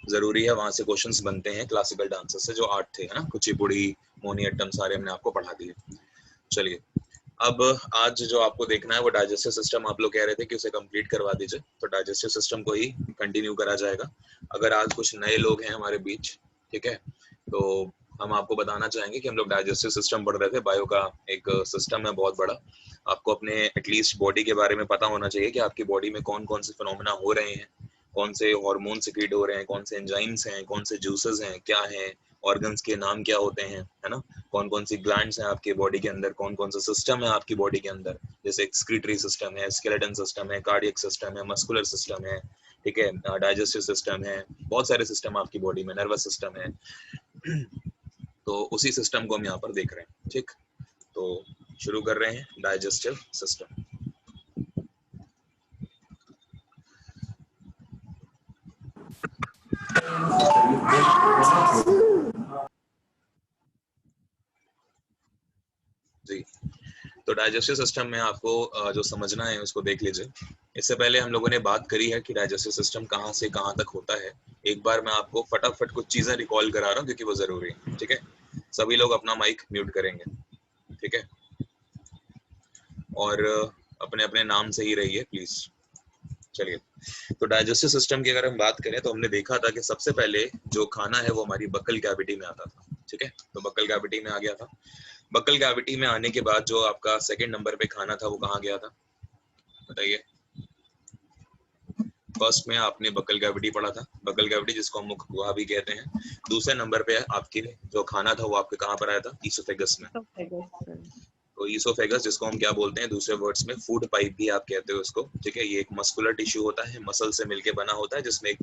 जरूरी है, वहां से क्वेश्चंस बनते हैं क्लासिकल डांसेस से जो 8 थे, है ना, कुचिपुड़ी, मोहिनीअट्टम, सारे हमने आपको पढ़ा दिए। चलिए, अब आज जो आपको देखना है वो डाइजेस्टिव सिस्टम, आप लोग कह रहे थे कि उसे कंप्लीट करवा दीजिए, तो डाइजेस्टिव सिस्टम को ही कंटिन्यू करा जाएगा। अगर आज कुछ नए लोग हैं हमारे बीच, ठीक है, तो हम आपको बताना चाहेंगे कि हम लोग डाइजेस्टिव सिस्टम पढ़ रहे थे, बायो का एक सिस्टम है बहुत बड़ा। आपको अपने एटलीस्ट बॉडी के बारे में पता होना चाहिए कि आपकी बॉडी में कौन कौन से फिनोमेना हो रहे हैं, कौन से हार्मोन सिक्रीट हो रहे हैं, कौन से एंजाइम्स हैं, कौन से जूसेस हैं, क्या हैं, ऑर्गन्स के नाम क्या होते हैं, है ना, कौन कौन सी ग्लैंड्स हैं आपके बॉडी के अंदर, कौन कौन सा सिस्टम है आपकी बॉडी के अंदर, जैसे एक्सक्रीटरी सिस्टम है, स्केलेटन सिस्टम है, कार्डियक सिस्टम है, मस्कुलर सिस्टम है, ठीक है, डाइजेस्टिव सिस्टम है, बहुत सारे सिस्टम आपकी बॉडी में, नर्वस सिस्टम है। तो उसी सिस्टम को हम यहाँ पर देख रहे हैं, ठीक। तो शुरू कर रहे हैं डाइजेस्टिव सिस्टम। जी, तो डाइजेस्टिव सिस्टम में आपको जो समझना है उसको देख लीजिए। इससे पहले हम लोगों ने बात करी है कि डाइजेस्टिव सिस्टम कहाँ से कहाँ तक होता है। एक बार मैं आपको फटाफट कुछ चीजें रिकॉल करा रहा हूँ क्योंकि वो जरूरी है, ठीक है। सभी लोग अपना माइक म्यूट करेंगे, ठीक है, और अपने अपने नाम से ही रहिए प्लीज। चलिए, तो डाइजेस्टिव सिस्टम की अगर हम बात करें तो हमने देखा था कि सबसे पहले जो खाना है वो हमारी बक्कल कैविटी में आता था, ठीक है, तो बक्कल कैविटी में आ गया था। बक्कल कैविटी में आने के बाद जो आपका सेकंड नंबर पे खाना था वो कहाँ गया था, बताइए। फर्स्ट में आपने बक्कल कैविटी पढ़ा था, बक्कल कैविटी जिसको हम मुख गुहा भी कहते हैं। दूसरे नंबर पे आपके जो खाना था वो आपके कहाँ पर आया था, ईसोफेगस में। तो ईसोफेगस जिसको हम क्या बोलते हैं दूसरे वर्ड्स में, फूड पाइप भी आप कहते हो उसको, ठीक है। ये एक मस्कुलर टिश्यू होता है, मसल से मिलके बना होता है, जिसमें एक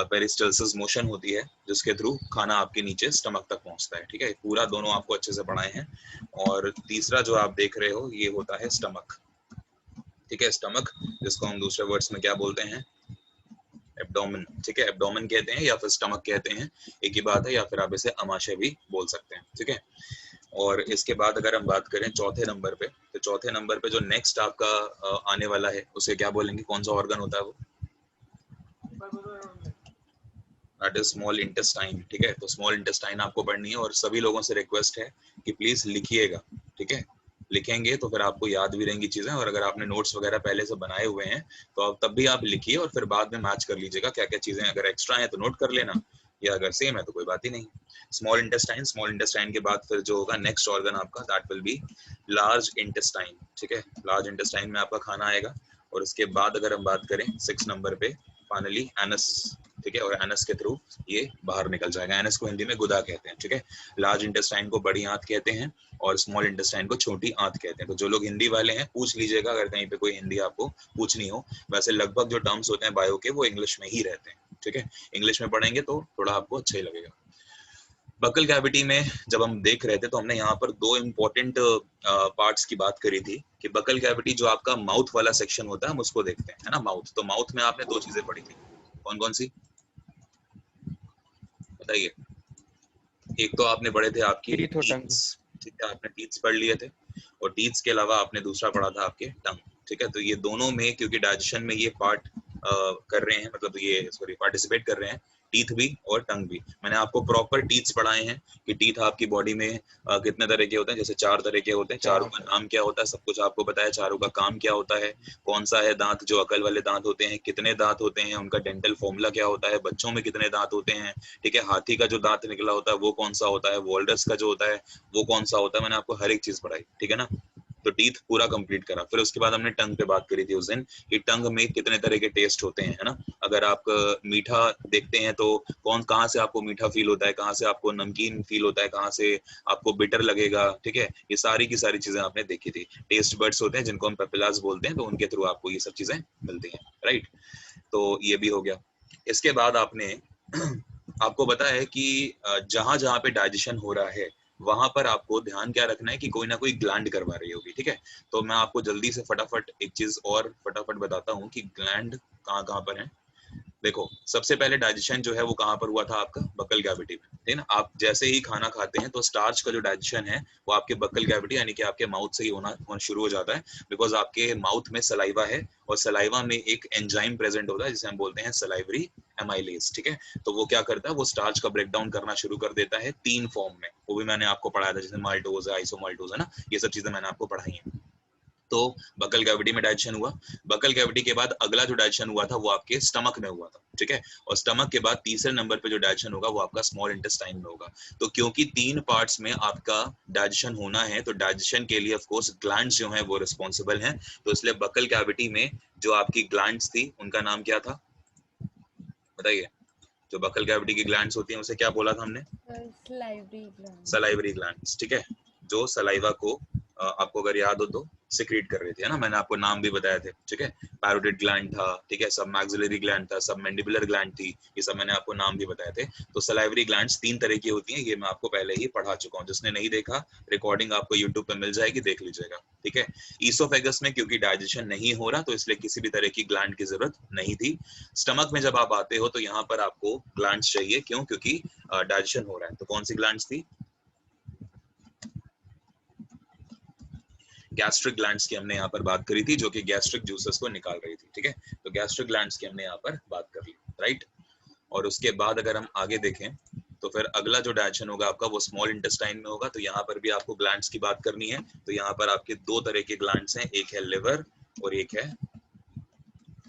पेरिस्टल्सिस मोशन होती है जिसके थ्रू खाना आपके नीचे स्टमक तक पहुंचता है, ठीक है। पूरा दोनों आपको अच्छे से पढ़ाए हैं। और तीसरा जो आप देख रहे हो ये होता है स्टमक, ठीक है, स्टमक जिसको हम दूसरे वर्ड्स में क्या बोलते हैं, एब्डोमेन, ठीक है, एब्डोमेन कहते हैं या फिर स्टमक कहते हैं, एक ही बात है, या फिर आप इसे अमाशय भी बोल सकते हैं, ठीक है। और इसके बाद अगर हम बात करें चौथे नंबर पे, तो चौथे नंबर पे जो नेक्स्ट आपका आने वाला है उसे क्या बोलेंगे, कौन सा ऑर्गन होता है वो, दैट इज स्मॉल इंटेस्टाइन, ठीक है। तो स्मॉल इंटेस्टाइन आपको पढ़नी है और सभी लोगों से रिक्वेस्ट है कि प्लीज लिखिएगा, ठीक है। लिखेंगे तो फिर आपको याद भी रहेंगी चीजें, और अगर आपने नोट्स वगैरह पहले से बनाए हुए हैं तो अब तब भी आप लिखिए और फिर बाद में मैच कर लीजिएगा क्या क्या चीजें, अगर एक्स्ट्रा है तो नोट कर लेना, या अगर सेम है तो कोई बात ही नहीं। स्मॉल इंटेस्टाइन, स्मॉल इंटेस्टाइन के बाद फिर जो होगा नेक्स्ट ऑर्गन आपका, that will be large intestine, ठीक है। लार्ज इंटेस्टाइन में आपका खाना आएगा। और उसके बाद अगर हम बात करें 6 नंबर पे, फाइनली एनस, ठीक है, और एनस के थ्रू ये बाहर निकल जाएगा। एनस को हिंदी में गुदा कहते हैं, ठीक है। लार्ज इंटेस्टाइन को बड़ी आंत कहते हैं और स्मॉल इंटेस्टाइन को छोटी आंत कहते हैं। तो जो लोग हिंदी वाले हैं पूछ लीजिएगा अगर कहीं पे कोई हिंदी आपको पूछनी हो। वैसे लगभग जो टर्म्स होते हैं बायो के वो इंग्लिश में ही रहते हैं, ठीक है। इंग्लिश में पढ़ेंगे तो थोड़ा आपको अच्छा ही लगेगा। बकल कैविटी में जब हम देख रहे थे तो हमने यहाँ पर दो इम्पोर्टेंट पार्ट्स की बात करी थी कि बकल कैविटी जो आपका माउथ वाला सेक्शन होता है हम उसको देखते हैं, है ना, माउथ। तो माउथ में आपने दो चीजें पढ़ी थी, कौन कौन सी बताइए। एक तो आपने पढ़े थे आपकी टीथ्स, ठीक है, आपने टीथ्स पढ़ लिए थे। और टीथ्स के अलावा आपने दूसरा पढ़ा था आपके टंग, ठीक है। तो ये दोनों में क्योंकि डाइजेशन में ये पार्ट कर रहे हैं, मतलब ये सॉरी पार्टिसिपेट कर रहे हैं, टीथ भी और टंग भी। मैंने आपको प्रॉपर टीथ्स पढ़ाए हैं कि टीथ आपकी बॉडी में कितने तरह के होते हैं, जैसे 4 तरह के होते हैं। चारों का नाम क्या होता है सब कुछ आपको बताया, चारों का काम क्या होता है, कौन सा है दांत जो अकल वाले दांत होते हैं, कितने दांत होते हैं, उनका डेंटल फॉर्मूला क्या होता है, बच्चों में कितने दांत होते हैं, ठीक है। हाथी का जो दांत निकला होता है वो कौन सा होता है, वॉलरस का जो होता है वो कौन सा होता है, मैंने आपको हर एक चीज पढ़ाई, ठीक है ना। तो टीथ पूरा कंप्लीट करा। फिर उसके बाद हमने टंग पे बात करी थी उस दिन कि टंग में कितने तरह के टेस्ट होते हैं, है ना। अगर आप मीठा देखते हैं तो कौन कहाँ से आपको मीठा फील होता है, कहाँ से आपको नमकीन फील होता है, कहाँ से आपको बिटर लगेगा, ठीक है। ये सारी की सारी चीजें आपने देखी थी। टेस्ट बर्ड्स होते हैं जिनको हम पेपिलास बोलते हैं, तो उनके थ्रू आपको ये सब चीजें मिलती हैं, राइट। तो ये भी हो गया। इसके बाद आपने आपको पता है कि जहां जहां पे डाइजेशन हो रहा है वहां पर आपको ध्यान क्या रखना है कि कोई ना कोई ग्लैंड करवा रही होगी, ठीक है। तो मैं आपको जल्दी से फटाफट एक चीज और फटाफट बताता हूँ कि ग्लैंड कहाँ कहाँ पर है। देखो, सबसे पहले डाइजेशन जो है वो कहाँ पर हुआ था आपका, बक्कल कैविटी में, ठीक है ना। आप जैसे ही खाना खाते हैं तो स्टार्च का जो डाइजेशन है वो आपके बक्कल कैविटी यानी कि आपके माउथ से ही होना शुरू हो जाता है, बिकॉज आपके माउथ में सलाइवा है और सलाइवा में एक एंजाइम प्रेजेंट होता है जिसे हम बोलते हैं सलाइवरी एमाइलेज, ठीक है। तो वो क्या करता है, वो स्टार्च का ब्रेक डाउन करना शुरू कर देता है 3 फॉर्म में, वो भी मैंने आपको पढ़ाया था, जैसे माल्टोज है, आइसोमाल्टोज है ना, ये सब चीजें मैंने आपको पढ़ाई हैं। तो बकल कैविटी में डाइजेशन हुआ, बकल कैविटी के बाद अगला जो डाइजेशन हुआ था वो आपके स्टमक में हुआ था, ठीक है। और स्टमक के बाद तीसरे नंबर पे जो डाइजेशन होगा वो आपका स्मॉल इंटेस्टाइन में होगा। तो क्योंकि 3 पार्ट्स में आपका डाइजेशन होना है, तो डाइजेशन के लिए ऑफ कोर्स ग्लैंड्स जो हैं वो रिस्पॉन्सिबल हैं। तो इसलिए बकल कैविटी में जो आपकी ग्लैंड्स थी उनका नाम क्या था, बताइए। जो बकल कैविटी की ग्लैंड्स होती हैं उसे क्या बोला था हमने, सलाइवरी ग्लैंड्स, ठीक है। जो सलाइवा को आपको अगर याद हो तो सिक्रीट कर रही थी, है ना, मैंने आपको नाम भी बताए थे, ठीक है। पैरोटिड ग्लैंड था, ठीक है, सब मैक्सिलरी ग्लैंड था, सब मैंडिबुलर ग्लैंड थी, ये सब मैंने आपको नाम भी बताए थे। तो सलाइवरी ग्लैंड्स 3 तरह की होती हैं, ये मैं आपको पहले ही पढ़ा चुका हूँ, जिसने नहीं देखा रिकॉर्डिंग आपको यूट्यूब पे मिल जाएगी, देख लीजिएगा, ठीक है। ईसोफेगस में क्योंकि डाइजेशन नहीं हो रहा तो इसलिए किसी भी तरह की ग्लैंड की जरूरत नहीं थी। स्टमक में जब आप आते हो तो यहाँ पर आपको ग्लैंड्स चाहिए, क्यों, क्योंकि डाइजेशन हो रहा है। तो कौन सी ग्लैंड्स थी, गैस्ट्रिक ग्लैंड्स की हमने यहाँ पर बात करी थी, जो कि गैस्ट्रिक जूसेस को निकाल रही थी, ठीक है। तो गैस्ट्रिक ग्लैंड्स की हमने यहाँ पर बात कर ली, राइट। और उसके बाद अगर हम आगे देखें तो फिर अगला जो डाइजेशन होगा आपका वो स्मॉल इंटेस्टाइन में होगा। तो यहाँ पर भी आपको ग्लैंड्स की बात करनी है। तो यहाँ पर आपके 2 तरह के ग्लैंड्स हैं, एक है लिवर और एक है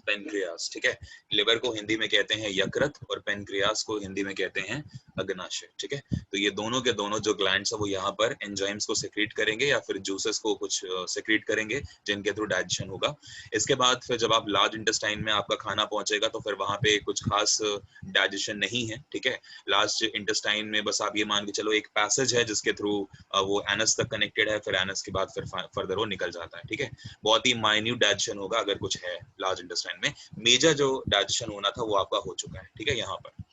पेनक्रियास, ठीक है। लिवर को हिंदी में कहते हैं यकृत और पेनक्रियास को हिंदी में कहते हैं अग्नाशय, ठीक है। तो ये दोनों के दोनों जो ग्लैंड्स है वो यहाँ पर एंजाइम्स को सेक्रेट करेंगे या फिर जूसेस को कुछ सेक्रेट करेंगे जिनके थ्रू डाइजेशन होगा। इसके बाद फिर जब आप लार्ज इंटेस्टाइन में आपका खाना पहुंचेगा तो फिर वहां पे कुछ खास डाइजेशन नहीं है, ठीक है। लार्ज इंटेस्टाइन में बस आप ये मान के चलो एक पैसेज है जिसके थ्रू वो एनस तक कनेक्टेड है, फिर एनस के बाद फिर फर्दर वो निकल जाता है, ठीक है। बहुत ही माइन्यूट डाइजेशन होगा अगर कुछ है लार्ज इंटेस्टाइन में। मेजर जो डाइजेशन होना था वो आपका हो चुका है, ठीक है। यहाँ पर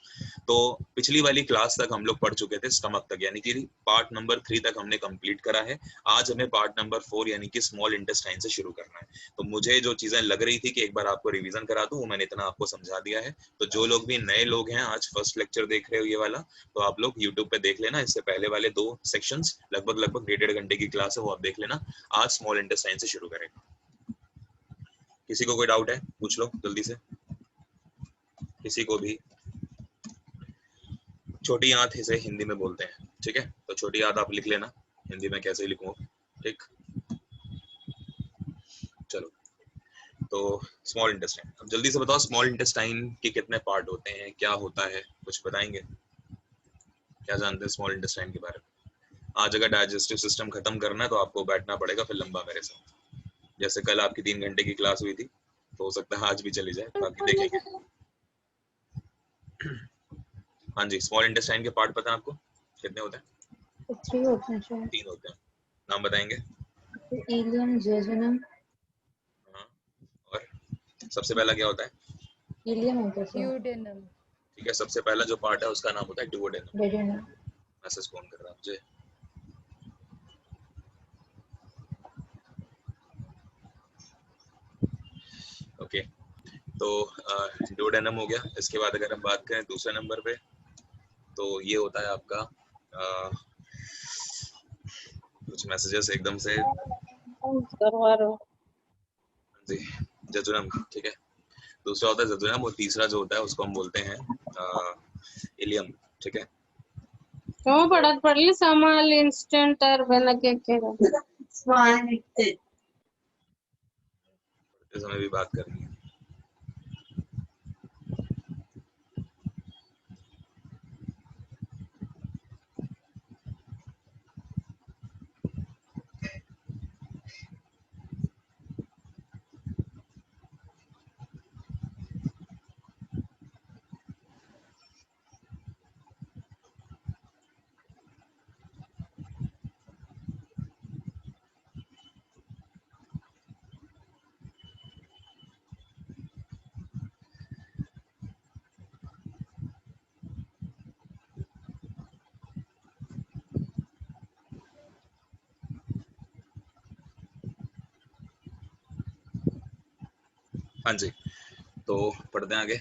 तो पिछली वाली क्लास तक हम लोग पढ़ चुके थे स्टमक तक, यानी कि पार्ट नंबर 3 तक हमने कंप्लीट करा है। आज हमें पार्ट नंबर 4 यानी कि स्मॉल इंटेस्टाइन से शुरू करना है। तो मुझे जो चीजें लग रही थी कि एक बार आपको रिवीजन करा दूं, वो मैंने इतना आपको समझा दिया है। तो जो लोग भी नए लोग हैं, आज फर्स्ट लेक्चर देख रहे हो ये वाला, तो आप लोग यूट्यूब पे देख लेना। इससे पहले वाले 2 सेक्शंस लगभग 1.5 घंटे की क्लास है, वो आप देख लेना। आज स्मॉल इंटेस्टाइन से शुरू करेंगे। किसी को कोई डाउट है पूछ लो जल्दी से, किसी को भी। छोटी आंत इसे हिंदी में बोलते हैं, ठीक है। तो छोटी आंत आप लिख लेना, हिंदी में कैसे लिखूं, ठीक। चलो, तो स्मॉल इंटेस्टाइन, अब जल्दी से बताओ स्मॉल इंटेस्टाइन के कितने पार्ट होते हैं, क्या होता है, कुछ बताएंगे, क्या जानते हैं स्मॉल इंटेस्टाइन के बारे में। आज अगर डाइजेस्टिव सिस्टम खत्म करना है तो आपको बैठना पड़ेगा फिर लंबा मेरे साथ। जैसे कल आपकी 3 घंटे की क्लास हुई थी, तो हो सकता है आज भी चली जाए, बाकी देखेंगे। हाँ जी, स्मॉल इंटेस्टाइन के पार्ट पता है आपको कितने होते हैं? 3 होते हैं शायद। 3 होते हैं, नाम बताएंगे। Ileum, jejunum. हाँ, और सबसे पहला क्या होता है? इलियम होता है। ड्यूडेनम। ठीक है, सबसे पहला जो पार्ट है उसका नाम होता है डुओडेनम। डेडुनम। मैसेज कौन कर रहा है मुझे? ओके, तो डुओडेनम हो गया। इसके बाद अगर हम बात करें दूसरे नंबर पे, तो ये होता है आपका कुछ मैसेजेस एकदम से करवा रहा हूं जी, जजुनम, ठीक है। दूसरा होता है जजुनम और तीसरा जो होता है उसको हम बोलते हैं इलियम, ठीक है। क्यों पढ़ ली सामाल इंस्टेंट और बना के इस समय भी बात करनी है। हाँ जी, तो पढ़ते हैं आगे।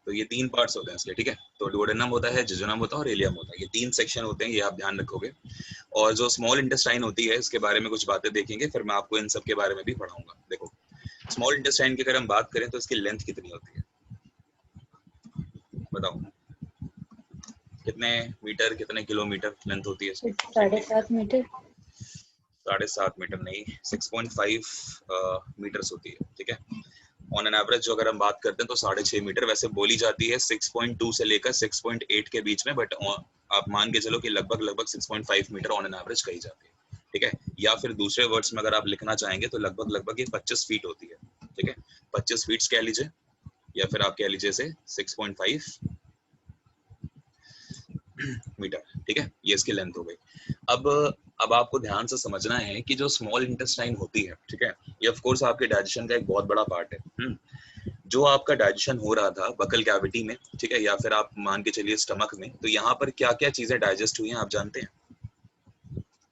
तो ये 3 पार्ट्स होते हैं इसके, ठीक है। तो डुओडेनम होता है, जजुनम होता है और इलियम होता है। ये 3 सेक्शन होते हैं, ये आप ध्यान रखोगे। और जो स्मॉल इंटेस्टाइन होती है इसके बारे में कुछ बातें देखेंगे, फिर मैं आपको इन सब के बारे में भी पढ़ाऊंगा। देखो, स्मॉल इंटेस्टाइन की अगर हम बात करें तो इसकी लेंथ कितनी होती है? बताओ कितने मीटर कितने किलोमीटर लेंथ होती है इसकी? 7.5 मीटर। 7.5 मीटर नहीं, 6.5 मीटर्स होती है, ठीक है। ऑन एन एवरेज जो अगर हम बात करते हैं तो 6.5 मीटर, वैसे बोली जाती है 6.2 से लेकर 6.8 के बीच में, बट आप मान के चलो कि लगभग 6.5 मीटर ऑन एन एवरेज कही जाती है, ठीक है। या फिर दूसरे वर्ड्स में अगर आप लिखना चाहेंगे तो लगभग ये 25 फीट होती है, ठीक है। 25 फीट कह लीजिए या फिर आप कह लीजिए से 6.5 मीटर, ठीक है। ये इसकी लेंथ हो गई। अब आपको ध्यान से समझना है कि जो स्मॉल इंटेस्टाइन होती है, ठीक है, ये ऑफ कोर्स आपके डाइजेशन का एक बहुत बड़ा पार्ट है। जो आपका डाइजेशन हो रहा था बकल कैविटी में, ठीक है, या फिर आप मान के चलिए स्टमक में, तो यहाँ पर क्या क्या चीजें डाइजेस्ट हुई हैं आप जानते हैं?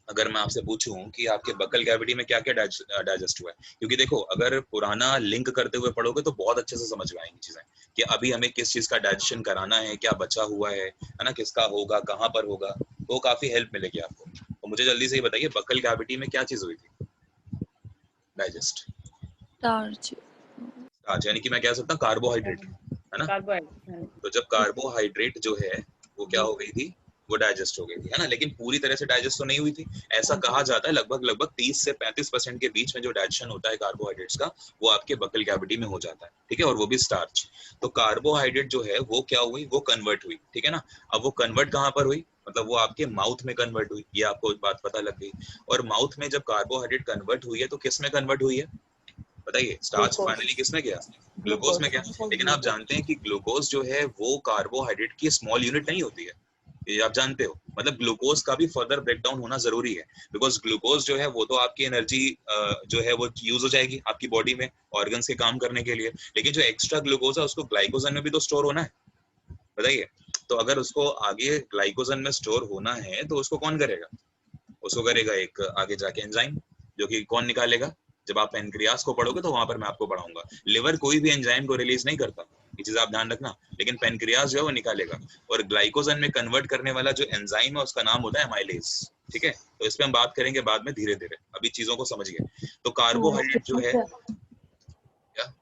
अगर मैं आपसे पूछूं कि आपके बकल कैविटी में क्या क्या डाइजेस्ट हुआ है, क्योंकि देखो अगर पुराना लिंक करते हुए पढ़ोगे तो बहुत अच्छे से समझ में आएंगी चीजें कि अभी हमें किस चीज का डाइजेशन कराना है, क्या बचा हुआ है ना, किसका होगा, कहाँ पर होगा, तो काफी हेल्प मिलेगी आपको। तो मुझे जल्दी से ये बताइए बकल कैविटी में क्या चीज हुई थी डाइजेस्ट? स्टार्च। स्टार्च, यानी कि मैं कह सकता हूँ कार्बोहाइड्रेट, है ना। कार्बोहाइड्रेट। तो जब कार्बोहाइड्रेट जो है वो क्या हो गई थी, वो डाइजेस्ट हो गई थी, है ना, लेकिन पूरी तरह से डाइजेस्ट तो नहीं हुई थी। ऐसा कहा जाता है लगभग 30 से 35% के बीच में जो डाइजेशन होता है कार्बोहाइड्रेट्स का, वो आपके बकल कैविटी में हो जाता है, ठीक है, और वो भी स्टार्च। तो कार्बोहाइड्रेट जो है वो क्या हुई, वो कन्वर्ट हुई, ठीक है ना। अब वो कन्वर्ट कहाँ पर हुई, मतलब वो आपके माउथ में कन्वर्ट हुई, ये आपको एक बात पता लग गई। और माउथ में जब कार्बोहाइड्रेट कन्वर्ट हुई है तो किस में कन्वर्ट हुई है बताइए? स्टार्च फाइनली किस में गया, ग्लूकोज में गया। लेकिन आप जानते हैं कि ग्लूकोज जो है वो कार्बोहाइड्रेट की स्मॉल यूनिट नहीं होती है, ये आप जानते हो। मतलब ग्लूकोज का भी फर्दर ब्रेकडाउन होना जरूरी है, बिकॉज ग्लूकोज जो है वो तो आपकी एनर्जी जो है वो यूज हो जाएगी आपकी बॉडी में ऑर्गन्स के काम करने के लिए, लेकिन जो एक्स्ट्रा ग्लूकोज है उसको ग्लाइकोजन में भी तो स्टोर होना है, बताइए। तो अगर उसको आगे ग्लाइकोजन में स्टोर होना है तो उसको कौन करेगा, उसको करेगा एक आगे जाके एंजाइम, जो कि कौन निकालेगा, जब आप पेनक्रियास को पढ़ोगे तो वहां पर मैं आपको पढ़ाऊंगा। लिवर कोई भी एंजाइम को रिलीज नहीं करता, ये चीज आप ध्यान रखना, लेकिन पेनक्रियास जो है वो निकालेगा। और ग्लाइकोजन में कन्वर्ट करने वाला जो एंजाइम है उसका नाम होता है एमाइलेज, ठीक है। तो इस पे हम बात करेंगे बाद में धीरे धीरे, अभी चीजों को समझिए। तो कार्बोहाइड्रेट जो है क्या,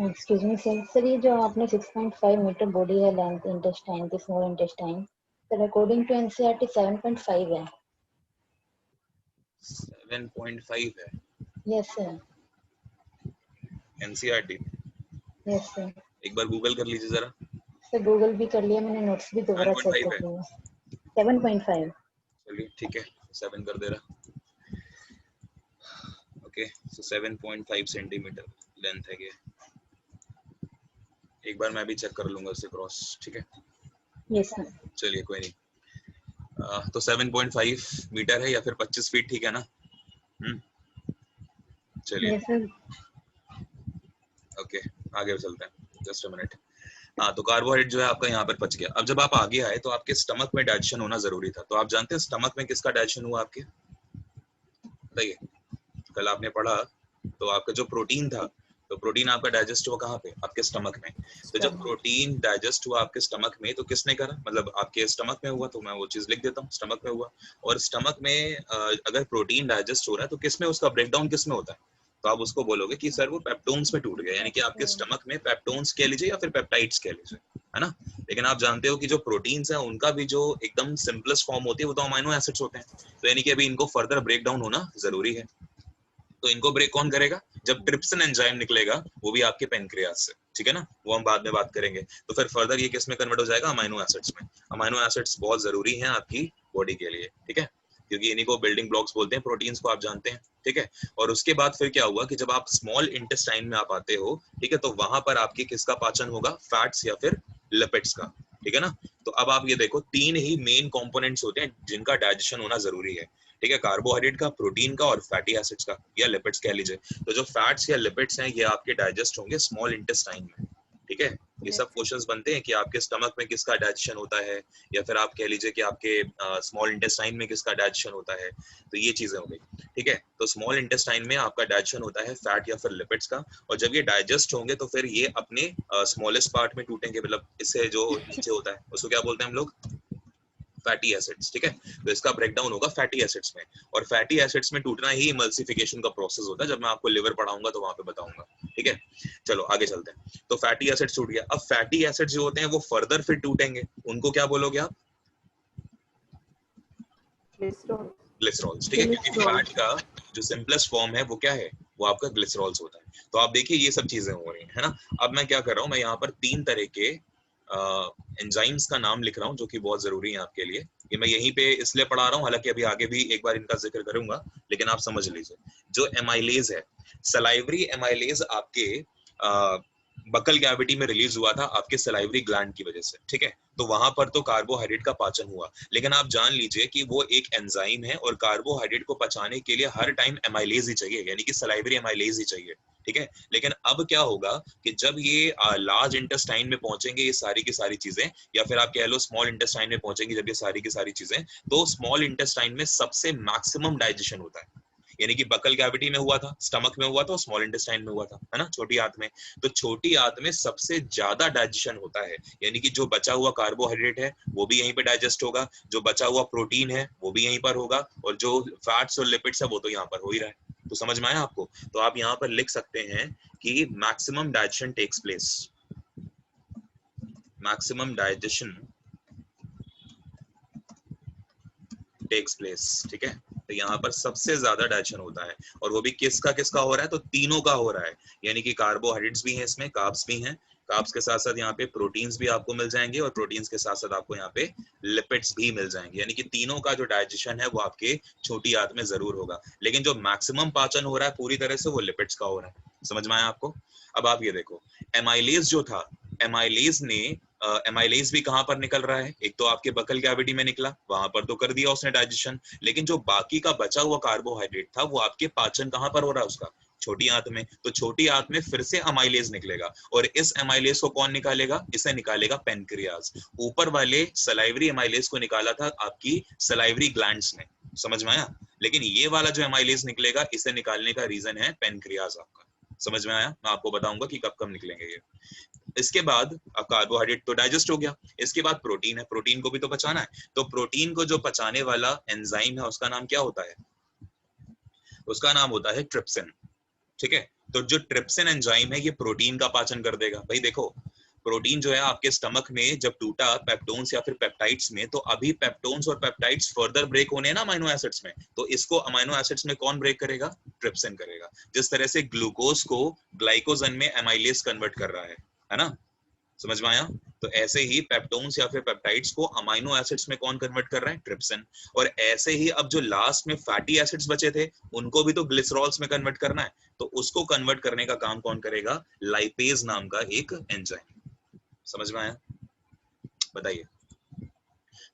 एक्सक्यूज मी सर, ये जो आपने 6.5 मीटर बॉडी है लेंथ इंटेस्टाइन की, small intestine, sir according to NCERT 7.5 है। 7.5 है yes sir. NCERT? Yes sir. एक बार गूगल कर लीजिए जरा। सर गूगल भी कर लिया मैंने, नोट्स भी दोबारा चेक 7.5 कर है, लिया। 7.5। चलिए ठीक है 7 कर दे रहा। ओके, सो 7.5 सेंटीमीटर लेंथ है ये। एक बार मैं भी चेक कर लूंगा इसे क्रॉस, ठीक है। Yes sir. चलिए कोई नहीं। तो 7.5 मीटर है या फिर 25 फीट, ठीक है ना। चलिए यस सर। ओके आगे चलते हैं, जस्ट अ मिनट। हाँ, तो कार्बोहाइड्रेट जो है आपका यहाँ पर पच गया। अब जब आप आगे आए तो आपके स्टमक में डाइजेशन होना जरूरी था। तो आप जानते हैं स्टमक में किसका डाइजेशन हुआ आपके, बताइए। कल आपने पढ़ा तो आपका जो प्रोटीन था, तो प्रोटीन आपका डाइजेस्ट हुआ कहाँ पे, आपके स्टमक में। तो जब प्रोटीन डाइजेस्ट हुआ आपके स्टमक में तो किसने करा, मतलब आपके स्टमक में हुआ, तो मैं वो चीज लिख देता हूँ, स्टमक में हुआ। और स्टमक में अगर प्रोटीन डाइजेस्ट हो रहा है तो किसमें उसका ब्रेकडाउन किसमें होता है, तो आप उसको बोलोगे कि सर वो पेप्टोन्स में टूट गया, यानी कि आपके स्टमक में पेप्टोन्स कह लीजिए या फिर पेप्टाइड्स कह लीजिए, है ना। लेकिन आप जानते हो कि जो प्रोटीन्स है उनका भी जो एकदम सिंपलेस्ट फॉर्म होती है वो तो अमाइनो एसिड्स होते हैं। तो यानी कि अभी इनको फर्दर ब्रेक डाउन होना जरूरी है। तो इनको ब्रेक कौन करेगा, जब ट्रिप्सिन एंजाइम निकलेगा, वो भी आपके पेनक्रियास से, ठीक है ना, वो हम बाद में बात करेंगे। तो फिर फर्दर ये किस में कन्वर्ट हो जाएगा, अमाइनो एसिड्स में। अमाइनो एसिड्स बहुत जरूरी हैं आपकी बॉडी के लिए, ठीक है, क्योंकि इन्हीं को बिल्डिंग ब्लॉक्स बोलते हैं, प्रोटीन्स को आप जानते हैं, ठीक है। और उसके बाद फिर क्या हुआ कि जब आप स्मॉल इंटेस्टाइन में आप आते हो, ठीक है, तो वहां पर आपके किसका पाचन होगा, फैट्स या फिर लिपिड्स का, ठीक है ना। तो अब आप ये देखो 3 ही मेन कंपोनेंट्स होते हैं जिनका डाइजेशन होना जरूरी है, ठीक है, कार्बोहाइड्रेट का, प्रोटीन का और फैटी एसिड्स का या लिपिड्स कह लीजिए। तो जो फैट्स या लिपिड्स हैं ये आपके डाइजेस्ट होंगे स्मॉल इंटेस्टाइन में, ठीक है। ये सब क्वेश्चंस बनते हैं कि आपके स्टमक में किसका डाइजेशन होता है, या फिर आप कह लीजिए कि आपके स्मॉल इंटेस्टाइन में किसका डाइजेशन होता है। तो ये चीजें हो गई, ठीक है। तो स्मॉल इंटेस्टाइन में आपका डाइजेशन होता है फैट या फिर लिपिड्स का, और जब ये डाइजेस्ट होंगे तो फिर ये अपने स्मॉलेस्ट पार्ट में टूटेंगे, मतलब इससे जो नीचे होता है उसको क्या बोलते हैं हम लोग, फैटी एसिड्स, ठीक है। तो इसका ब्रेकडाउन होगा फैटी एसिड्स में, और फैटी एसिड्स में टूटना ही इमल्सिफिकेशन का प्रोसेस होता है। जब मैं आपको लिवर पढ़ाऊंगा तो वहां पे बताऊंगा, ठीक है। चलो आगे चलते हैं। तो फैटी एसिड्स टूट गया। अब फैटी एसिड्स जो होते हैं वो फर्दर फिर टूटेंगे, उनको क्या बोलोगे आप? ग्लिसरॉल्स, ठीक है, क्योंकि फैट का जो सिंपलेस्ट फॉर्म है वो क्या है, वो आपका ग्लिसरॉल्स होता है। तो आप देखिए ये सब चीजें हो रही है ना। अब मैं क्या कर रहा हूँ, मैं यहाँ पर 3 तरह के एंजाइम्स का नाम लिख रहा हूँ जो कि बहुत जरूरी है आपके लिए। ये मैं यहीं पे इसलिए पढ़ा रहा हूँ, हालांकि अभी आगे भी एक बार इनका जिक्र करूंगा, लेकिन आप समझ लीजिए। जो एमाइलेज है, सलाइवरी एमाइलेज आपके बकल कैविटी में रिलीज हुआ था आपके सलाइवरी ग्लैंड की वजह से, ठीक है। तो वहां पर तो कार्बोहाइड्रेट का पाचन हुआ, लेकिन आप जान लीजिए कि वो एक एंजाइम है और कार्बोहाइड्रेट को पचाने के लिए हर टाइम एमाइलेज ही चाहिए, यानी कि सलाइवरी एमाइलेज ही चाहिए, ठीक है। लेकिन अब क्या होगा कि जब ये लार्ज इंटेस्टाइन में पहुंचेंगे ये सारी की सारी चीजें, या फिर आप कह लो स्मॉल इंटेस्टाइन में पहुंचेंगी जब ये सारी की सारी चीजें, तो स्मॉल इंटेस्टाइन में सबसे मैक्सिमम डाइजेशन होता है। यानी कि बकल कैविटी में हुआ था, स्टमक में हुआ था, स्मॉल इंटेस्टाइन में हुआ था, है ना, छोटी आंत में। तो छोटी आंत में सबसे ज्यादा डाइजेशन होता है, यानी कि जो बचा हुआ कार्बोहाइड्रेट है वो भी यहीं पे डाइजेस्ट होगा, जो बचा हुआ प्रोटीन है वो भी यहीं पर होगा, और जो फैट्स और लिपिड्स है वो तो यहाँ पर हो ही रहा है। तो समझ में आया आपको? तो आप यहाँ पर लिख सकते हैं कि maximum digestion takes place, maximum digestion takes place, ठीक है। तो यहाँ पर सबसे ज्यादा डाइजेशन होता है, और वो भी किसका किसका हो रहा है, तो तीनों का हो रहा है। यानी कि कार्बोहाइड्रेट्स भी हैं इसमें, कार्ब्स भी हैं, कार्ब्स के साथ साथ यहाँ पे प्रोटीन्स भी आपको मिल जाएंगे, और प्रोटीन्स के साथ साथ आपको यहाँ पे लिपिड्स भी मिल जाएंगे। यानी कि तीनों का जो डाइजेशन है वो आपके छोटी आंत में जरूर होगा, लेकिन जो मैक्सिमम पाचन हो रहा है पूरी तरह से वो लिपिड्स का हो रहा है। समझ में आया आपको? अब आप ये देखो, एमाइलेज जो था, एमाइलेज ने एमाइलेज भी कहां पर निकल रहा है, एक तो आपके बकल कैविटी में निकला, वहां पर तो कर दिया उसने डाइजेशन, लेकिन जो बाकी का बचा हुआ कार्बोहाइड्रेट था वो आपके पाचन कहां पर हो रहा है उसका, छोटी आंत में। तो छोटी आंत में फिर से अमाइलेज निकलेगा, और इस अमाइलेज को कौन निकालेगा, इसे निकालेगा पेनक्रियाज। ऊपर वाले सलाइवरी अमाइलेज को निकाला था आपकी सलाइवरी ग्लैंड्स ने, समझ में आया। लेकिन ये वाला जो अमाइलेज निकलेगा इसे निकालने का रीजन है पेनक्रियाज आपका। समझ में आया? मैं आपको बताऊंगा कि कब कब निकलेंगे ये। इसके बाद कार्बोहाइड्रेट तो डाइजेस्ट हो गया, इसके बाद प्रोटीन है, प्रोटीन को भी तो पचाना है। तो प्रोटीन को जो पचाने वाला एंजाइम है उसका नाम क्या होता है, उसका नाम होता है ट्रिप्सिन, ठीक है। तो जो ट्रिप्सिन एंजाइम है ये प्रोटीन का पाचन कर देगा। भाई देखो, प्रोटीन जो है आपके स्टमक में जब टूटा पेप्टोन्स या फिर पेप्टाइड्स में, तो अभी पेप्टोन्स और पेप्टाइड्स फर्दर ब्रेक होने हैं ना अमीनो एसिड्स में, तो इसको अमीनो एसिड्स में कौन ब्रेक करेगा, ट्रिप्सिन करेगा। जिस तरह से ग्लूकोज को ग्लाइकोजन में एमाइलेज कन्वर्ट कर रहा है ना, समझ में आया। तो ऐसे ही पेप्टोन्स या फिर पेप्टाइड्स को अमीनो एसिड्स में कौन कन्वर्ट कर रहा है, ट्रिप्सिन। और ऐसे ही अब जो लास्ट में फैटी एसिड्स बचे थे उनको भी तो ग्लिसरॉल्स में कन्वर्ट करना है, तो उसको कन्वर्ट करने का काम कौन करेगा, लाइपेज नाम का एक एंजाइम। समझ में आया? बताइए।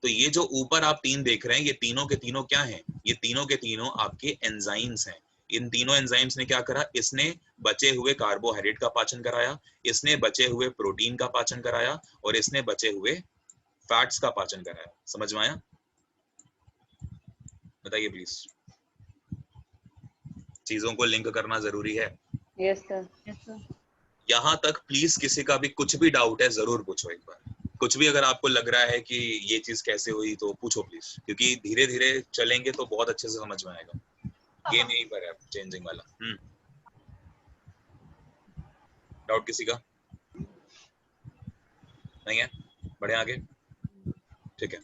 तो ये जो ऊपर आप 3 देख रहे हैं ये तीनों के तीनों क्या हैं, ये तीनों के तीनों आपके एंजाइम्स हैं। इन तीनों एंजाइम्स ने क्या करा, इसने बचे हुए कार्बोहाइड्रेट का पाचन कराया, इसने बचे हुए प्रोटीन का पाचन कराया, और इसने बचे हुए फैट्स का पाचन कराया। समझ में आया? बताइए प्लीज। चीजों को लिंक करना जरूरी है। Yes sir. यहाँ तक प्लीज किसी का भी कुछ भी डाउट है जरूर पूछो एक बार। कुछ भी अगर आपको लग रहा है कि ये चीज कैसे हुई तो पूछो प्लीज, क्योंकि धीरे धीरे चलेंगे तो बहुत अच्छे से समझ में आएगा। ये नहीं पर है चेंजिंग वाला। डाउट किसी का नहीं है? बढ़े आगे, ठीक है।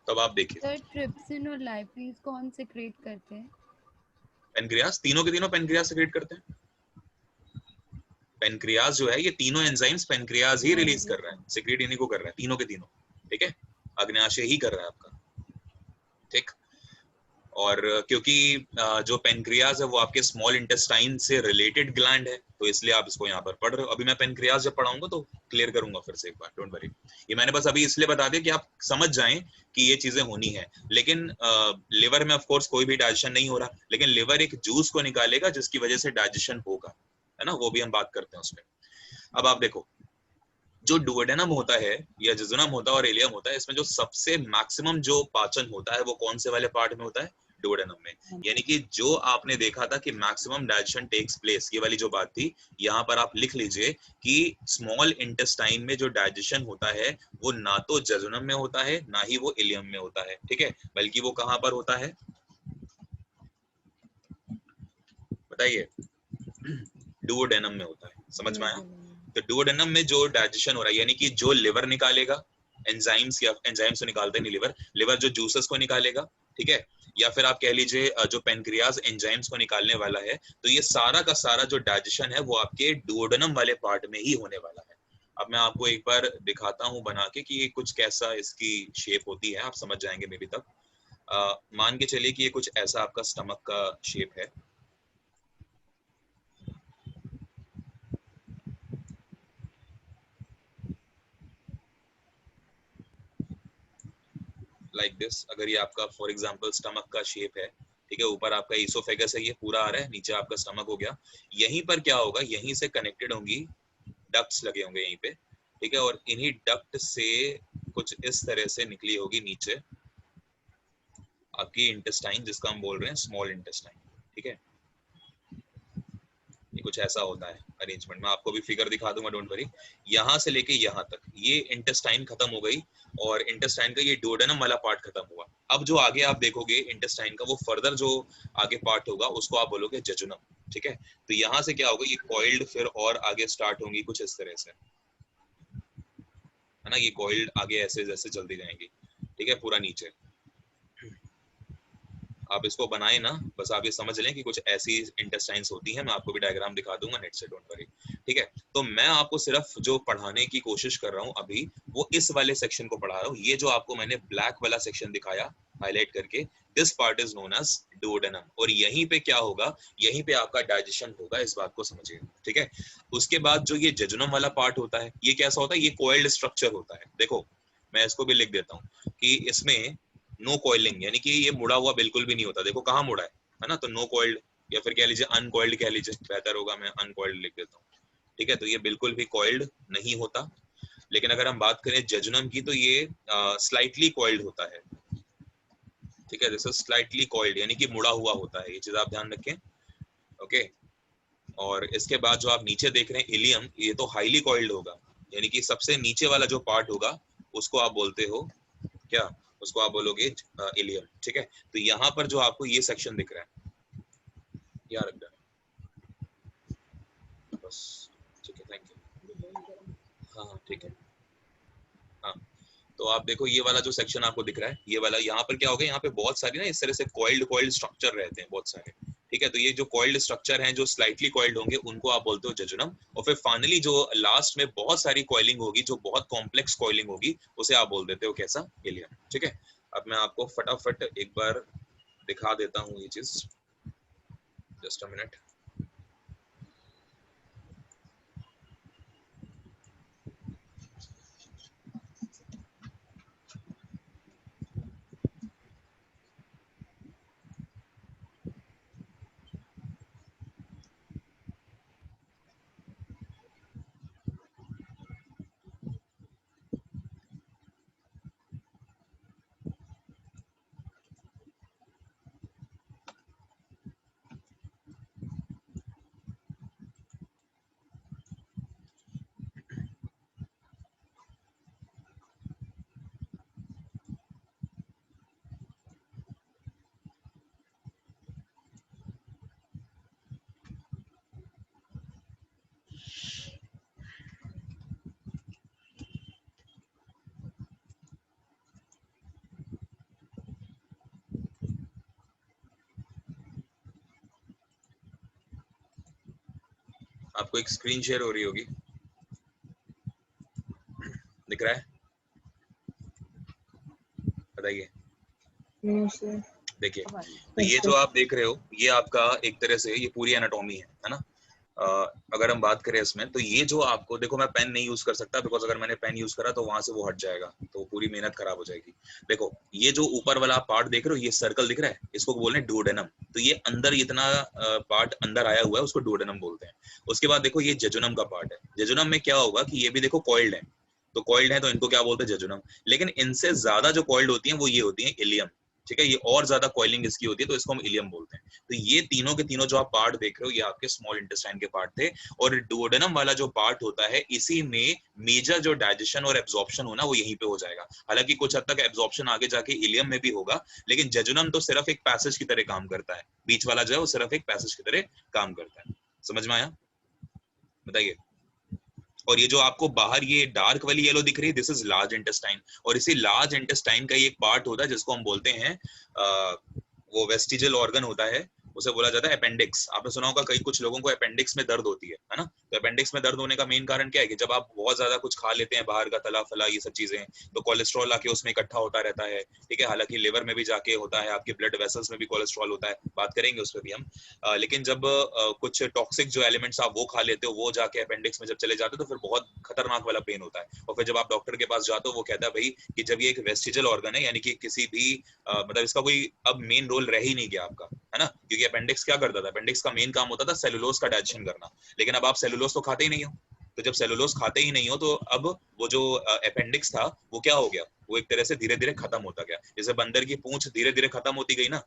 तो अब आप देखिए, सर ट्रिप्सिन और लाइपेज कौन सेक्रेट करते हैं? पेनक्रियाज, तीनों के तीनों पेनक्रियाज सेक्रेट करते हैं। पेनक्रियाज जो है ये तीनों एंजाइम्स पेनक्रियाज ही रिलीज कर रहा है, सेक्रेट इन्हीं को कर रहा है, तीनों के तीनों, ठीक है। अग्न्याशय ही कर रहा है आपका, ठीक। और क्योंकि जो पेनक्रियाज है वो आपके स्मॉल इंटेस्टाइन से रिलेटेड ग्लैंड है, तो इसलिए आप इसको यहाँ पर पढ़ रहे हो। अभी मैं पेनक्रियाज जब पढ़ाऊंगा तो क्लियर करूंगा फिर से एक बार, डोंट वरी। ये मैंने बस अभी इसलिए बता दिया कि आप समझ जाएं कि ये चीजें होनी है। लेकिन लिवर में ऑफ कोर्स कोई भी डाइजेशन नहीं हो रहा, लेकिन लिवर एक जूस को निकालेगा जिसकी वजह से डाइजेशन होगा, है ना, वो भी हम बात करते हैं उस पर। अब आप देखो, जो डुओडेनम होता है या जिजुनम होता है और इलियम होता है, इसमें जो सबसे मैक्सिमम जो पाचन होता है वो कौन से वाले पार्ट में होता है, डुओडेनम में। यानी कि जो आपने देखा था कि मैक्सिमम डाइजेशन टेक्स प्लेस, ये वाली जो बात थी, यहाँ पर आप लिख लीजिए कि स्मॉल इंटेस्टाइन में जो डाइजेशन होता है वो ना तो जजुनम में होता है ना ही वो इलियम में होता है, ठीक है, बल्कि वो कहाँ पर होता है बताइए, डुओडेनम में होता है। समझ में आया? तो डुओडेनम में जो डाइजेशन हो रहा है, यानी कि जो लिवर निकालेगा एंजाइम्स, या एंजाइम्स तो निकालते नहीं लिवर जो जूसेस को निकालेगा, ठीक है, या फिर आप कह लीजिए जो पेनक्रियाज एंजाइम्स को निकालने वाला है, तो ये सारा का सारा जो डाइजेशन है वो आपके डुओडेनम वाले पार्ट में ही होने वाला है। अब मैं आपको एक बार दिखाता हूं बना के कि ये कुछ कैसा इसकी शेप होती है, आप समझ जाएंगे मे बी तब। मान के चलिए कि ये कुछ ऐसा आपका स्टमक का शेप है, लाइक दिस। अगर ये आपका फॉर एग्जांपल स्टमक का शेप है, ठीक है, ऊपर आपका ईसोफेगस है, ये पूरा आ रहा है, नीचे आपका स्टमक हो गया। यहीं पर क्या होगा, यहीं से कनेक्टेड होंगी डक्ट्स लगे होंगे यहीं पे, ठीक है, और इन्हीं डक्ट से कुछ इस तरह से निकली होगी नीचे आपकी इंटेस्टाइन, जिसका हम बोल रहे हैं स्मॉल इंटेस्टाइन, ठीक है। ये कुछ ऐसा होता है अरेंजमेंट। मैं आपको भी फिगर दिखा दूंगा, डोंट वरी। यहाँ से लेके यहाँ तक ये इंटेस्टाइन खत्म हो गई, और इंटेस्टाइन का ये डुओडेनम वाला पार्ट खत्म हुआ। अब जो आगे आप देखोगे इंटेस्टाइन का, वो फर्दर जो आगे पार्ट होगा उसको आप बोलोगे जेजुनम, ठीक है। तो यहाँ से क्या होगा, ये कॉइल्ड फिर और आगे स्टार्ट होंगी कुछ इस तरह से, है ना, ये कॉइल्ड आगे ऐसे जैसे चलती जाएंगी, ठीक है, पूरा नीचे। आप इसको बनाए ना, बस आप ये समझ लें कि कुछ ऐसी इंटेस्टाइन्स होती हैं। मैं आपको भी डायग्राम दिखा दूंगा नेट से, डोंट वरी, ठीक है। तो मैं आपको सिर्फ जो पढ़ाने की कोशिश कर रहा हूँ अभी, वो इस वाले सेक्शन को पढ़ा रहा हूँ। ये जो आपको मैंने ब्लैक वाला सेक्शन दिखाया हाईलाइट करके, this part is known as duodenum, और यहीं पे क्या होगा, यहीं पे आपका डाइजेशन होगा, इस बात को समझिए, ठीक है। उसके बाद जो ये जेजुनम वाला पार्ट होता है, ये कैसा होता है, ये कॉइल्ड स्ट्रक्चर होता है। देखो मैं इसको भी लिख देता हूँ कि इसमें नो कॉइलिंग, यानी कि ये मुड़ा हुआ बिल्कुल भी नहीं होता। देखो कहाँ मुड़ा है ना, तो नो कॉइल्ड, या फिर कह लीजिए अनकॉइल्ड कह लीजिए, बेहतर होगा, मैं अनकॉइल्ड लिख देता हूँ, ठीक है। तो ये बिल्कुल भी कॉइल्ड नहीं होता। लेकिन अगर हम बात करें जेजुनम की, तो ये स्लाइटली कॉइल्ड होता है, ठीक है, दिस इज स्लाइटली कॉइल्ड, यानी कि मुड़ा हुआ होता है। ये चीज आप ध्यान रखें, ओके। और इसके बाद जो आप नीचे देख रहे हैं इलियम, ये तो हाईली कॉइल्ड होगा, यानी कि सबसे नीचे वाला जो पार्ट होगा उसको आप बोलते हो क्या, उसको आप बोलोगे इलियम, ठीक है। तो यहाँ पर जो आपको ये सेक्शन दिख रहा है, यार बस, ठीक है, थैंक यू, हाँ ठीक है, हाँ। तो आप देखो ये वाला जो सेक्शन आपको दिख रहा है, ये वाला, यहाँ पर क्या होगा, यहाँ पे बहुत सारी ना इस तरह से कॉइल्ड स्ट्रक्चर रहते हैं बहुत सारे, ठीक है। तो ये जो कॉइल्ड स्ट्रक्चर हैं, जो स्लाइटली कॉइल्ड होंगे, उनको आप बोलते हो जेजुनम। और फिर फाइनली जो लास्ट में बहुत सारी कॉइलिंग होगी, जो बहुत कॉम्प्लेक्स कॉइलिंग होगी, उसे आप बोल देते हो कैसा, इलियम, ठीक है। अब मैं आपको फटाफट एक बार दिखा देता हूँ ये चीज, जस्ट अ मिनट। आपको एक स्क्रीन शेयर हो रही होगी, दिख रहा है, बताइए। देखिए, तो ये जो आप देख रहे हो, ये आपका एक तरह से ये पूरी एनाटॉमी है ना। अगर हम बात करें इसमें, तो ये जो आपको देखो, मैं पेन नहीं यूज कर सकता, बिकॉज अगर मैंने पेन यूज करा तो वहां से वो हट जाएगा, तो पूरी मेहनत खराब हो जाएगी। देखो ये जो ऊपर वाला पार्ट देख रहे हो, ये सर्कल दिख रहा है, इसको बोल रहे हैं डुओडेनम। तो ये अंदर इतना पार्ट अंदर आया हुआ है, उसको डुओडेनम बोलते हैं। उसके बाद देखो ये जेजुनम का पार्ट है। जेजुनम में क्या होगा कि ये भी देखो कॉइल्ड है, तो कॉइल्ड है तो इनको क्या बोलते हैं, जेजुनम। लेकिन इनसे ज्यादा जो कॉइल्ड होती है वो ये होती है इलियम, ठीक है, ये और ज्यादा कॉइलिंग इसकी होती है, तो इसको हम इलियम बोलते हैं। तो ये तीनों के तीनों जो आप पार्ट देख रहे हो, ये आपके स्मॉल इंटेस्टाइन के पार्ट थे। और डुओडेनम वाला जो पार्ट होता है, इसी में मेजर जो डाइजेशन और एब्जॉर्प्शन होना वो यहीं पे हो जाएगा। हालांकि कुछ हद तक एब्जॉर्प्शन आगे जाके इलियम में भी होगा, लेकिन जेजुनम तो सिर्फ एक पैसेज की तरह काम करता है, बीच वाला जो है वो सिर्फ एक पैसेज की तरह काम करता है। समझ में आया? बताइए। और ये जो आपको बाहर ये डार्क वाली येलो दिख रही है, दिस इज लार्ज इंटेस्टाइन। और इसी लार्ज इंटेस्टाइन का ये एक पार्ट होता है जिसको हम बोलते हैं वो वेस्टिजियल ऑर्गन होता है, उसे बोला जाता है अपेंडिक्स। आपने सुना होगा कई कुछ लोगों को अपेंडिक्स में दर्द होती है ना? तो अपेंडिक्स में दर्द होने का मेन कारण क्या है कि जब आप बहुत ज्यादा कुछ खा लेते हैं बाहर का तला फला ये सब चीजें, तो कोलेस्ट्रॉल आके उसमें इकट्ठा होता रहता है। ठीक है, हालांकि लिवर में भी जाके होता है, आपके ब्लड वेसल्स में भी कोलेस्ट्रॉल होता है, बात करेंगे उस पर भी हम। लेकिन जब कुछ टॉक्सिक जो एलिमेंट्स आप वो खा लेते हो, वो जाके अपेंडिक्स में जब चले जाते हो तो फिर बहुत खतरनाक वाला पेन होता है। और फिर जब आप डॉक्टर के पास जाते हो, वो कहता है भाई कि जब ये एक वेस्टिजियल ऑर्गन है, यानी कि किसी भी मतलब इसका कोई अब मेन रोल रह ही नहीं गया आपका, है ना? क्योंकि अपेंडिक्स क्या करता था? अपेंडिक्स का मेन काम होता था सेलुलोज का डाइजेशन करना। लेकिन अब आप सेलुलोज तो खाते ही नहीं हो, तो जब सेलुलोज खाते ही नहीं हो तो अब वो जो अपेंडिक्स था वो क्या हो गया? वो एक तरह से धीरे धीरे खत्म होता गया, जैसे बंदर की पूंछ धीरे धीरे खत्म होती गई ना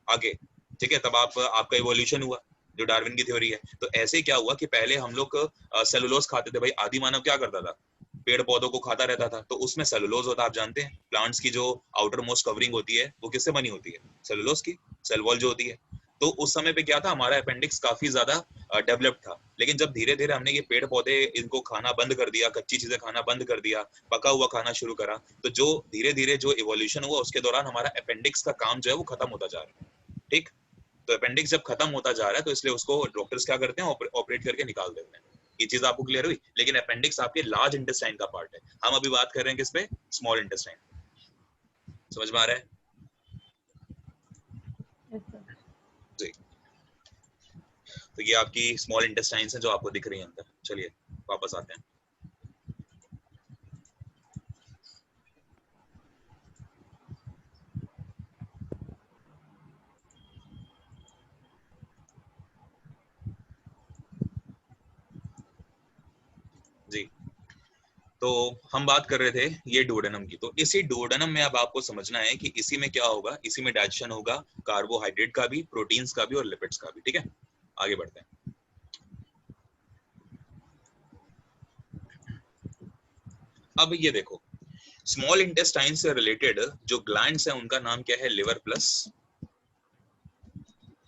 आगे। ठीक है, तब आपका इवोल्यूशन हुआ, जो डार्विन की थ्योरी है। तो ऐसे क्या हुआ कि पहले हम लोग सेलुलोज खाते थे। भाई आदि मानव क्या करता था? पेड़ पौधों को खाता रहता था, तो उसमें सेलुलोज होता, आप जानते हैं प्लांट्स की जो आउटर मोस्ट कवरिंग होती है वो किससे बनी होती है? सेलुलोज की, सेल वॉल जो होती है। तो उस समय पे क्या था, हमारा अपेंडिक्स काफी ज्यादा डेवलप था। लेकिन जब धीरे धीरे हमने ये पेड़ पौधे इनको खाना बंद कर दिया, कच्ची चीजें खाना बंद कर दिया, पका हुआ खाना शुरू करा, तो जो धीरे धीरे जो इवोल्यूशन हुआ उसके दौरान हमारा अपेंडिक्स का काम जो है वो खत्म होता जा रहा है। ठीक, तो अपेंडिक्स जब खत्म होता जा रहा है तो इसलिए उसको डॉक्टर्स क्या करते हैं? ऑपरेट करके निकाल देते हैं। ये चीज आपको क्लियर हुई? लेकिन अपेंडिक्स आपके लार्ज इंटेस्टाइन का पार्ट है, हम अभी बात कर रहे हैं किस पे? Small intestine. समझ में आ रहा है? जी, तो ये आपकी स्मॉल इंटेस्टाइन्स हैं जो आपको दिख रही है अंदर। चलिए वापस आते हैं। जी, तो हम बात कर रहे थे ये डुओडेनम की। तो इसी डुओडेनम में अब आपको समझना है कि इसी में क्या होगा, इसी में डाइजेशन होगा कार्बोहाइड्रेट का भी, प्रोटीन्स का भी और लिपिड्स का भी। ठीक है, आगे बढ़ते हैं। अब ये देखो, स्मॉल इंटेस्टाइन से रिलेटेड जो ग्लैंड्स हैं उनका नाम क्या है? Liver plus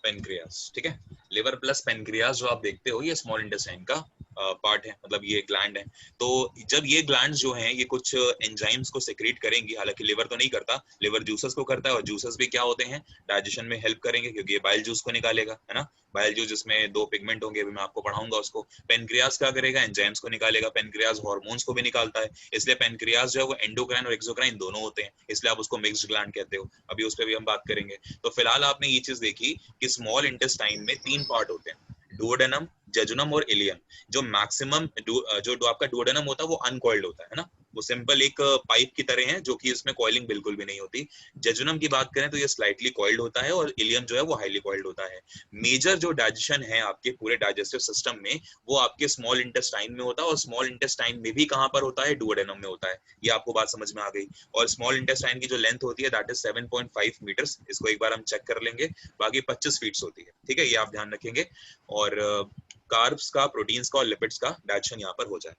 pancreas. ठीक है, लिवर प्लस पेनक्रियास जो आप देखते हो ये स्मॉल इंटेस्टाइन का पार्ट है, मतलब ये ग्लैंड है। तो जब ये ग्लैंड्स जो हैं ये कुछ एंजाइम्स को सेक्रेट करेंगी, हालांकि लिवर तो नहीं करता, लिवर जूसेस को करता है। और जूसेस भी क्या होते हैं? डाइजेशन में हेल्प करेंगे, क्योंकि ये बाइल जूस को निकालेगा, है ना? बाइल जूस जिसमें 2 पिगमेंट होंगे, अभी मैं आपको पढ़ाऊंगा उसको। पेनक्रियास क्या करेगा? एंजाइम्स को निकालेगा। पेनक्रियास हार्मोन्स को भी निकालता है, इसलिए पेनक्रियास जो है वो एंडोक्राइन और एक्सोक्राइन दोनों होते हैं, इसलिए आप उसको मिक्स्ड ग्लैंड कहते हो। अभी उस पर भी हम बात करेंगे। तो फिलहाल आपने ये चीज देखी कि स्मॉल इंटेस्टाइन में 3 पार्ट होते हैं, डुओडेनम, जेजुनम और इलियम। जो मैक्सिमम जो आपका डुओडेनम होता है वो अनकॉइल्ड होता है ना, वो सिंपल एक पाइप की तरह है, जो कि इसमें कॉइलिंग बिल्कुल भी नहीं होती। जेजुनम की बात करें तो ये स्लाइटली कॉइल्ड होता है, और इलियम जो है वो हाईली कॉइल्ड होता है। मेजर जो डाइजेशन है आपके पूरे डाइजेस्टिव सिस्टम में वो आपके स्मॉल इंटेस्टाइन में होता है, और स्मॉल इंटेस्टाइन में भी कहां पर होता है? डुओडेनम में होता है। ये आपको बात समझ में आ गई। और स्मॉल इंटेस्टाइन की जो लेंथ होती है दैट इज 7.5 मीटर्स, इसको एक बार हम चेक कर लेंगे। बाकी 25 फीट होती है। ठीक है, ये आप ध्यान रखेंगे। और कार्ब्स का, प्रोटीन्स का और लिपिड्स का डाइजेशन यहाँ पर हो जाए।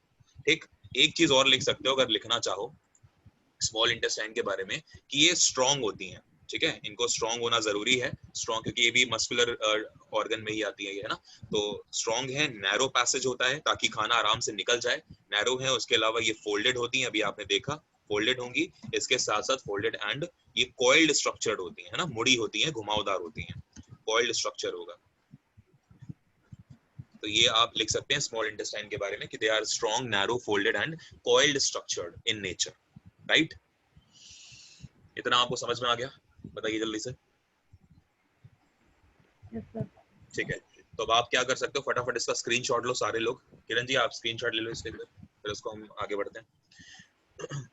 ठीक, एक चीज और लिख सकते हो अगर लिखना चाहो स्मॉल इंटेस्टाइन के बारे में, कि ये स्ट्रॉन्ग होती हैं। ठीक है, इनको स्ट्रॉन्ग होना जरूरी है, स्ट्रॉन्ग, क्योंकि ये भी मस्कुलर ऑर्गन में ही आती है ये, है ना? तो स्ट्रॉन्ग है, नैरो पैसेज होता है ताकि खाना आराम से निकल जाए, नैरो है। उसके अलावा ये फोल्डेड होती हैं, अभी आपने देखा फोल्डेड होंगी, इसके साथ साथ फोल्डेड एंड ये कॉइल्ड स्ट्रक्चर्ड होती है ना, मुड़ी होती है, घुमावदार होती है, कॉइल्ड स्ट्रक्चर होगा। तो ये आप लिख सकते हैं स्मॉल इंटेस्टाइन के बारे में कि they are strong, narrow, folded and coiled structured in nature. Right, इतना आपको समझ में आ गया? बताइए जल्दी से। ठीक है, तो अब आप क्या कर सकते हो, फटाफट इसका स्क्रीनशॉट लो सारे लोग। किरण जी आप स्क्रीनशॉट ले लो इसके, फिर उसको हम आगे बढ़ते हैं।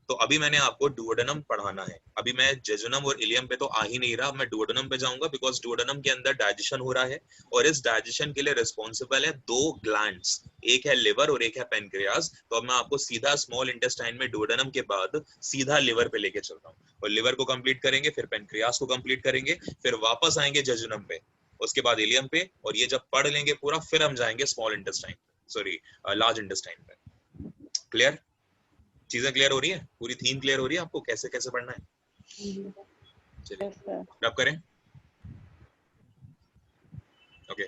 तो अभी मैंने आपको डुओडेनम पढ़ाना है, अभी मैं जेजुनम और इलियम पे तो आ ही नहीं रहा, मैं डुओडेनम पे जाऊंगा, बिकॉज डुओडेनम के अंदर डाइजेशन हो रहा है, और इस डाइजेशन के लिए रिस्पॉन्सिबल है 2 ग्लैंड्स, एक है लिवर और एक है पेनक्रियास। तो अब मैं आपको सीधा स्मॉल इंटेस्टाइन में डुओडेनम के बाद सीधा लिवर पे लेके चल रहा हूँ, और लिवर को कंप्लीट करेंगे, फिर पेनक्रियास को कंप्लीट करेंगे, फिर वापस आएंगे जजुनम पे, उसके बाद इलियम पे, और ये जब पढ़ लेंगे पूरा फिर हम जाएंगे small intestine, sorry large intestine पे। क्लियर? चीजें क्लियर हो रही है? पूरी थीम क्लियर हो रही है आपको कैसे कैसे पढ़ना है? चलिए रब करें। ओके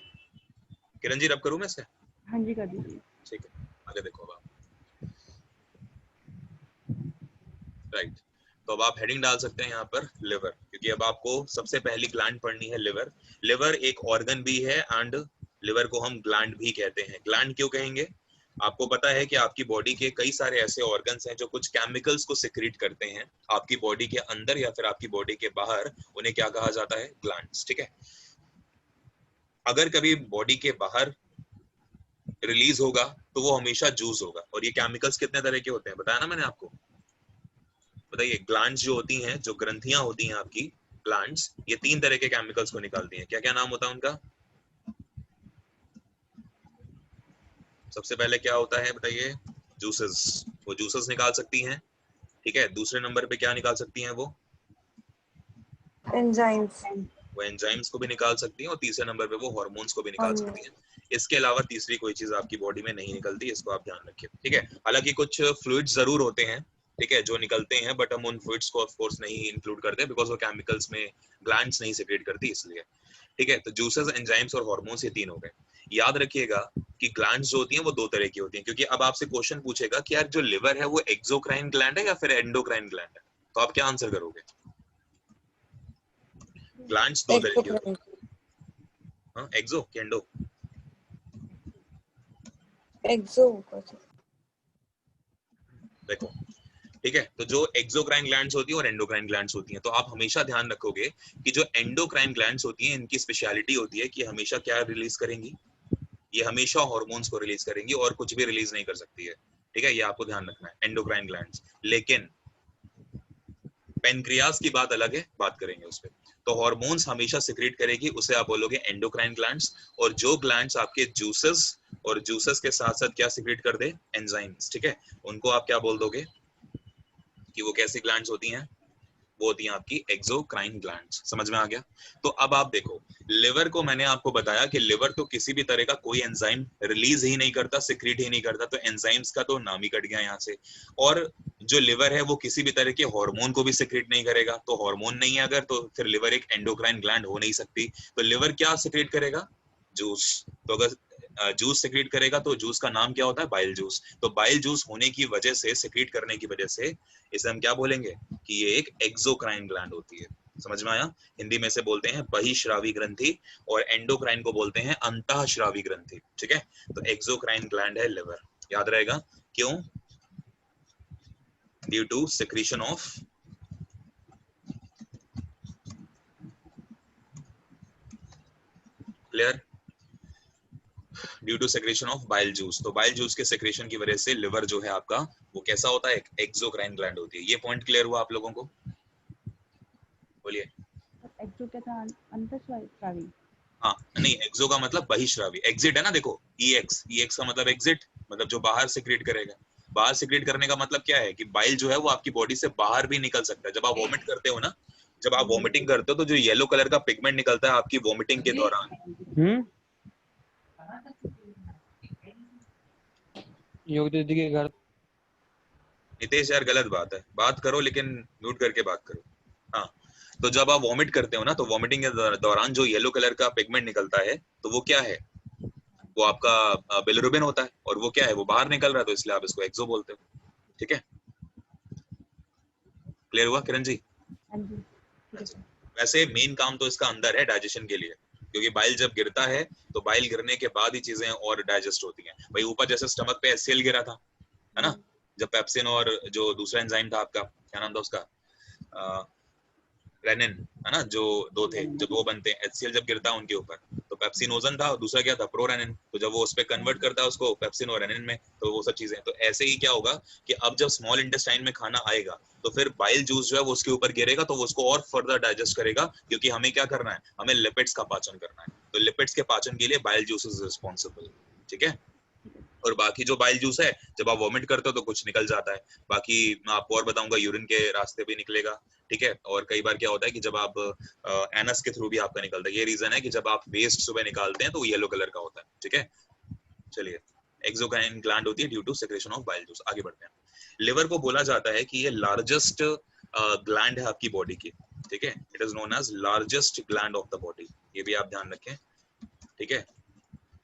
किरण जी रब करूं मैं इसे? हाँ जी कर दीजिए। ठीक है आगे देखो अब आप। राइट तो अब आप हेडिंग डाल सकते हैं यहाँ पर लिवर, क्योंकि अब आपको सबसे पहली ग्लैंड पढ़नी है लिवर। लिवर एक ऑर्गन भी है एंड लिवर को हम ग्लैंड भी कहते हैं। ग्लैंड क्यों कहेंगे? आपको पता है कि आपकी बॉडी के कई सारे ऐसे ऑर्गन्स हैं जो कुछ केमिकल्स को सिक्रीट करते हैं आपकी बॉडी के अंदर या फिर आपकी बॉडी के बाहर, उन्हें क्या कहा जाता है? ग्लैंड्स। ठीक है, अगर कभी बॉडी के बाहर रिलीज होगा तो वो हमेशा जूस होगा। और ये केमिकल्स कितने तरह के होते हैं बताया ना मैंने आपको? बताइए, ग्लैंड्स जो होती हैं, जो ग्रंथियां होती हैं आपकी ग्लैंड्स, ये 3 तरह के केमिकल्स को निकालती हैं। क्या क्या नाम होता है उनका? सबसे पहले क्या होता है बताइए? जूसेस। वो जूसेस निकाल सकती हैं। ठीक है, दूसरे नंबर पे क्या निकाल सकती हैं वो? एंजाइम्स। वो एंजाइम्स को भी निकाल सकती हैं, और तीसरे नंबर पे वो हार्मोन्स को भी निकाल सकती हैं। इसके अलावा तीसरी कोई चीज आपकी बॉडी में नहीं निकलती, इसको आप ध्यान रखिए। ठीक है, हालांकि कुछ फ्लूइड्स जरूर होते हैं, ठीक है, जो निकलते हैं, बट हम उन फ्लूइड्स को ऑफ कोर्स नहीं इंक्लूड करते बिकॉज वो केमिकल्स में ग्लैंड्स नहीं सेक्रेट करती इसलिए। ठीक है, तो जूसेस, एंजाइम्स और हार्मोन्स ये 3 हो गए। याद रखिएगा कि ग्लैंड्स जो होती हैं वो 2 तरह की होती हैं, क्योंकि अब आपसे क्वेश्चन पूछेगा कि यार जो लिवर है वो एक्सोक्राइन ग्लैंड है या फिर एंडोक्राइन ग्लैंड है, तो आप क्या आंसर करोगे? ग्लैंड्स 2 तरह की होती हैं। हाँ, एक्सो कि एंडो? एक्सो। देखो ठीक है, तो जो एक्सोक्राइन ग्लैंड्स होती है और एंडोक्राइन ग्लैंड्स होती हैं, तो आप हमेशा ध्यान रखोगे कि जो एंडोक्राइन ग्लैंड्स होती हैं इनकी स्पेशलिटी होती है कि हमेशा क्या रिलीज करेंगी? ये हमेशा हार्मोन्स को रिलीज करेंगी और कुछ भी रिलीज नहीं कर सकती है। ठीक है, ये आपको ध्यान रखना है, एंडोक्राइन ग्लैंड्स। लेकिन पेनक्रियास की बात अलग है, बात करेंगे उस पर। तो हार्मोन्स हमेशा सिक्रेट करेगी, उसे आप बोलोगे एंडोक्राइन ग्लैंड्स। और जो ग्लैंड्स आपके जूसेस और जूसेस के साथ साथ क्या सिक्रेट कर दे? एंजाइम्स। ठीक है, उनको आप क्या बोल दोगे कि वो कैसी ग्लैंड्स होती हैं? वो होती हैं आपकी एक्सोक्राइन ग्लैंड्स। समझ में आ गया? तो अब आप देखो, लिवर को मैंने आपको बताया कि लिवर तो किसी भी तरह का कोई एंजाइम रिलीज ही नहीं करता, सिक्रीट ही नहीं करता, तो एंजाइम्स का तो नाम ही कट गया यहाँ से। और जो लिवर है वो किसी भी तरह के हार्मोन को भी सिक्रीट नहीं करेगा, तो हार्मोन नहीं है अगर, तो फिर लिवर एक एंडोक्राइन ग्लैंड हो नहीं सकती। तो लिवर क्या सिक्रीट करेगा? जूस। तो अगर जूस सिक्रीट करेगा तो जूस का नाम क्या होता है? Bile juice. तो बाइल जूस होने की वजह से, सिक्रीट करने की वजह से, इसे हम क्या बोलेंगे कि ये एक एक्सोक्राइन ग्लैंड होती है। समझ में आया? हिंदी में से बोलते हैं बहिश्रावी ग्रंथि, और एंडोक्राइन को बोलते हैं अंतःश्रावी ग्रंथि। ठीक है, तो एक्सोक्राइन ग्लैंड है लिवर। याद रहेगा क्यों? Due to secretion of clear, due to secretion of bile juice. तो बाइल जूस के सेक्रेशन की वजह से लिवर जो है आपका वो कैसा होता है? एक्सोक्राइन ग्लैंड होती है। ये पॉइंट क्लियर हुआ आप लोगों को? बोलिए। एक्सो क्या था? अंतःश्रावी। हाँ नहीं, एक्सो का मतलब बहिश्रावी, एग्जिट है ना। देखो ईएक्स, ईएक्स का मतलब एग्जिट, मतलब जो बाहर सिक्रेट करेगा। बाहर सिक्रेट करने का मतलब क्या है कि बाइल जो है वो आपकी बॉडी से बाहर भी निकल सकता है। जब आप वॉमिट करते हो ना, जब आप वॉमिटिंग करते हो तो जो येलो कलर का पिगमेंट निकलता है आपकी वॉमिटिंग के दौरान। योग दीदी के घर। नितेश यार गलत बात है, बात करो लेकिन म्यूट करके बात करो। हाँ, तो जब आप वॉमिट करते हो ना, तो वॉमिटिंग के दौरान जो येलो कलर का पिगमेंट निकलता है, तो वो क्या है? वो आपका बिलिरुबिन होता है, और वो क्या है? वो बाहर निकल रहा है, तो इसलिए आप इसको एक्सो बोलते हो। ठीक है, क्लियर हुआ किरण जी? वैसे मेन काम तो इसका अंदर है, डाइजेशन के लिए, क्योंकि बाइल जब गिरता है तो बाइल गिरने के बाद ही चीजें और डाइजेस्ट होती हैं। भाई ऊपर जैसे स्टमक पे एचसीएल गिरा था, है ना, जब पेप्सिन और जो दूसरा एंजाइम था आपका, क्या नाम था उसका, रेनिन, है ना, जो 2 थे, जब वो बनते हैं, एचसीएल जब गिरता है उनके ऊपर, तो पेप्सिनोजन था और दूसरा क्या था? प्रोरेनिन। तो जब वो उस पे कन्वर्ट करता है उसको पेप्सिन और रेनिन में, तो वो सब चीजें। तो ऐसे ही क्या होगा कि अब जब स्मॉल इंटेस्टाइन में खाना आएगा तो फिर बाइल जूस जो है वो उसके ऊपर गिरेगा, तो वो उसको और फर्दर डाइजेस्ट करेगा, क्योंकि हमें क्या करना है? हमें लिपिड्स का पाचन करना है। तो लिपिड्स के पाचन के लिए बाइल जूस इज रिस्पॉन्सिबल। ठीक है, और बाकी जो बाइल जूस है, जब आप वॉमिट करते हो तो कुछ निकल जाता है, बाकी मैं आपको और बताऊंगा यूरिन के रास्ते भी निकलेगा, ठीक है। और कई बार क्या होता है कि जब आप एनस के थ्रू भी आपका निकलता है। ये रीजन है कि जब आप वेस्ट सुबह निकालते हैं तो वो येलो कलर का होता है, ठीक है। चलिए, एक्सोक्राइन ग्लैंड होती है due to secretion of bile juice. आगे बढ़ते हैं। लिवर को बोला जाता है कि ये लार्जेस्ट ग्लैंड है आपकी बॉडी की, ठीक है। It is known as largest gland of the body, ये भी आप ध्यान रखें, ठीक है।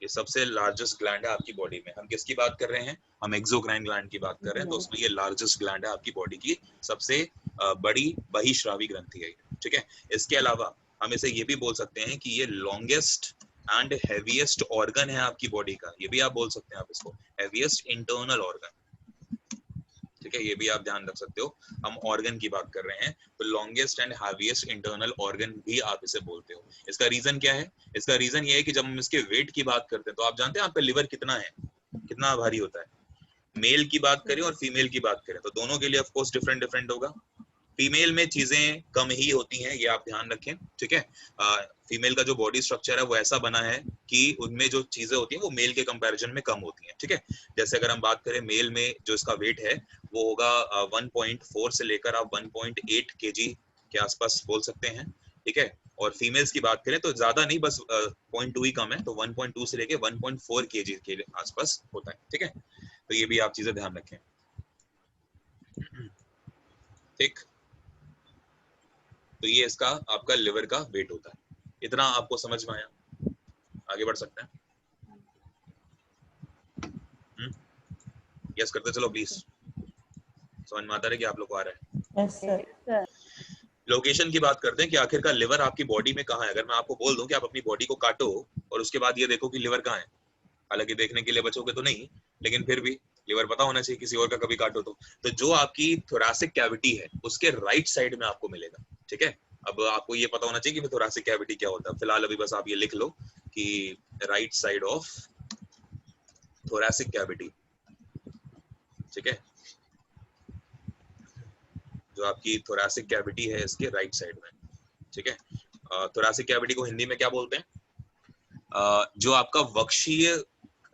ये सबसे लार्जेस्ट ग्लैंड है आपकी बॉडी में। हम किसकी बात कर रहे हैं? हम एक्सोक्राइन ग्लैंड की बात कर रहे हैं, तो उसमें ये लार्जेस्ट ग्लैंड है आपकी बॉडी की, सबसे बड़ी बहिश्रावी ग्रंथि है, ठीक है। इसके अलावा हम इसे ये भी बोल सकते हैं कि ये लॉन्गेस्ट एंड हैवीएस्ट ऑर्गन है आपकी बॉडी का, ये भी आप बोल सकते हैं आप इसको, हैवीएस्ट इंटरनल ऑर्गन, ठीक है। ये भी आप ध्यान रख सकते हो, हम ऑर्गन की बात कर रहे हैं, तो longest and heaviest internal organ भी आप इसे बोलते हो। इसका रीजन क्या है? इसका रीजन ये है कि जब हम इसके वेट की बात करते हैं, तो आप जानते हैं आपका लिवर कितना है, कितना भारी होता है। मेल की बात करें और फीमेल की बात करें तो दोनों के लिए ऑफ कोर्स डिफरेंट डिफरेंट होगा। फीमेल में चीजें कम ही होती हैं, ये आप ध्यान रखें, ठीक है। फीमेल का जो बॉडी स्ट्रक्चर है वो ऐसा बना है कि उनमें जो चीजें होती हैं वो मेल के कंपैरिजन में कम होती हैं, ठीक है। जैसे अगर हम बात करें मेल में जो इसका वेट है वो होगा 1.4 से लेकर आप 1.8 kg के आसपास बोल सकते हैं, ठीक है। और फीमेल्स की बात करें तो ज्यादा नहीं, बस 0.2 ही कम है, तो 1.2 से लेके 1.4 kg के आसपास होता है, ठीक है। तो ये भी आप चीजें ध्यान रखें, ठीक। तो ये इसका आपका लिवर का वेट होता है। इतना आपको समझ में आया? आगे बढ़ सकते हैं? यस करते चलो प्लीज, समझ में आता है कि आप लोग को आ रहा है? Yes sir. लोकेशन की बात करते हैं कि आखिरकार लिवर आपकी बॉडी में कहाँ है। अगर मैं आपको बोल दूं कि आप अपनी बॉडी को काटो और उसके बाद ये देखो कि लिवर कहाँ है, हालांकि देखने के लिए बचोगे तो नहीं, लेकिन फिर भी लिवर पता होना चाहिए किसी और का कभी काटो तो जो आपकी थोरैसिक कैविटी है उसके राइट साइड में आपको मिलेगा, ठीक है। अब आपको ये पता होना चाहिए कि थोरैसिक कैविटी क्या होता है। फिलहाल अभी बस आप ये लिख लो कि right side of thoracic cavity, ठीक है। जो आपकी थोरैसिक कैविटी है इसके राइट साइड में, ठीक है। थोरैसिक कैविटी को हिंदी में क्या बोलते हैं? जो आपका वक्षीय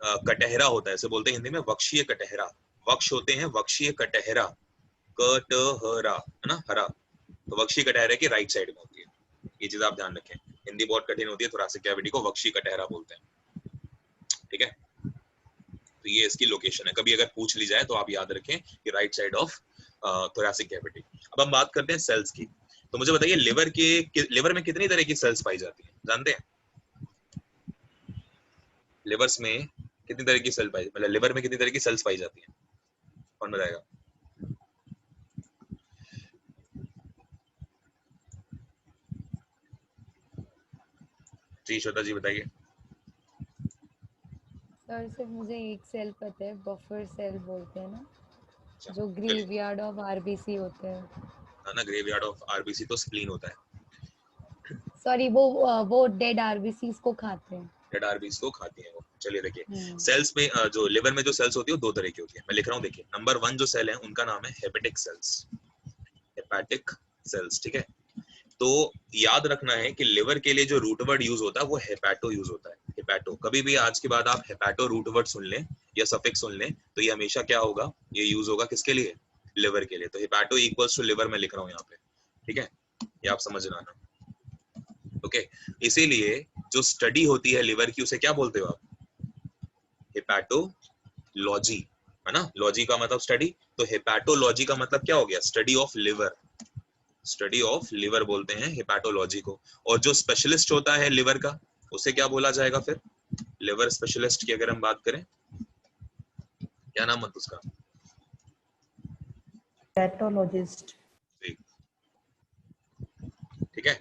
कटहरा होता है, इसे बोलते हैं हिंदी में वक्षीय कटहरा। वक्ष होते हैं वक्षीय कटहरा, कटहरा है ना, हरा, तो वक्षीय कटहरे के राइट साइड में होती है। ये चीज आप ध्यान रखें, हिंदी बहुत कठिन होती है। थोरैसिक कैविटी को वक्षीय कटहरा बोलते हैं, ठीक है। तो ये इसकी लोकेशन है, कभी अगर पूछ ली जाए तो आप याद रखें कि right side of thoracic cavity. अब हम बात करते हैं सेल्स की। तो मुझे बताइए लिवर में कितनी तरह की सेल्स पाई जाती है, जानते हैं? लिवर्स में कितनी तरह की सेल पाई, मतलब लिवर में कितनी तरह की सेल्स पाई जाती है, कौन बताएगा? जी श्वेता जी बताइए। सर सिर्फ मुझे एक सेल पता है, बफर सेल बोलते हैं ना, जो ग्रेवयार्ड ऑफ आरबीसी होते हैं ना, ग्रेवयार्ड ऑफ आरबीसी तो स्प्लीन होता है। सॉरी, वो डेड आरबीसी को खाते हैं, डेड आरबीसी को खाती है वो। चलिए देखिए, सेल्स में जो लिवर में जो सेल्स होती है वो दो तरह की होती है, मैं लिख रहा हूँ। देखिए नंबर 1 जो सेल है उनका नाम है हेपेटिक सेल्स, हेपेटिक सेल्स, ठीक है। तो याद रखना है कि लिवर के लिए जो रूट वर्ड यूज होता है वो हेपेटो यूज होता है, हेपेटो। कभी भी आज के बाद आप हेपेटो रूट वर्ड सुन लें या सफिक्स सुन लें तो ये हमेशा क्या होगा, ये यूज होगा किसके लिए? लिवर के लिए। तो हेपेटो इक्वल्स टू लिवर मैं लिख रहा हूँ यहाँ पे, ठीक है, ये आप समझ लेना, ओके। इसीलिए जो स्टडी होती है लिवर की उसे क्या बोलते हो आप? हेपेटोलॉजी, है ना। लॉजी का मतलब स्टडी, तो हेपेटोलॉजी का मतलब क्या हो गया? Study of liver, study of liver बोलते हैं हेपेटोलॉजी को। और जो स्पेशलिस्ट होता है लिवर का उसे क्या बोला जाएगा फिर? लिवर स्पेशलिस्ट की अगर हम बात करें, क्या नाम है उसका? पैथोलॉजिस्ट, ठीक है,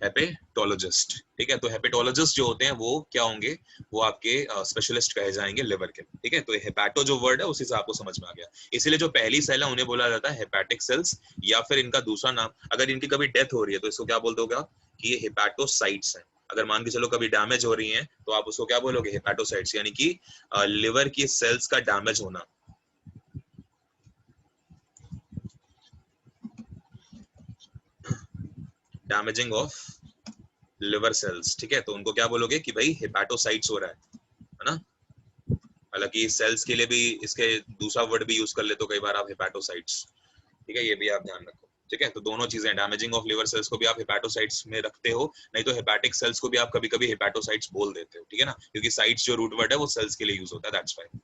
हेपेटोलॉजिस्ट, ठीक है। तो हेपेटोलॉजिस्ट जो होते हैं वो क्या होंगे? वो आपके स्पेशलिस्ट कहे जाएंगे लिवर के, ठीक है। तो हेपेटो जो वर्ड है उसी से आपको समझ में आ गया। इसीलिए जो पहली सेल है उन्हें बोला जाता है हेपेटिक सेल्स, या फिर इनका दूसरा नाम, अगर इनकी कभी डेथ हो रही है तो इसको क्या बोल दोगे कि ये हेपेटोसाइट्स हैं। अगर मान के चलो कभी डैमेज हो रही है तो आप उसको क्या बोलोगे? हेपेटोसाइट्स, यानी कि लिवर की सेल्स का डैमेज होना, डैमेजिंग ऑफ लिवर सेल्स, ठीक है। तो उनको क्या बोलोगे कि भाई हेपेटोसाइट्स हो रहा है ना। हालांकि सेल्स के लिए भी इसके दूसरा वर्ड भी यूज कर ले तो कई बार आप हेपेटोसाइट्स, ठीक है, ये भी आप ध्यान रखो, ठीक है। तो दोनों चीजें, डैमेजिंग ऑफ लिवर सेल्स को भी आप हेपेटोसाइट्स में रखते हो, नहीं तो हेपेटिक सेल्स को भी आप कभी कभी हेपेटोसाइट्स बोल देते हो, ठीक है ना, क्योंकि साइट्स जो रूट वर्ड है वो सेल्स के लिए यूज होता है, दैट्स व्हाई।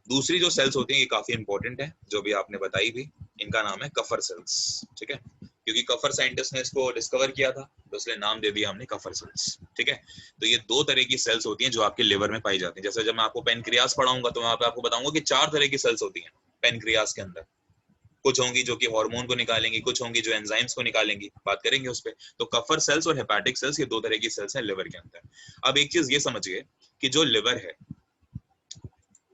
दूसरी जो सेल्स होती हैं ये काफी इंपॉर्टेंट है, जो भी आपने बताई भी, इनका नाम है कफर सेल्स, ठीक है, क्योंकि कफर साइंटिस्ट ने इसको डिस्कवर किया था तो इसलिए नाम दे दिया हमने कफर सेल्स, ठीक है। तो ये दो तरह की सेल्स होती हैं जो आपके लिवर में पाई जाती हैं। जैसे जब मैं आपको पेनक्रियास पढ़ाऊंगा तो मैं आपको बताऊंगा कि 4 तरह की सेल्स होती हैं पेनक्रियास के अंदर, कुछ होंगी जो कि हार्मोन को निकालेंगी, कुछ होंगी जो एंजाइम्स को निकालेंगी, बात करेंगे उस पे। तो कफर सेल्स और हेपेटिक सेल्स ये दो तरह की सेल्स हैं लिवर के अंदर। अब एक चीज ये समझिए कि जो लिवर है,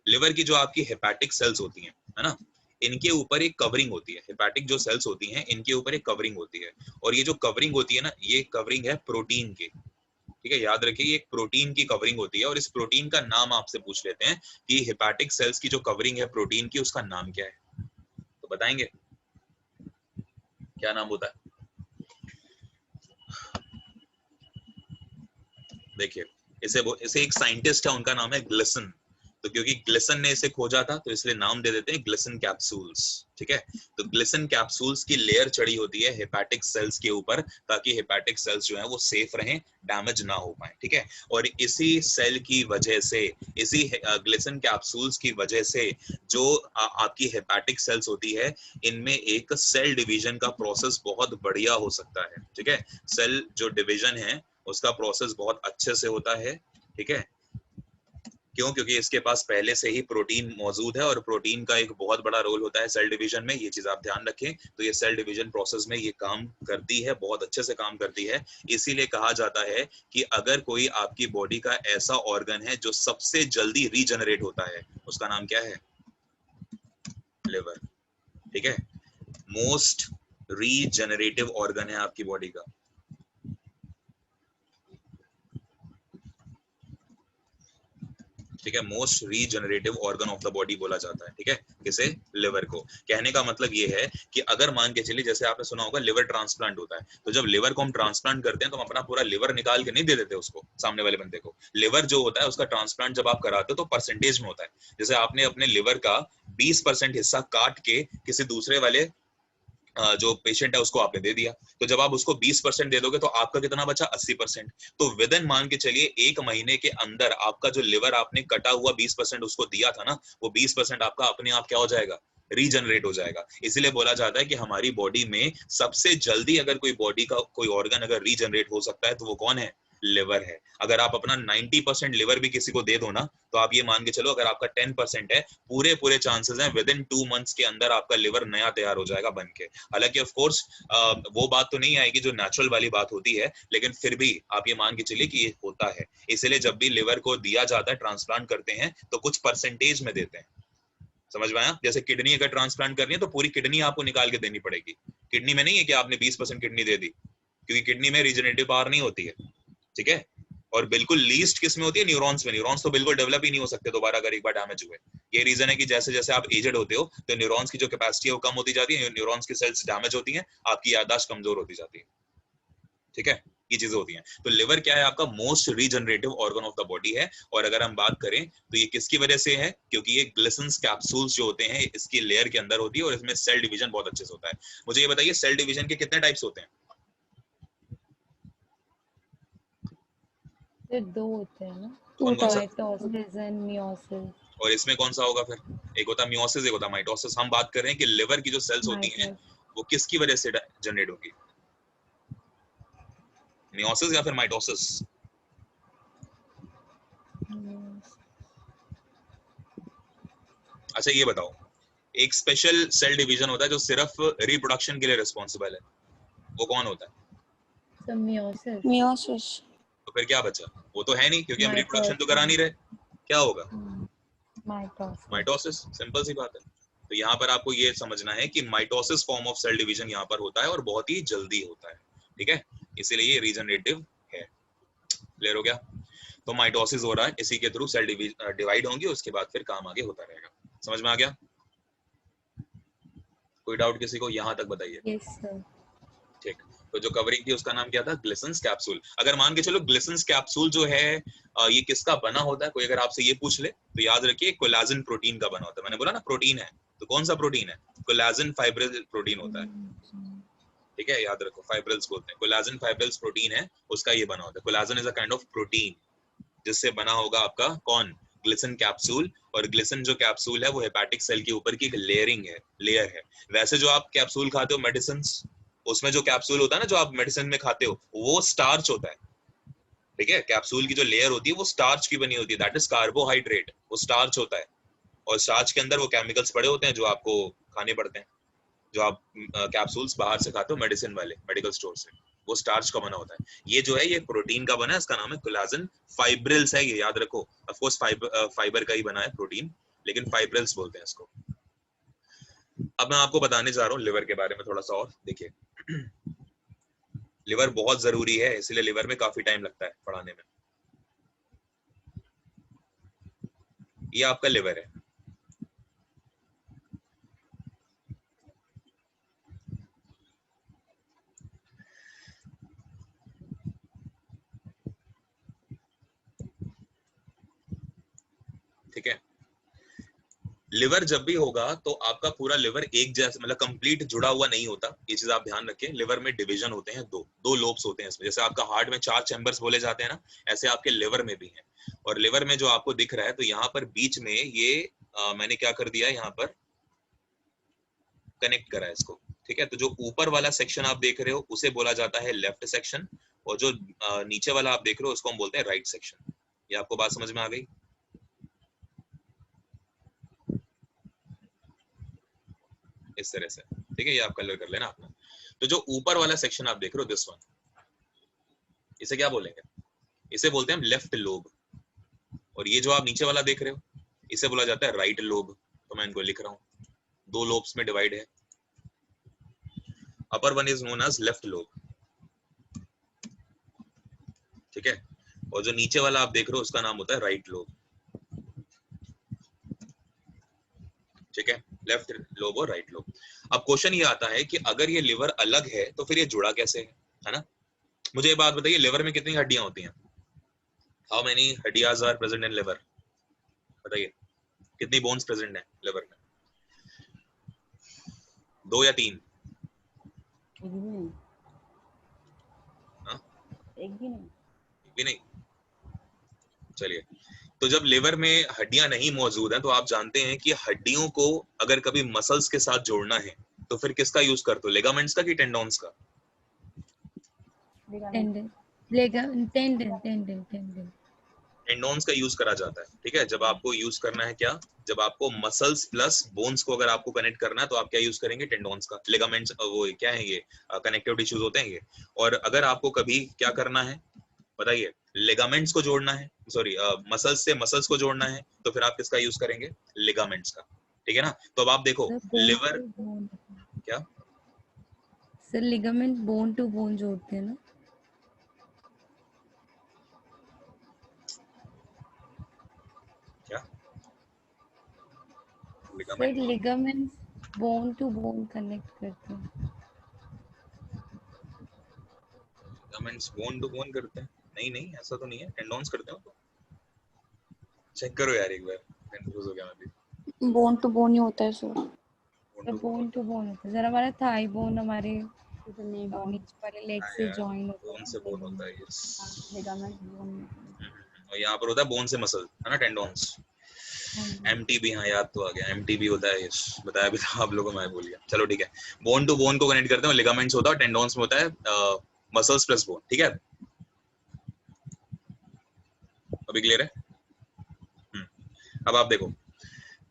लिवर की जो आपकी हेपेटिक सेल्स होती हैं, है ना, इनके ऊपर एक कवरिंग होती है। हेपेटिक जो सेल्स होती हैं इनके ऊपर एक कवरिंग होती है, और ये जो कवरिंग होती है ना, ये कवरिंग है प्रोटीन की, ठीक है, याद रखिए ये एक प्रोटीन की कवरिंग होती है। और इस प्रोटीन का नाम आपसे पूछ लेते हैं कि हेपेटिक सेल्स की जो कवरिंग है प्रोटीन की, उसका नाम क्या है, तो बताएंगे क्या नाम होता है? देखिए, इसे एक साइंटिस्ट है, उनका नाम है ग्लिसन। तो क्योंकि ग्लिसन ने इसे खोजा था तो इसलिए नाम दे देते हैं ग्लिसन कैप्सूल्स, ठीक है। तो ग्लिसन कैप्सूल्स की लेयर चढ़ी होती है हेपेटिक सेल्स के ऊपर, ताकि हेपेटिक सेल्स जो है वो सेफ रहें, डैमेज ना हो पाए, ठीक है। और इसी सेल की वजह से, इसी ग्लिसन कैप्सूल्स की वजह से जो आपकी हेपेटिक सेल्स होती है, इनमें एक सेल डिवीजन का प्रोसेस बहुत बढ़िया हो सकता है, ठीक है। सेल जो डिवीजन है उसका प्रोसेस बहुत अच्छे से होता है, ठीक है। क्यों? क्योंकि इसके पास पहले से ही प्रोटीन मौजूद है, और प्रोटीन का एक बहुत बड़ा रोल होता है सेल डिवीजन में, ये चीज आप ध्यान रखें। तो ये सेल डिवीजन प्रोसेस में ये काम करती है, बहुत अच्छे से काम करती है। इसीलिए कहा जाता है कि अगर कोई आपकी बॉडी का ऐसा ऑर्गन है जो सबसे जल्दी रीजनरेट होता है, उसका नाम क्या है? लिवर, ठीक है। मोस्ट रीजनरेटिव ऑर्गन है आपकी बॉडी का, ठीक है। Most regenerative organ of the body बोला जाता है, ठीक है, किसे? लिवर को। कहने का मतलब ये है कि अगर मान के चलिए, जैसे आपने सुना होगा लिवर ट्रांसप्लांट होता है, तो जब लिवर को हम ट्रांसप्लांट करते हैं तो हम अपना पूरा लिवर निकाल के नहीं दे देते उसको, सामने वाले बंदे को। लिवर जो होता है उसका ट्रांसप्लांट जब आप कराते हो तो परसेंटेज में होता है। जैसे आपने अपने लिवर का 20% हिस्सा काट के किसी दूसरे वाले जो पेशेंट है उसको आपने दे दिया, तो जब आप उसको 20% दे दोगे तो आपका कितना बचा? 80%। तो विद इन, मान के चलिए 1 महीने के अंदर आपका जो लिवर आपने कटा हुआ 20% उसको दिया था ना, वो 20% आपका अपने आप क्या हो जाएगा? रीजनरेट हो जाएगा। इसीलिए बोला जाता है कि हमारी बॉडी में सबसे जल्दी अगर कोई बॉडी का कोई ऑर्गन अगर रीजनरेट हो सकता है तो वो कौन है? लिवर है। अगर आप अपना 90% लिवर भी किसी को दे दो ना, तो आप ये मान के चलो अगर आपका 10% है, पूरे चांसेस हैं विद इन 2 मंथ्स के अंदर आपका लिवर नया तैयार हो जाएगा बन के। हालांकि ऑफ कोर्स वो बात तो नहीं आएगी जो नेचुरल वाली बात होती है, लेकिन फिर भी आप ये मान के चलिए कि ये होता है। इसलिए जब भी लिवर को दिया जाता है, ट्रांसप्लांट करते हैं, तो कुछ परसेंटेज में देते हैं, समझ में आया? जैसे किडनी अगर ट्रांसप्लांट करनी है तो पूरी किडनी आपको निकाल के देनी पड़ेगी। किडनी में नहीं है कि आपने 20% किडनी दे दी, क्योंकि किडनी में रीजनरेटिव पावर नहीं होती है, ठीक है। और बिल्कुल लीस्ट किस में होती है? न्यूरॉन्स में। न्यूरॉन्स तो बिल्कुल डेवलप ही नहीं हो सकते दोबारा अगर एक बार डैमेज हुए। ये रीजन है कि जैसे जैसे आप एजेड होते हो तो न्यूरॉन्स की जो कैपेसिटी है वो कम होती जाती है, न्यूरॉन्स की सेल्स डैमेज होती हैं, आपकी याददाश्त कमजोर होती जाती है, ठीक है। ये चीजें होती हैं। तो लिवर क्या है? आपका most regenerative organ of the body है। और अगर हम बात करें तो ये किसकी वजह से है? क्योंकि ये ग्लिसन कैप्सूल्स जो होते हैं इसकी लेयर के अंदर होती है, और इसमें सेल डिवीजन बहुत अच्छे से होता है। मुझे ये बताइए सेल डिवीजन के कितने टाइप्स होते हैं? फिर 2 होते हैं ना, कौन कौन सा? Mitosis and meiosis. और इसमें कौन सा होगा फिर? एक होता है मियोसिस, एक होता है माइटोसिस। हम बात कर रहे हैं कि लिवर की जो सेल्स होती हैं वो किसकी वजह से जनरेट होगी? मियोसिस या फिर माइटोसिस? अच्छा ये बताओ, एक स्पेशल सेल डिवीजन होता है जो सिर्फ रिप्रोडक्शन के लिए रिस्पॉन्सिबल है, वो कौन होता है? मियोसिस। तो फिर क्या बचा? वो तो है नहीं, क्योंकि हम रिप्रोडक्शन तो करा नहीं रहे। क्या होगा? माइटोसिस। सिंपल सी बात है। तो यहाँ पर आपको ये समझना है कि mitosis form of cell division यहाँ पर होता है और बहुत ही जल्दी होता है, ठीक है। इसीलिए ये रीजनरेटिव है। क्लियर हो गया? तो माइटोसिस हो रहा है, इसी के थ्रू सेल डिवाइड होंगी, उसके बाद फिर काम आगे होता रहेगा। समझ में आ गया? कोई डाउट किसी को? यहाँ तक बताइए। Yes sir. ठीक। तो जो कवरिंग थी उसका नाम क्या था? Glisson's capsule. अगर मान के चलो ग्लिसन्स कैप्सूल जो है ये किसका बना होता है, कोई अगर आपसे ये पूछ ले तो याद रखिए कोलेजन प्रोटीन का बना होता है। मैंने बोला ना प्रोटीन है, तो कौन सा प्रोटीन है? कोलेजन फाइब्रिल प्रोटीन होता है, ठीक है, याद रखो, फाइब्रिल्स बोलते हैं। कोलेजन फाइब्रिल्स प्रोटीन है, उसका ये बना होता है। Collagen is a kind of protein जिससे बना होगा आपका कौन? Glisten capsule. और ग्लिसन जो कैप्सूल है वो हेपेटिक सेल के ऊपर की एक लेयरिंग है, लेयर है। वैसे जो आप कैप्सूल खाते हो मेडिसिन, उसमें जो कैप्सूल होता है ना जो आप मेडिसिन में खाते हो, वो स्टार्च होता है, ठीक है। कैप्सूल की जो लेयर होती है वो स्टार्च की बनी होती है, दैट इज कार्बोहाइड्रेट, वो स्टार्च होता है। और स्टार्च के अंदर वो केमिकल्स पड़े होते हैं जो आपको खाने पड़ते हैं, जो आप कैप्सूल्स बाहर से खाते हो मेडिसिन वाले मेडिकल स्टोर से, वो स्टार्च का बना होता है। ये जो है ये प्रोटीन का बना है, इसका नाम है कोलेजन फाइब्रिल्स है, ये याद रखो। ऑफ कोर्स फाइबर का ही बना है प्रोटीन, लेकिन फाइब्रिल्स बोलते हैं इसको। अब मैं आपको बताने जा रहा हूँ लिवर के बारे में थोड़ा सा और। देखिए लिवर बहुत जरूरी है, इसलिए लिवर में काफी टाइम लगता है पढ़ाने में। ये आपका लिवर है, ठीक है। लिवर जब भी होगा तो आपका पूरा लिवर एक जैसे मतलब कंप्लीट जुड़ा हुआ नहीं होता, ये चीज आप ध्यान रखें। लिवर में डिवीजन होते हैं, दो लोब्स होते हैं इसमें। जैसे आपका हार्ट में 4 चैम्बर्स बोले जाते हैं ना, ऐसे आपके लिवर में भी हैं। और लिवर में जो आपको दिख रहा है, तो यहाँ पर बीच में ये मैंने क्या कर दिया, यहाँ पर कनेक्ट करा है इसको, ठीक है। तो जो ऊपर वाला सेक्शन आप देख रहे हो उसे बोला जाता है लेफ्ट सेक्शन, और जो नीचे वाला आप देख रहे हो उसको हम बोलते हैं राइट सेक्शन। ये आपको बात समझ में आ गई? इस तरह से, ठीक है। ये आप कलर कर लेना अपना। तो जो ऊपर वाला सेक्शन आप देख रहे हो, दिस वन, इसे क्या बोलेंगे? इसे बोलते हैं हम लेफ्ट लोब। और ये जो आप नीचे वाला देख रहे हो, इसे बोला जाता है राइट लोब। तो मैं इनको लिख रहा हूँ, 2 लोब्स में डिवाइड है। Upper one is known as left lobe, ठीक है। और जो नीचे वाला आप देख रहे हो उसका नाम होता है राइट लोब, ठीक है। लेफ्ट लोब और राइट लोब। अब क्वेश्चन ये आता है कि अगर ये लिवर अलग है तो फिर ये जुड़ा कैसे है ना? मुझे ये बात बताइए, लिवर में कितनी हड्डियां होती हैं? हाउ मेनी हड्डियाज आर प्रेजेंट इन लिवर? बताइए कितनी बोन्स प्रेजेंट है लिवर में? 2 या 3? एक भी नहीं। भी नहीं। चलिए, तो जब लिवर में हड्डियां नहीं मौजूद हैं तो आप जानते हैं कि हड्डियों को अगर कभी मसल्स के साथ जोड़ना है तो फिर किसका यूज करते हो? लिगामेंट्स का कि टेंडोन्स का? Tendon, tendon. टेंडोन्स का यूज करा जाता है, ठीक है। जब आपको यूज करना है क्या, जब आपको मसल्स प्लस बोन्स को अगर आपको कनेक्ट करना है तो आप क्या यूज करेंगे? टेंडोन्स का। लिगामेंट्स वो क्या है, ये कनेक्टिव टिश्यूज होते हैं ये। और अगर आपको कभी क्या करना है बताइए, लिगामेंट्स को जोड़ना है, सॉरी मसल्स से मसल्स को जोड़ना है, तो फिर आप किसका यूज करेंगे? लिगामेंट्स का, ठीक है ना। तो अब आप देखो लिवर क्या sir, ligament bone to bone जोड़ते हैं ना? क्या sir, ligament bone to bone connect करते हैं। लिगामेंट्स बोन टू बोन करते हैं? नहीं ऐसा तो नहीं है, टेंडोन्स करते हो तो चेक करो यार एक बार, कंफ्यूज हो गया मैं भी। बोन टू बोन ही होता है सर। बोन टू बोन होता है सर, हमारा थाई बोन हमारे नीचे वाले लेग से जॉइन होता है, बोन से बोन होता है, यस। Ligament bone. और यहाँ पर होता है बोन से मसल, है ना, टेंडोन्स। एमटीबी, हाँ याद तो आ गया, एमटीबी होता है, यस बताया भी था आप लोगों को, मैं भूल गया। चलो ठीक है, बोन टू बोन को कनेक्ट करते हैं, लिगामेंट्स होता है, टेंडोन्स में होता है मसल्स प्लस बोन, ठीक है। अभी क्लियर है? अब आप देखो,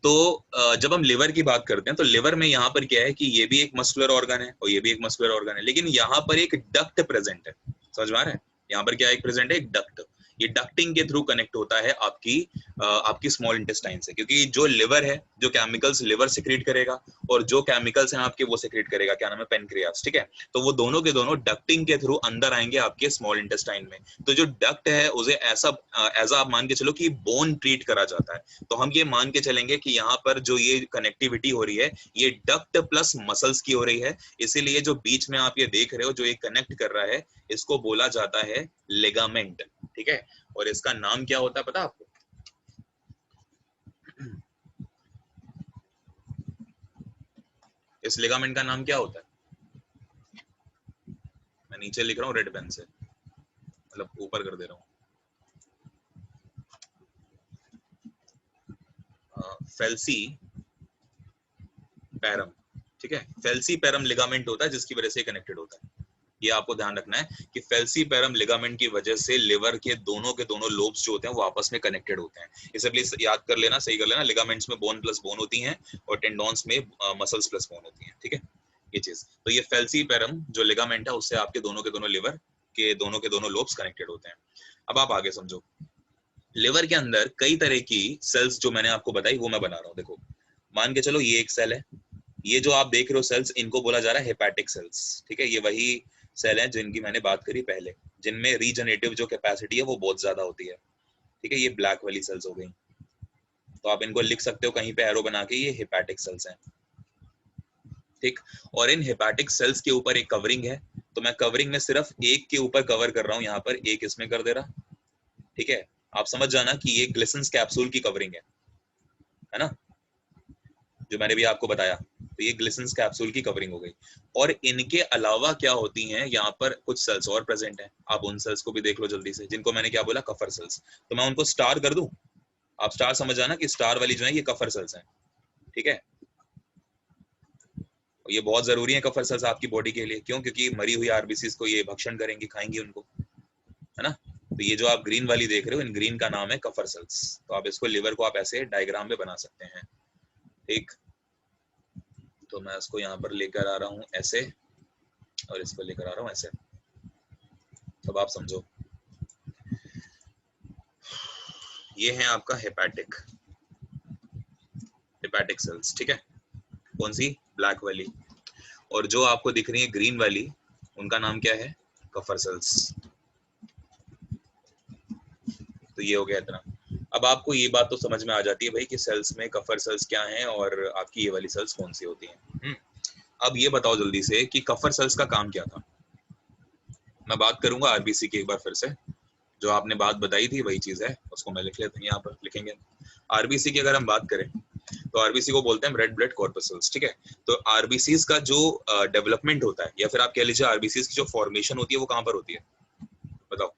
तो जब हम लिवर की बात करते हैं तो लिवर में यहाँ पर क्या है कि ये भी एक मस्कुलर ऑर्गन है और ये भी एक मस्कुलर ऑर्गन है, लेकिन यहाँ पर एक डक्ट प्रेजेंट है। समझ में आ रहा है? यहाँ पर क्या एक प्रेजेंट है? एक डक्ट। ये डक्टिंग के थ्रू कनेक्ट होता है आपकी स्मॉल इंटेस्टाइन से, क्योंकि जो लिवर है, जो केमिकल्स लिवर सिक्रीट करेगा और जो केमिकल्स हैं आपके वो सिक्रीट करेगा, क्या नाम है, पेनक्रियास, ठीक है। तो वो दोनों के दोनों डक्टिंग के थ्रू अंदर आएंगे आपके स्मॉल इंटेस्टाइन में। तो जो डक्ट है उसे ऐसा आप मान के चलो कि बोन ट्रीट करा जाता है। तो हम ये मान के चलेंगे कि यहाँ पर जो ये कनेक्टिविटी हो रही है ये डक्ट प्लस मसल्स की हो रही है, इसीलिए जो बीच में आप ये देख रहे हो जो ये कनेक्ट कर रहा है इसको बोला जाता है लिगामेंट, ठीक है। और इसका नाम क्या होता है पता आपको? इस लिगामेंट का नाम क्या होता है? मैं नीचे लिख रहा हूँ रेड पेन से, मतलब ऊपर कर दे रहा हूँ। फेल्सी पैरम, ठीक है। फेल्सी पैरम लिगामेंट होता है जिसकी वजह से कनेक्टेड होता है। ये आपको ध्यान रखना है कि फेल्सी पैरम लिगामेंट की वजह से लिवर के दोनों लोब्स जो होते हैं वो आपस में कनेक्टेड होते हैं। इसे प्लीज याद कर लेना, सही कर लेना। लिगामेंट्स में बोन प्लस बोन होती हैं और टेंडोन्स में मसल्स प्लस बोन होती हैं, ठीक है, ये चीज। तो ये फेल्सी पैरम जो लिगामेंट है उससे आपके दोनों लिवर के दोनों लोब्स कनेक्टेड होते हैं। अब आप आगे समझो, लिवर के अंदर कई तरह की सेल्स जो मैंने आपको बताई वो मैं बना रहा हूँ। देखो, मान के चलो ये एक सेल है, ये जो आप देख रहे हो सेल्स, इनको बोला जा रहा है हेपेटिक सेल्स, ठीक है। ये वही सेल है जिनकी मैंने बात करी पहले, जिनमें रीजनरेटिव जो कैपेसिटी है वो बहुत ज्यादा होती है, ठीक है। ये ब्लैक वाली सेल्स हो गई, तो आप इनको लिख सकते हो कहीं पे एरो बना के, ये हेपेटिक सेल्स हैं, ठीक। और इन हेपेटिक सेल्स के ऊपर एक कवरिंग है, तो मैं कवरिंग में सिर्फ एक के ऊपर कवर कर रहा हूँ, यहाँ पर एक इसमें कर दे रहा, ठीक है। आप समझ जाना कि ये ग्लिसन्स कैप्सूल की कवरिंग है ना, जो मैंने भी आपको बताया। तो ये ग्लिसन्स कैप्सूल की कवरिंग हो गई। और इनके अलावा क्या होती हैं, यहाँ पर कुछ सेल्स और प्रेजेंट हैं, आप उन सेल्स को भी देख लो जल्दी से, जिनको मैंने क्या बोला, कफर सेल्स। तो मैं उनको स्टार कर दूं, आप स्टार समझ जाना कि स्टार वाली जो है ये कफर सेल्स हैं, ठीक है। ये बहुत जरूरी है कफर सेल्स आपकी बॉडी के लिए, क्यों? क्योंकि मरी हुई आरबीसीज को ये भक्षण करेंगी, खाएंगी उनको, है ना। तो ये जो आप ग्रीन वाली देख रहे हो, इन ग्रीन का नाम है कफर सेल्स। तो आप इसको, लिवर को आप ऐसे डायग्राम में बना सकते हैं, ठीक। तो मैं इसको यहाँ पर लेकर आ रहा हूँ ऐसे, और इसको लेकर आ रहा हूँ ऐसे। तब आप समझो, ये है आपका हेपेटिक सेल्स, ठीक है। कौन सी? ब्लैक वाली। और जो आपको दिख रही है ग्रीन वाली, उनका नाम क्या है? Kupffer cells. तो ये हो गया इतना। अब आपको ये बात तो समझ में आ जाती है भाई कि सेल्स में कफर सेल्स क्या हैं और आपकी ये वाली सेल्स कौन सी होती हैं। अब ये बताओ जल्दी से कि कफर सेल्स का काम क्या था। मैं बात करूंगा आरबीसी की एक बार फिर से, जो आपने बात बताई थी वही चीज है, उसको मैं लिख लेता हूँ, यहाँ पर लिखेंगे। आरबीसी की अगर हम बात करें तो आरबीसी को बोलते हैं रेड ब्लड कॉर्पस्कल्स, ठीक है। तो आरबीसीज का जो डेवलपमेंट होता है, या फिर आप कह लीजिए आरबीसीज की जो फॉर्मेशन होती है, वो कहाँ पर होती है बताओ?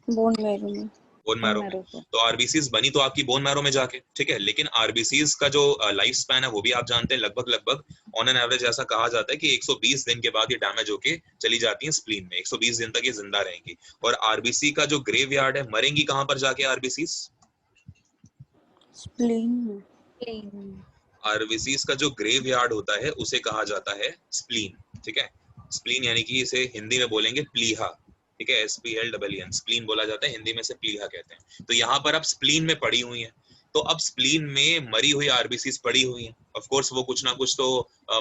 बोन मैरो में। बोन मैरो में। तो आरबीसीज बनी तो आपकी बोन मैरो में जाके, ठीक है। लेकिन आरबीसीज का जो लाइफ स्पैन है वो भी आप जानते हैं, लगभग ऑन एन एवरेज ऐसा कहा जाता है कि 120 दिन के बाद ये डैमेज होके चली जाती है स्प्लीन में, 120 दिन तक ये जिंदा रहेंगी। और आरबीसी का जो ग्रेवयार्ड है, मरेंगी कहाँ पर जाके आरबीसीज? स्प्लीन। आरबीसीज का जो ग्रेवयार्ड होता है उसे कहा जाता है स्प्लीन, ठीक है। स्प्लीन यानी कि इसे हिंदी में बोलेंगे प्लीहा, ठीक है। SPLEEN, स्प्लीन बोला जाता है, हिंदी में से प्लीहा कहते हैं। तो यहाँ पर अब स्प्लीन में पड़ी हुई है, तो अब स्प्लीन में मरी हुई आरबीसीज पड़ी हुई हैं। ऑफ कोर्स वो कुछ ना कुछ तो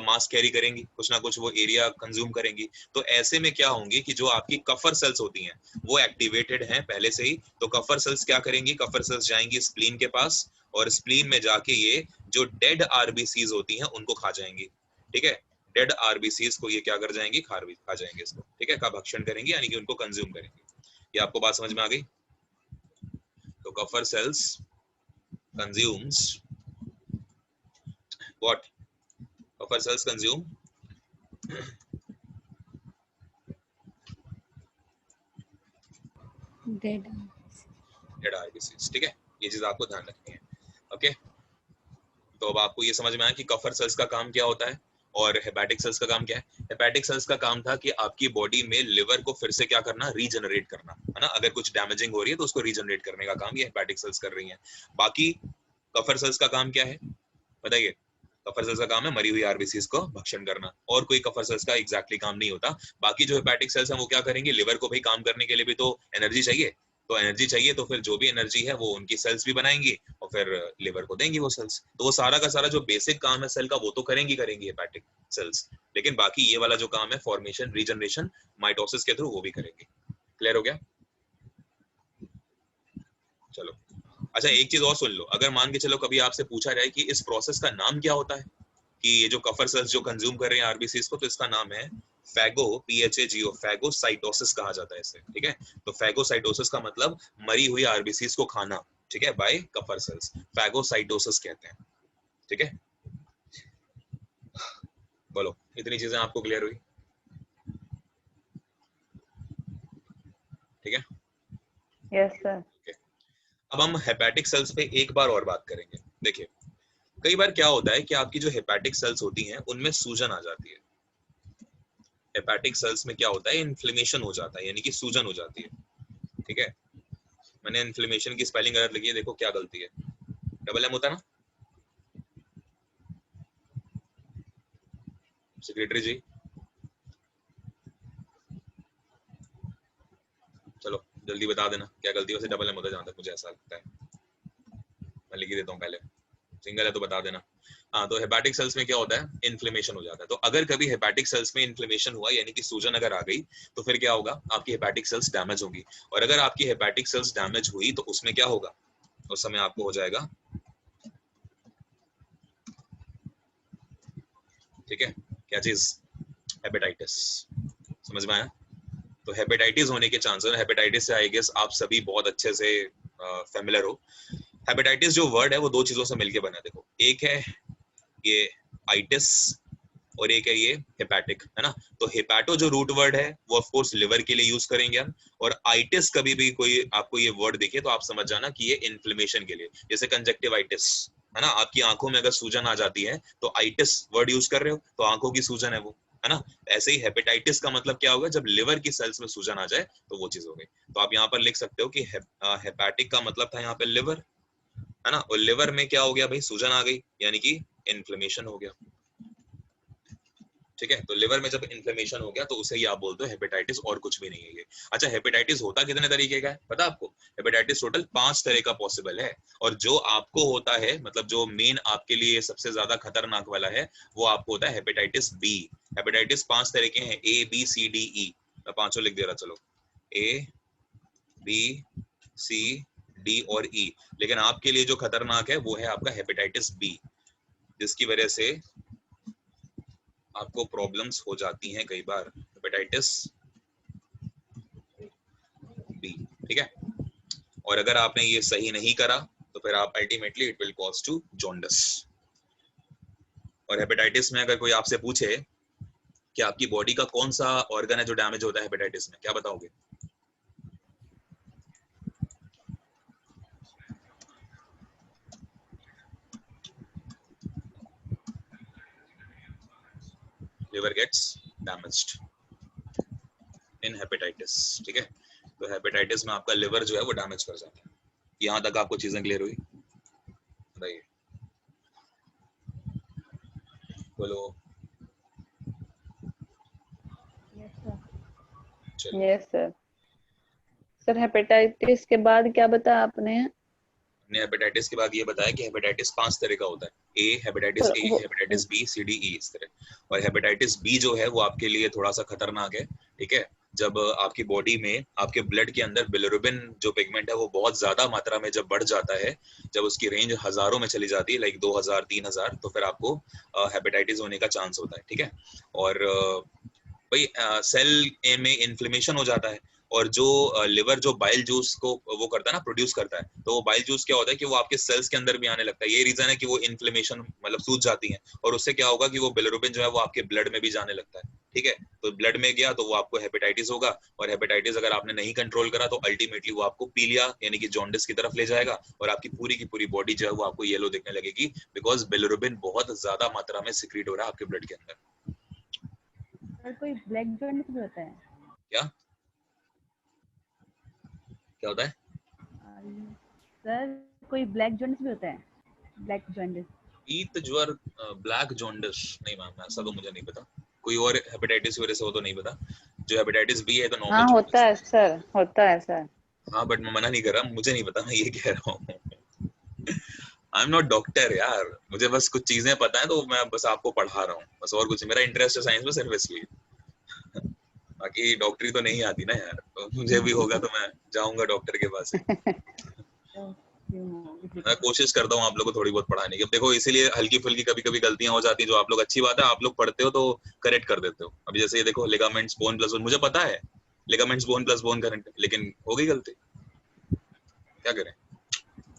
मास कैरी करेंगी, कुछ ना कुछ वो एरिया कंज्यूम करेंगी। तो ऐसे में क्या होंगी कि जो आपकी कफर सेल्स होती हैं वो एक्टिवेटेड हैं पहले से ही। तो कफर सेल्स क्या करेंगी? कफर सेल्स जाएंगी स्प्लीन के पास, और स्प्लीन में जाके ये जो डेड आरबीसीज होती हैं उनको खा जाएंगी, ठीक है। डेड आरबीसीज को ये क्या कर जाएंगी? खा जाएंगे इसको, ठीक है। का भक्षण करेंगे, यानी कि उनको कंज्यूम करेंगे। ये आपको बात समझ में आ गई? तो Kupffer cells consumes what? Kafar cells consume dead RBCs, ठीक है। ये चीज आपको ध्यान रखनी है, ओके। तो अब आपको ये समझ में आया कि कफर सेल्स का काम क्या होता है और हेपेटिक सेल्स का काम क्या है। हेपेटिक सेल्स का काम था कि आपकी बॉडी में लिवर को फिर से क्या करना? रीजनरेट करना, है ना। अगर कुछ डैमेजिंग हो रही है तो उसको रीजनरेट करने का काम ये हेपेटिक सेल्स कर रही हैं। बाकी कफर सेल्स का काम क्या है बताइए? कफर सेल्स का काम है मरी हुई आरबीसीज को भक्षण करना, और कोई कफर सेल्स का एग्जैक्टली काम नहीं होता। बाकी जो हेपेटिक सेल्स हैं वो क्या करेंगे, लिवर को भाई काम करने के लिए भी तो एनर्जी चाहिए, तो एनर्जी चाहिए तो फिर जो भी एनर्जी है वो उनकी सेल्स भी बनाएंगी और फिर लिवर को देंगी वो सेल्स। तो वो सारा का सारा जो बेसिक काम है सेल का वो तो करेंगी हेपेटिक सेल्स, लेकिन बाकी ये वाला जो काम है फॉर्मेशन, रीजनरेशन, माइटोसिस के थ्रू वो भी करेंगे। क्लियर हो गया? चलो अच्छा, एक चीज और सुन लो, अगर मान के चलो कभी आपसे पूछा जाए कि इस प्रोसेस का नाम क्या होता है, कि ये जो कफर सेल्स जो कंज्यूम कर रहे हैं आरबीसीज को, तो इसका नाम है फैगो, PHAGO, फैगोसाइटोसिस कहा जाता है इसे। ठीक है, तो फैगोसाइटोसिस का मतलब मरी हुई आरबीसीज को खाना, ठीक है, बाय कफर सेल्स, फैगोसाइटोसिस कहते हैं। ठीक है, बोलो इतनी चीजें आपको क्लियर हुई? ठीक है, यस सर। अब हम हेपेटिक सेल्स पे एक बार और बात करेंगे। देखिए कई बार क्या होता है कि आपकी जो हेपेटिक सेल्स होती हैं उनमें सूजन आ जाती है। हेपेटिक सेल्स में क्या होता है, इन्फ्लेमेशन हो जाता है, यानी कि सूजन हो जाती है। ठीक है, मैंने इन्फ्लेमेशन की स्पेलिंग गलत लिखी है, देखो क्या गलती है, डबल एम होता है ना सेक्रेटरी जी? चलो जल्दी बता देना क्या गलती है, वैसे डबल एम होता है जहां तक मुझे ऐसा लगता है, मैं लिख ही देता हूँ पहले, सिंगल है तो बता देना। हाँ, तो हेपेटिक सेल्स में क्या होता है, इन्फ्लेमेशन हो जाता है। तो अगर कभी हेपेटिक सेल्स में इन्फ्लेमेशन हुआ, यानी कि सूजन अगर आ गई, तो फिर क्या होगा, आपकी हेपेटिक सेल्स डैमेज होगी। और अगर आपकी हेपेटिक सेल्स डैमेज हुई तो उसमें क्या होगा, उस समय आपको हो जाएगा, ठीक है, क्या चीज, हेपेटाइटिस। समझ में आया? तो हेपेटाइटिस होने के चांसेस, हेपेटाइटिस से आई गेस आप सभी बहुत अच्छे से फेमिलियर हो। हेपेटाइटिस जो वर्ड है वो दो चीजों से मिलके बना है। देखो, एक है ये आइटिस और एक है ये हेपेटिक, है ना। तो हेपेटो जो रूट वर्ड है वो ऑफ कोर्स लिवर के लिए यूज करेंगे हम, और आइटिस कभी भी कोई आपको ये वर्ड दिखे तो आप समझ जाना कि ये इन्फ्लेमेशन के लिए, जैसे कंजक्टिवाइटिस, है ना, आपकी आंखों में अगर सूजन आ जाती है तो आइटिस वर्ड यूज कर रहे हो तो आंखों की सूजन है वो, है ना। ऐसे ही हेपेटाइटिस का मतलब क्या होगा, जब लिवर की सेल्स में सूजन आ जाए तो वो चीज हो गई। तो आप यहाँ पर लिख सकते हो कि हेपेटिक का मतलब था यहाँ पे लिवर, है ना, और लिवर में क्या हो गया भाई, सूजन आ गई, यानी कि इन्फ्लेमेशन हो गया। ठीक है, तो लिवर में जब इन्फ्लेमेशन हो गया तो उसे ही आप बोलते हो हेपेटाइटिस, और कुछ भी नहीं है ये। अच्छा, हेपेटाइटिस होता कितने तरीके का है पता आपको? हेपेटाइटिस टोटल 5 तरह का पॉसिबल है, और जो आपको होता है, मतलब जो मेन आपके लिए सबसे ज्यादा खतरनाक वाला है, वो आपको होता है हेपेटाइटिस बी। हेपेटाइटिस 5 तरह के हैं, ABCDE, मैं पांचों लिख दे रहा, चलो, ABCD और E। लेकिन आपके लिए जो खतरनाक है वो है आपका हेपेटाइटिस बी, जिसकी वजह से आपको प्रॉब्लम्स हो जाती हैं कई बार, हेपेटाइटिस बी। ठीक है, और अगर आपने ये सही नहीं करा तो फिर आप ultimately it will cause to jaundice. और हेपेटाइटिस में अगर कोई आपसे पूछे कि आपकी बॉडी का कौन सा ऑर्गन है जो डैमेज होता है हेपेटाइटिस में, क्या बताओगे? Liver gets damaged in hepatitis. ठीक है, तो हेपेटाइटिस में आपका लिवर जो है वो डैमेज कर जाता है। यहाँ तक आपको चीजें क्लियर हुई? बताइए, बोलो। चलिए, यस सर। सर हेपेटाइटिस के बाद क्या बताया आपने? ने हेपेटाइटिस के बाद ये बताया कि हेपेटाइटिस 5 तरह का होता है, हेपेटाइटिस सर ए, वो हेपेटाइटिस बी, सी, डी, ई, इस तरह। और हेपेटाइटिस बी जो है वो आपके लिए थोड़ा सा खतरनाक है। ठीक है, जब आपकी बॉडी में, आपके ब्लड के अंदर बिलिरुबिन जो पिगमेंट है वो बहुत ज्यादा मात्रा में जब बढ़ जाता है, जब उसकी रेंज हजारों में चली जाती है, लाइक 2000 3000, तो फिर आपको हेपेटाइटिस होने का चांस होता है। ठीक है, और भाई सेल में इन्फ्लेमेशन हो जाता है, और जो लिवर जो बाइल जूस को वो करता है ना, प्रोड्यूस करता है, तो वो बाइल जूस क्या होता है कि वो आपके सेल्स के अंदर भी आने लगता है। ये रीजन है कि वो इन्फ्लेमेशन मतलब सूज जाती है, और उससे क्या होगा कि वो बिलिरुबिन जो है वो आपके ब्लड में भी जाने लगता है। ठीक है, तो ब्लड में गया तो वो आपको हेपेटाइटिस होगा, और हेपेटाइटिस अगर आपने नहीं कंट्रोल करा तो अल्टीमेटली वो आपको पीलिया यानी कि जॉन्डिस की तरफ ले जाएगा, और आपकी पूरी की पूरी बॉडी जो है वो आपको येलो दिखने लगेगी, बिकॉज बिलिरुबिन बहुत ज्यादा मात्रा में सिक्रीट हो रहा है आपके ब्लड के अंदर। सर कोई ब्लैक जॉन्डिस भी होता है? क्या क्या होता है? सर कोई ब्लैक जॉन्डिस भी होता है? ब्लैक जॉन्डिस शीत ज्वर, ब्लैक जॉन्डिस, नहीं मैम ऐसा तो मुझे नहीं पता। कोई और हेपेटाइटिस की वजह से हो तो नहीं पता। जो हेपेटाइटिस बी है तो हाँ नॉर्मल होता है सर, होता है सर। हाँ बट मैं मना नहीं कर रहा, मुझे नहीं पता, मैं ये कह रहा हूँ। आई एम नॉट डॉक्टर यार, मुझे बस कुछ चीजें पता है तो मैं बस आपको पढ़ा रहा हूँ बस, और कुछ। मेरा इंटरेस्ट है साइंस में सिर्फ इसलिए, बाकी डॉक्टरी तो नहीं आती ना यार, तो मुझे भी होगा तो मैं जाऊंगा डॉक्टर के पास ही। मैं कोशिश करता हूँ आप लोगों को थोड़ी बहुत पढ़ाने की। अब देखो इसीलिए हल्की फुल्की कभी कभी गलतियां हो जाती हैं, जो आप लोग, अच्छी बात है आप लोग पढ़ते हो तो करेक्ट कर देते हो। अभी जैसे ये देखो लिगामेंट्स बोन प्लस बोन, मुझे पता है ligaments bone plus bone current, लेकिन हो गई गलती, क्या करें।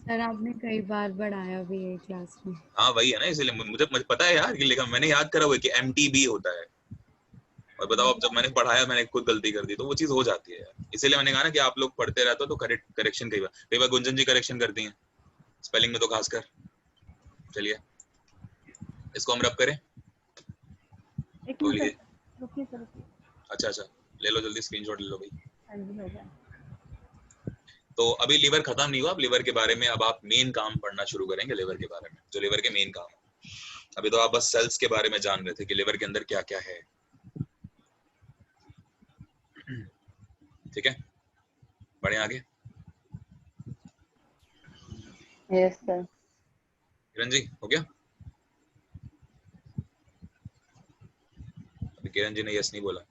सर आपने कई बार पढ़ाया भी है क्लास में। हाँ वही है ना, इसीलिए मुझे पता है यार कि लिगामेंट, मैंने याद करा हुआ है कि एमटीबी होता है। और बताओ अब जब मैंने पढ़ाया मैंने खुद गलती कर दी तो वो चीज हो जाती है यार। इसीलिए मैंने कहा ना कि आप लोग पढ़ते रहते हो तो करेक्शन कई बार गुंजन जी करेक्शन करती हैं स्पेलिंग में तो खासकर। चलिए इसको हम रब करें, खोल लीजिए। रुकिए सर, अच्छा अच्छा ले लो जल्दी स्क्रीनशॉट ले लो भाई। हाँ जी हो गया। तो अभी लीवर खत्म नहीं हुआ, अब लीवर के बारे में अब आप मेन काम पढ़ना शुरू करेंगे, लीवर के बारे में जो लीवर के मेन काम है। अभी तो आप बस सेल्स के बारे में जान रहे थे कि लीवर के अंदर क्या क्या है, ठीक है। बढ़े आगे। Yes sir. किरण जी हो गया? अभी किरण जी ने यस नहीं बोला।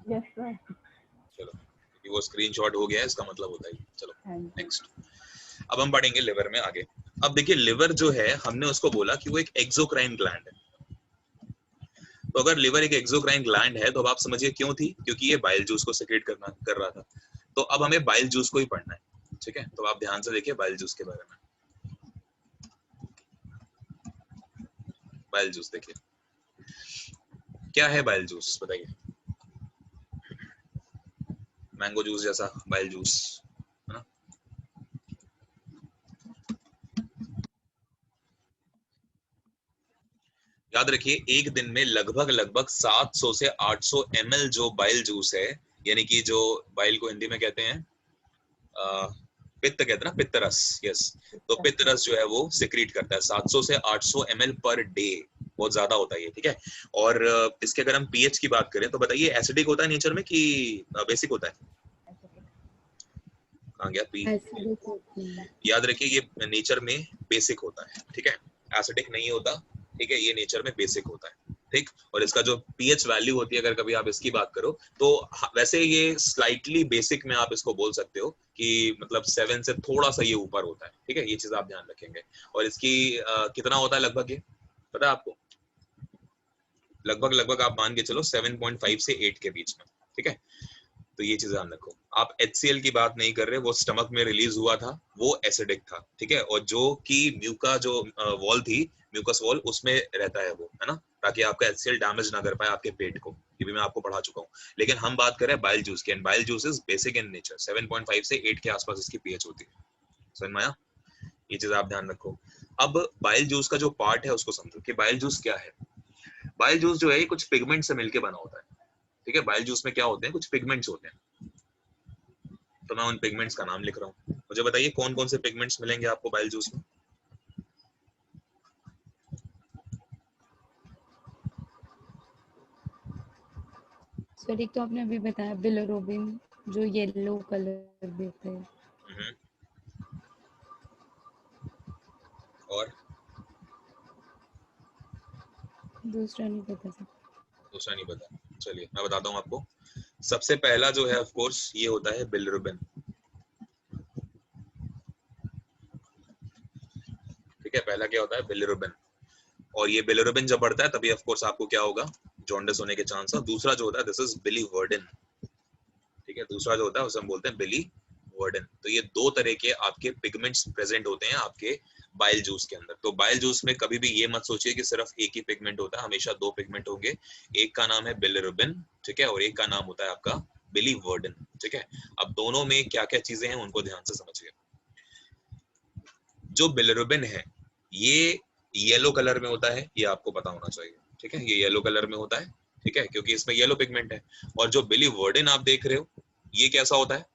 Yes sir. चलो वो स्क्रीनशॉट हो गया है इसका मतलब होता है। चलो हाँ जी। नेक्स्ट, अब हम पढ़ेंगे लिवर में आगे। अब देखिए लिवर जो है हमने उसको बोला कि वो एक एक्सोक्राइन ग्लैंड है। तो अगर लिवर एक एक्सोक्राइन ग्लैंड है तो अब आप समझिए क्यों थी, क्योंकि ये बाइल जूस को सेक्रेट कर रहा था। तो अब हमें बाइल जूस को ही पढ़ना है, ठीक है। तो आप ध्यान से देखिए बाइल जूस के बारे में। बाइल जूस देखिए क्या है, बाइल जूस बताइए। मैंगो जूस जैसा बाइल जूस है ना। याद रखिए एक दिन में लगभग 700 से 800 ml जो बाइल जूस है, यानी कि जो बाइल को हिंदी में कहते हैं पित्त कहते हैं ना, पित्त रस। यस, तो पित्त रस जो है वो सिक्रीट करता है 700 से 800 ml पर डे, बहुत ज्यादा होता है ये, ठीक है। और इसके अगर हम पीएच की बात करें तो बताइए एसिडिक होता है नेचर में कि बेसिक होता है? कहाँ गया पी? एसिडिक होती है। याद रखिए ये नेचर में बेसिक होता है, ठीक है, एसिडिक नहीं होता, ठीक है, ये नेचर में बेसिक होता है, ठीक। और इसका जो पीएच वैल्यू होती है अगर कभी आप इसकी बात करो तो वैसे ये स्लाइटली बेसिक में आप इसको बोल सकते हो कि मतलब 7 से थोड़ा सा ये ऊपर होता है, ठीक है, ये चीज आप ध्यान रखेंगे। और इसकी कितना होता है लगभग, ये पता है आपको? लगभग आप मान के चलो 7.5 से 8 के बीच में, ठीक है। तो ये चीज ध्यान रखो। आप HCl की बात नहीं कर रहे, वो स्टमक में रिलीज हुआ था, वो एसिडिक था, ठीक है। और जो कि म्यूका जो वॉल थी, म्यूकस वॉल, उसमें रहता है वो, है ना, ताकि आपका HCl डैमेज ना कर पाए आपके पेट को। ये भी मैं आपको पढ़ा चुका हूँ। लेकिन हम बात कर रहे हैं बाइल जूस की, and bile juice is basic in nature. 7.5 से 8 के आसपास इसकी पीएच होती है। समझ में आया? ये चीज आप ध्यान रखो। अब बाइल जूस का जो पार्ट है उसको समझो कि बाइल जूस क्या है। बाइल जूस जो है ये कुछ पिगमेंट से मिलके बना होता है, ठीक है। बाइल जूस में क्या होते हैं, कुछ पिगमेंट्स होते हैं। तो मैं उन पिगमेंट्स का नाम लिख रहा हूँ, मुझे बताइए कौन कौन से पिगमेंट्स मिलेंगे आपको बाइल जूस में। सर एक तो आपने अभी बताया बिलिरुबिन जो येलो कलर देते हैं, और दूसरा नहीं पता सर। दूसरा नहीं पता, चलिए मैं बताता हूँ आपको। सबसे पहला जो है ऑफ कोर्स ये होता है बिलिरुबिन, ठीक है। पहला क्या होता है, बिलिरुबिन। और ये बिलिरुबिन जब बढ़ता है तभी ऑफ कोर्स आपको क्या होगा, जॉन्डिस होने के चांस है। दूसरा जो होता है दिस इज बिलीवर्डिन, ठीक है। दूसरा जो होता है उसे हम बोलते हैं बिलीवर्डिन। तो ये दो तरह के आपके पिगमेंट्स प्रेजेंट होते हैं आपके बाइल जूस के अंदर। तो बाइल जूस में कभी भी ये मत सोचिए कि सिर्फ एक ही पिगमेंट होता है, हमेशा दो पिगमेंट होंगे। एक का नाम है बिलिरुबिन, ठीक है, और एक का नाम होता है आपका बिलीवर्डिन, ठीक है। अब दोनों में क्या क्या चीजें हैं उनको ध्यान से समझिए। जो बिलिरुबिन है ये येलो कलर में होता है, ये आपको पता होना चाहिए, ठीक है। ये येलो कलर में होता है, ठीक है, क्योंकि इसमें येलो पिगमेंट है। और जो बिलीवर्डिन आप देख रहे हो ये कैसा होता है,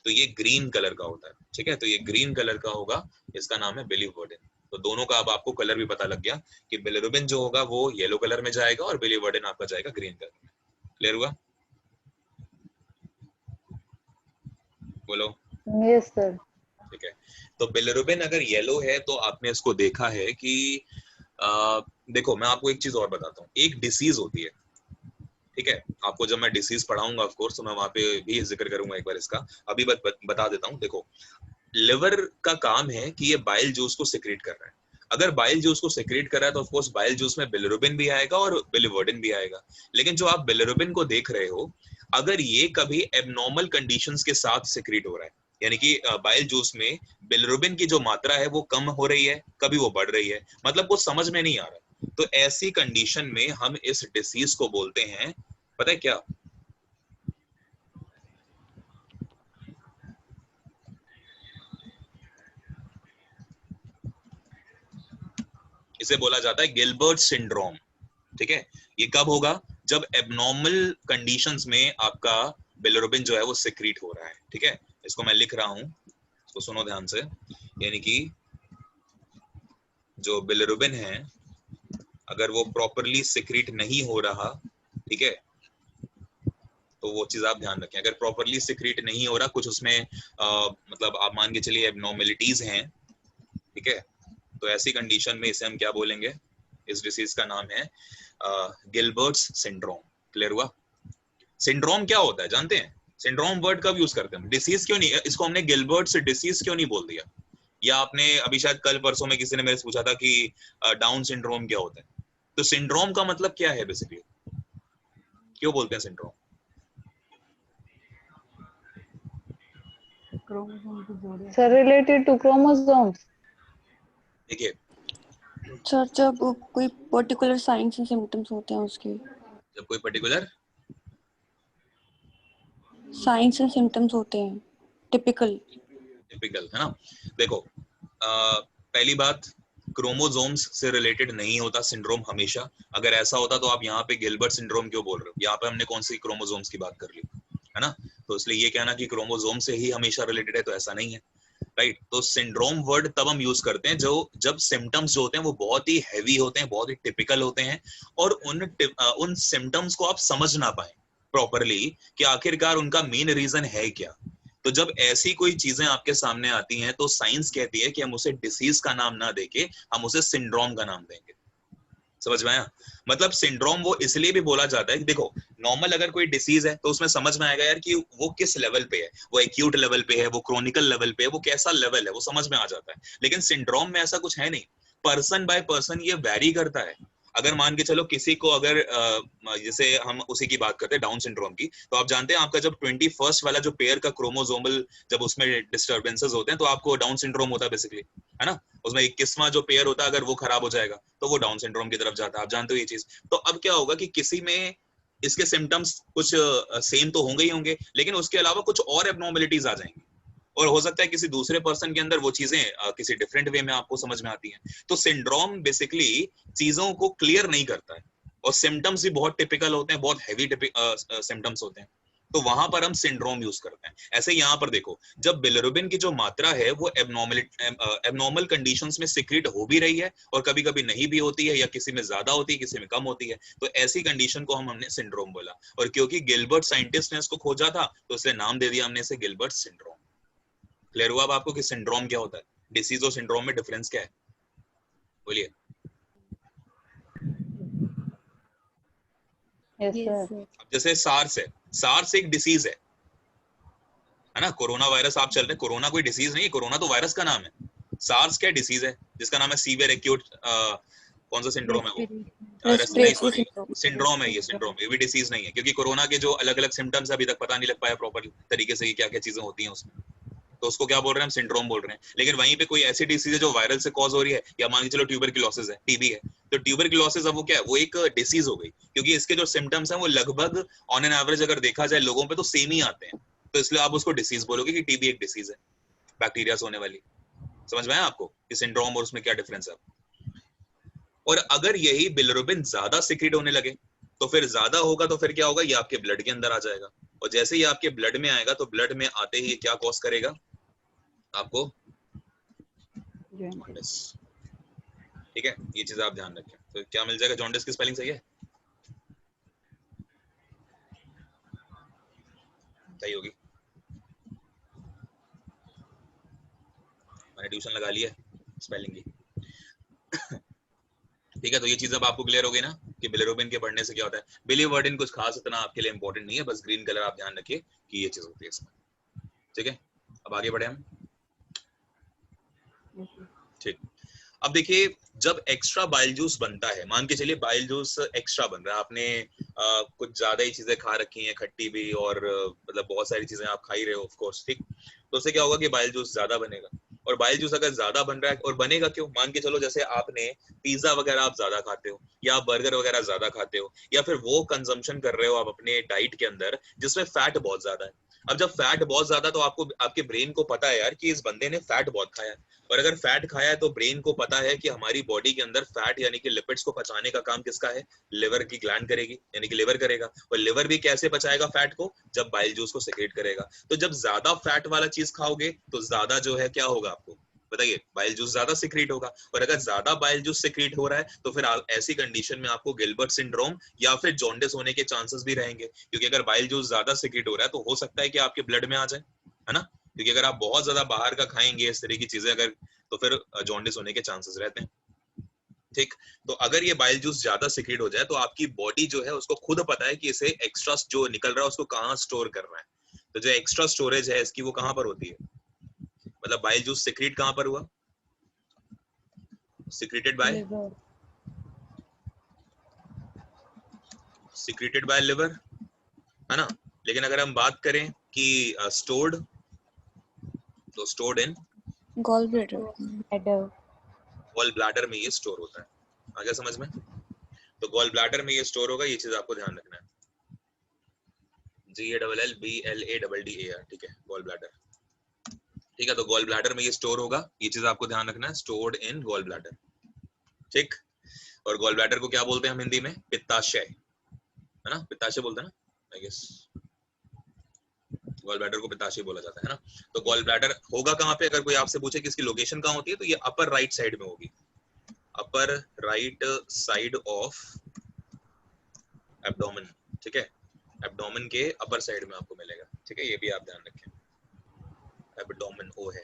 तो ये ग्रीन कलर का होता है, ठीक है। तो ये ग्रीन कलर का होगा, इसका नाम है बिलीवर्डिन, तो दोनों का अब आपको कलर भी पता लग गया कि बिलिरुबिन जो होगा वो येलो कलर में जाएगा और बिलिवर्डिन आपका जाएगा ग्रीन कलर में। क्लियर हुआ? बोलो। Yes sir. ठीक है, तो बिलिरुबिन अगर येलो है तो आपने इसको देखा है कि देखो मैं आपको एक चीज और बताता हूँ, एक डिसीज होती है, ठीक है, आपको जब मैं डिसीज पढ़ाऊंगा ऑफ कोर्स तो मैं वहां पे भी जिक्र करूंगा एक बार इसका, अभी बता देता हूँ। देखो लिवर का काम है कि ये बाइल जूस को सिक्रेट कर रहा है, अगर बाइल जूस को सिक्रेट कर रहा है तो ऑफ कोर्स बाइल जूस में बिलिरुबिन भी आएगा और बिलिवर्डिन भी आएगा। लेकिन जो आप बिलिरुबिन को देख रहे हो, अगर ये कभी एबनॉर्मल कंडीशंस के साथ सिक्रेट हो रहा है, यानी कि बाइल जूस में बिलिरुबिन की जो मात्रा है वो कम हो रही है, कभी वो बढ़ रही है, मतलब वो समझ में नहीं आ रहा, तो ऐसी कंडीशन में हम इस डिसीज को बोलते हैं, पता है क्या? इसे बोला जाता है गिलबर्ट सिंड्रोम। ठीक है, ये कब होगा? जब एबनॉर्मल कंडीशंस में आपका बिलिरुबिन जो है वो सिक्रीट हो रहा है। ठीक है, इसको मैं लिख रहा हूं, इसको सुनो ध्यान से, यानी कि जो बिलिरुबिन है अगर वो प्रॉपरली सिक्रीट नहीं हो रहा, ठीक है, तो वो चीज आप ध्यान रखें, अगर प्रॉपरली सिक्रीट नहीं हो रहा, कुछ उसमें मतलब आप मान के चलिए एबनॉर्मेलिटीज हैं, ठीक है, तो ऐसी कंडीशन में इसे हम क्या बोलेंगे? इस डिसीज का नाम है गिलबर्ट्स सिंड्रोम। क्लियर हुआ? सिंड्रोम क्या होता है जानते हैं? सिंड्रोम वर्ड कब यूज करते हैं? डिसीज क्यों नहीं, इसको हमने गिलबर्ट्स डिसीज क्यों नहीं बोल दिया? या आपने अभी शायद कल परसों में किसी ने मेरे से पूछा था कि डाउन सिंड्रोम क्या होता है, तो सिंड्रोम का मतलब क्या है बेसिकली, क्यों बोलते हैं सिंड्रोम? क्रोमोसोम की जोड़ियां। Sir related to chromosomes. देखिए सर जब कोई पर्टिकुलर साइंस एंड सिम्टम्स होते हैं उसके, जब कोई पर्टिकुलर साइंस एंड सिम्टम्स होते हैं टिपिकल है ना, देखो पहली बात, क्रोमोसोम्स से रिलेटेड नहीं होता सिंड्रोम हमेशा। अगर ऐसा होता तो आप यहाँ पे गिलबर्ट सिंड्रोम क्यों बोल रहे हो? यहाँ पे हमने कौन सी क्रोमोसोम्स की बात कर ली, है ना, तो इसलिए ये कहना कि क्रोमोसोम से ही हमेशा रिलेटेड है तो ऐसा नहीं है, राइट। तो सिंड्रोम वर्ड तब हम यूज करते हैं जो जब सिम्टम्स जो होते हैं वो बहुत ही हैवी होते हैं, बहुत ही टिपिकल होते हैं, और उन सिम्टम्स को आप समझ ना पाए प्रॉपरली कि आखिरकार उनका मेन रीजन है क्या। तो जब ऐसी कोई चीजें आपके सामने आती हैं तो साइंस कहती है कि हम उसे डिसीज का नाम ना देके हम उसे सिंड्रोम का नाम देंगे। समझ में आया? मतलब सिंड्रोम वो इसलिए भी बोला जाता है कि देखो नॉर्मल अगर कोई डिसीज है तो उसमें समझ में आएगा यार कि वो किस लेवल पे है, वो एक्यूट लेवल पे है, वो क्रोनिकल लेवल पे है, वो कैसा लेवल है, वो समझ में आ जाता है। लेकिन सिंड्रोम में ऐसा कुछ है नहीं, पर्सन बाय पर्सन ये वैरी करता है। अगर मान के चलो किसी को अगर जैसे हम उसी की बात करते हैं डाउन सिंड्रोम की, तो आप जानते हैं आपका जब 21st वाला जो पेयर का क्रोमोसोमल जब उसमें डिस्टर्बेंसेस होते हैं तो आपको डाउन सिंड्रोम होता है बेसिकली, है ना, उसमें 21वां जो पेयर होता है अगर वो खराब हो जाएगा तो वो डाउन सिंड्रोम की तरफ जाता है, आप जानते हो ये चीज। तो अब क्या होगा कि किसी में इसके सिम्टम्स कुछ सेम तो होंगे ही होंगे, लेकिन उसके अलावा कुछ और एबनॉर्मलिटीज आ जाएंगी, और हो सकता है किसी दूसरे पर्सन के अंदर वो चीजें किसी डिफरेंट वे में आपको समझ में आती हैं। तो सिंड्रोम बेसिकली चीजों को क्लियर नहीं करता है, और सिम्टम्स भी बहुत टिपिकल होते हैं, बहुत हैवी सिम्टम्स होते हैं, तो वहां पर हम सिंड्रोम यूज करते हैं। ऐसे यहाँ पर देखो, जब बिलिरुबिन की जो मात्रा है वो एबनॉर्मल कंडीशंस में सिक्रीट हो भी रही है और कभी कभी नहीं भी होती है, या किसी में ज्यादा होती है किसी में कम होती है, तो ऐसी कंडीशन को हमने सिंड्रोम बोला। और क्योंकि गिलबर्ट साइंटिस्ट ने इसको खोजा था तो इसलिए नाम दे दिया हमने इसे गिलबर्ट सिंड्रोम। क्लियर हुआ अब आपको कि सिंड्रोम क्या होता है? डिसीज और सिंड्रोम में डिफरेंस क्या है? बोलिए। Yes yes sir. सर। जैसे सार्स है, सार्स एक डिसीज है ना, कोरोना वायरस आप चल रहे, कोरोना कोई डिसीज नहीं है, कोरोना तो वायरस का नाम है। सार्स क्या डिसीज है जिसका नाम है सीवियर एक्यूट कौन सा सिंड्रोम है वो? नहीं रेस्पिरेटरी सॉरी, सिंड्रोम। सिंड्रोम है, ये सिंड्रोम, ये भी डिसीज नहीं है, क्योंकि कोरोना के जो अलग अलग सिम्टम्स अभी तक पता नहीं लग पाया प्रॉपर तरीके से क्या क्या चीजें होती हैं उसमें, तो उसको क्या बोल रहे हैं हम? सिंड्रोम बोल रहे हैं। लेकिन वहीं पे कोई ऐसी डिसीज है जो वायरल से कॉज हो रही है, या मान के चलो ट्यूबरक्लोसिस है, टीबी है, तो ट्यूबरक्लोसिस अब वो क्या है? वो एक डिसीज हो गई, क्योंकि इसके जो सिम्टम्स हैं वो लगभग ऑन एन एवरेज अगर देखा जाए लोगों पे तो सेम ही आते हैं, तो इसलिए आप उसको डिसीज बोलोगे कि टीबी एक डिसीज है, बैक्टीरिया से होने वाली। समझ में आया आपको कि सिंड्रोम और उसमें क्या डिफरेंस है? और अगर यही बिलिरुबिन ज्यादा सिक्रीट होने लगे तो फिर ज्यादा होगा तो फिर क्या होगा? ये आपके ब्लड के अंदर आ जाएगा, और जैसे ही आपके ब्लड में आएगा तो ब्लड में आते ही क्या कॉज करेगा आपको? जॉन्डिस। ठीक है, ये चीज आप ध्यान रखें। तो क्या मिल जाएगा, जॉन्डिस की स्पेलिंग सही है, सही होगी, मैंने ट्यूशन लगा लिया स्पेलिंग की। ठीक है, तो ये चीज अब आपको क्लियर हो गई ना कि बिलिरुबिन के बढ़ने से क्या होता है। बिलिवर्डिन कुछ खास इतना आपके लिए इंपॉर्टेंट नहीं है, बस ग्रीन कलर आप ध्यान रखिए कि ये चीज होती है इसमें। ठीक है, अब आगे बढ़े हम। ठीक, अब देखिए जब एक्स्ट्रा बाइल जूस बनता है, मान के चलिए बाइल जूस एक्स्ट्रा बन रहा है, आपने कुछ ज्यादा ही चीजें खा रखी हैं, खट्टी भी और मतलब बहुत सारी चीजें आप खा ही रहे हो ऑफ कोर्स, ठीक, तो उससे क्या होगा कि बाइल जूस ज्यादा बनेगा। और बाइल जूस अगर ज्यादा बन रहा है, और बनेगा क्यों, मान के चलो जैसे आपने पिज्जा वगैरह आप ज्यादा खाते हो, या बर्गर वगैरह ज्यादा खाते हो, या फिर वो कंजम्पशन कर रहे हो आप अपने डाइट के अंदर जिसमें फैट बहुत ज्यादा है। अब जब फैट बहुत ज्यादा, तो आपको आपके ब्रेन को पता है यार कि इस बंदे ने फैट बहुत खाया है, और अगर फैट खाया है तो ब्रेन को पता है कि हमारी बॉडी के अंदर फैट यानी कि लिपिड्स को पचाने का काम किसका है, लिवर की ग्लैंड करेगी, यानी कि लिवर करेगा। और लिवर भी कैसे पचाएगा फैट को, जब बाइल जूस को सेक्रेट करेगा। तो जब ज्यादा फैट वाला चीज खाओगे तो ज्यादा जो है क्या होगा आपको बताइए, बाइल जूस ज्यादा सिक्रीट होगा। और अगर ज्यादा बाइल जूस सिक्रीट हो रहा है तो फिर ऐसी कंडीशन में आपको गिलबर्ट सिंड्रोम या फिर जॉन्डिस होने के चांसेस भी रहेंगे, क्योंकि अगर बाइल जूस ज्यादा सिक्रीट हो रहा है तो हो सकता है कि आपके ब्लड में आ जाए, है ना, क्योंकि अगर आप बहुत ज्यादा बाहर का खाएंगे इस तरह की चीजें अगर, तो फिर जॉन्डिस होने के चांसेस रहते हैं। ठीक, तो अगर ये बाइल जूस ज्यादा सिक्रीट हो जाए तो आपकी बॉडी जो है उसको खुद पता है कि इसे एक्स्ट्रा जो निकल रहा है उसको कहाँ स्टोर करना है। तो जो एक्स्ट्रा स्टोरेज है इसकी वो कहाँ पर होती है, मतलब बाइल जूस सिक्रीट कहाँ पर हुआ, सिक्रीटेड बाय लिवर, है ना। लेकिन अगर हम बात करें कि स्टोर्ड, तो stored in gall bladder. Gall bladder में ये स्टोर होता है, आ गया समझ में। तो गॉल ब्लैडर में ये स्टोर होगा, ये चीज आपको ध्यान रखना है, GALLBLADDAR, ठीक है, गॉल ब्लैडर। ठीक है, तो गॉल ब्लैडर में ये स्टोर होगा, ये चीज आपको ध्यान रखना है, स्टोर्ड इन गॉल ब्लैडर। ठीक, और गॉल ब्लैडर को क्या बोलते हैं हम हिंदी में, पित्ताशय, है ना, पित्ताशय बोलते हैं ना, आई गेस गॉल ब्लैडर को पित्ताशय बोला जाता है ना। तो गॉल ब्लैडर होगा कहाँ पे, अगर कोई आपसे पूछे कि इसकी लोकेशन कहाँ होती है, तो ये अपर राइट साइड में होगी, upper right side of abdomen. ठीक है, एब्डोमेन के अपर साइड में आपको मिलेगा। ठीक है, ये भी आप ध्यान रखें, एब्डोमेन ओ है।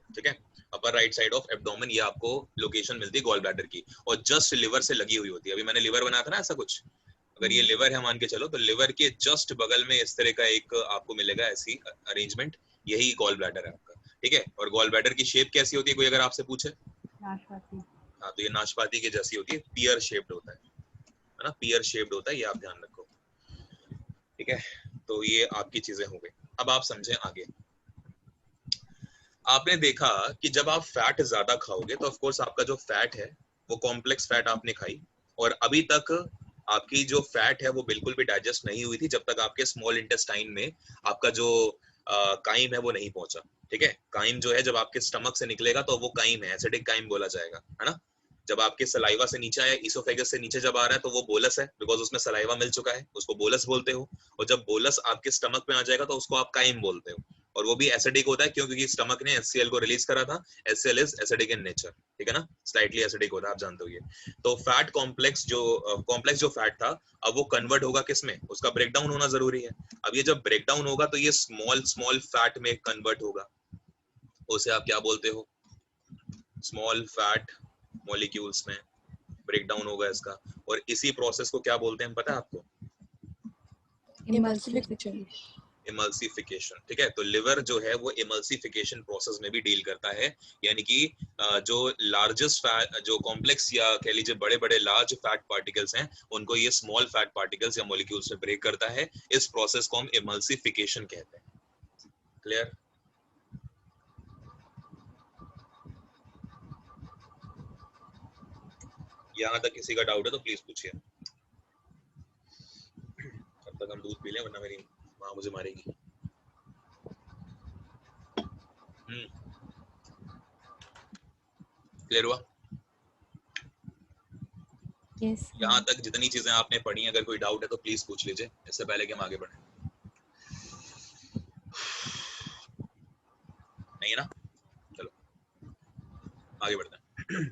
ठीक है, upper right side of abdomen, ये आपको लोकेशन मिलती है गॉल ब्लैडर की, और जस्ट लिवर से लगी हुई होती है। अभी मैंने लिवर बनाया था ना ऐसा कुछ, अगर ये लिवर है मान के चलो, तो लिवर के जस्ट बगल में इस तरह का एक आपको मिलेगा ऐसी अरेंजमेंट, यही गॉल ब्लैडर है आपका। ठीक है, और गॉल ब्लैडर की शेप कैसी होती है, कोई अगर आपसे पूछे, नाशपाती। हाँ, तो ये नाशपाती की जैसी होती है, पियर शेप्ड होता है ना, पियर शेप्ड होता है, ये आप ध्यान रखो। ठीक है, तो ये आपकी चीजें हो गई। अब आप समझें आगे, आपने देखा कि जब आप फैट ज्यादा खाओगे तो ऑफ कोर्स आपका जो फैट है वो कॉम्प्लेक्स फैट आपने खाई, और अभी तक आपकी जो फैट है वो बिल्कुल भी डाइजेस्ट नहीं हुई थी जब तक आपके स्मॉल इंटेस्टाइन में आपका जो काइम है वो नहीं पहुंचा। ठीक है, काइम जो है जब आपके स्टमक से निकलेगा तो वो काइम है, एसिडिक काइम बोला जाएगा, है ना। जब आपके सलाइवा से नीचे आया, इसोफेगस से नीचे जब आ रहा है तो वो बोलस है, बिकॉज उसमें सलाइवा मिल चुका है, उसको बोलस बोलते हो। और जब बोलस आपके स्टमक में आ जाएगा तो उसको आप काइम बोलते हो, और वो भी एसिडिक होता है, क्यों, क्योंकि स्टमक ने HCl को रिलीज करा था। HCl is acidic in nature, ठीक है ना, स्लाइटली एसिडिक होता है, आप जानते हो ये। तो फैट कॉम्प्लेक्स जो फैट था, अब वो कन्वर्ट होगा किसमें, उसका ब्रेकडाउन होना जरूरी है। अब ये जब ब्रेकडाउन होगा तो ये स्मॉल स्मॉल फैट में कन्वर्ट होगा, उसे आप क्या बोलते हो, स्मॉल फैट मॉलिक्यूल्स में ब्रेकडाउन होगा इसका। और इसी प्रोसेस को क्या बोलते हैं पता है आपको, इमल्सिफिकेशन। ठीक है, तो लिवर जो है वो इमल्सिफिकेशन प्रोसेस में भी डील करता है, यानी कि जो लार्जेस्ट फैट, जो कॉम्प्लेक्स या कह लीजिए बड़े बड़े लार्ज फैट पार्टिकल्स हैं, उनको ये स्मॉल फैट पार्टिकल्स या मॉलिक्यूल्स में ब्रेक करता है। इस प्रोसेस को हम इमल्सिफिकेशन कहते हैं। क्लियर? यहाँ तक किसी का डाउट है तो प्लीज पूछिए, तब तक हम दूध पी लें वरना मेरी माँ मुझे मारेगी। क्लियर हुआ? Yes. यहाँ तक जितनी चीजें आपने पढ़ी, अगर कोई डाउट है तो प्लीज पूछ लीजिए, इससे पहले कि हम आगे बढ़ें। आगे बढ़ते हैं।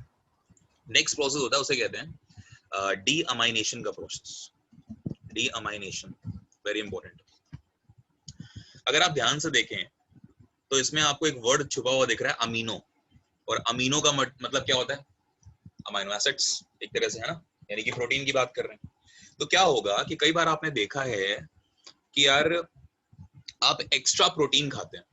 नेक्स्ट प्रोसेस होता है उसे कहते हैं डी अमाइनेशन का process. D amination very important. अगर आप ध्यान से देखें तो इसमें आपको एक वर्ड छुपा हुआ दिख रहा है अमीनो, और अमीनो का मतलब क्या होता है? अमाइनो एसिड्स एक तरह से, है ना, यानी कि प्रोटीन की बात कर रहे हैं। तो क्या होगा कि कई बार आपने देखा है कि यार आप एक्स्ट्रा प्रोटीन खाते हैं,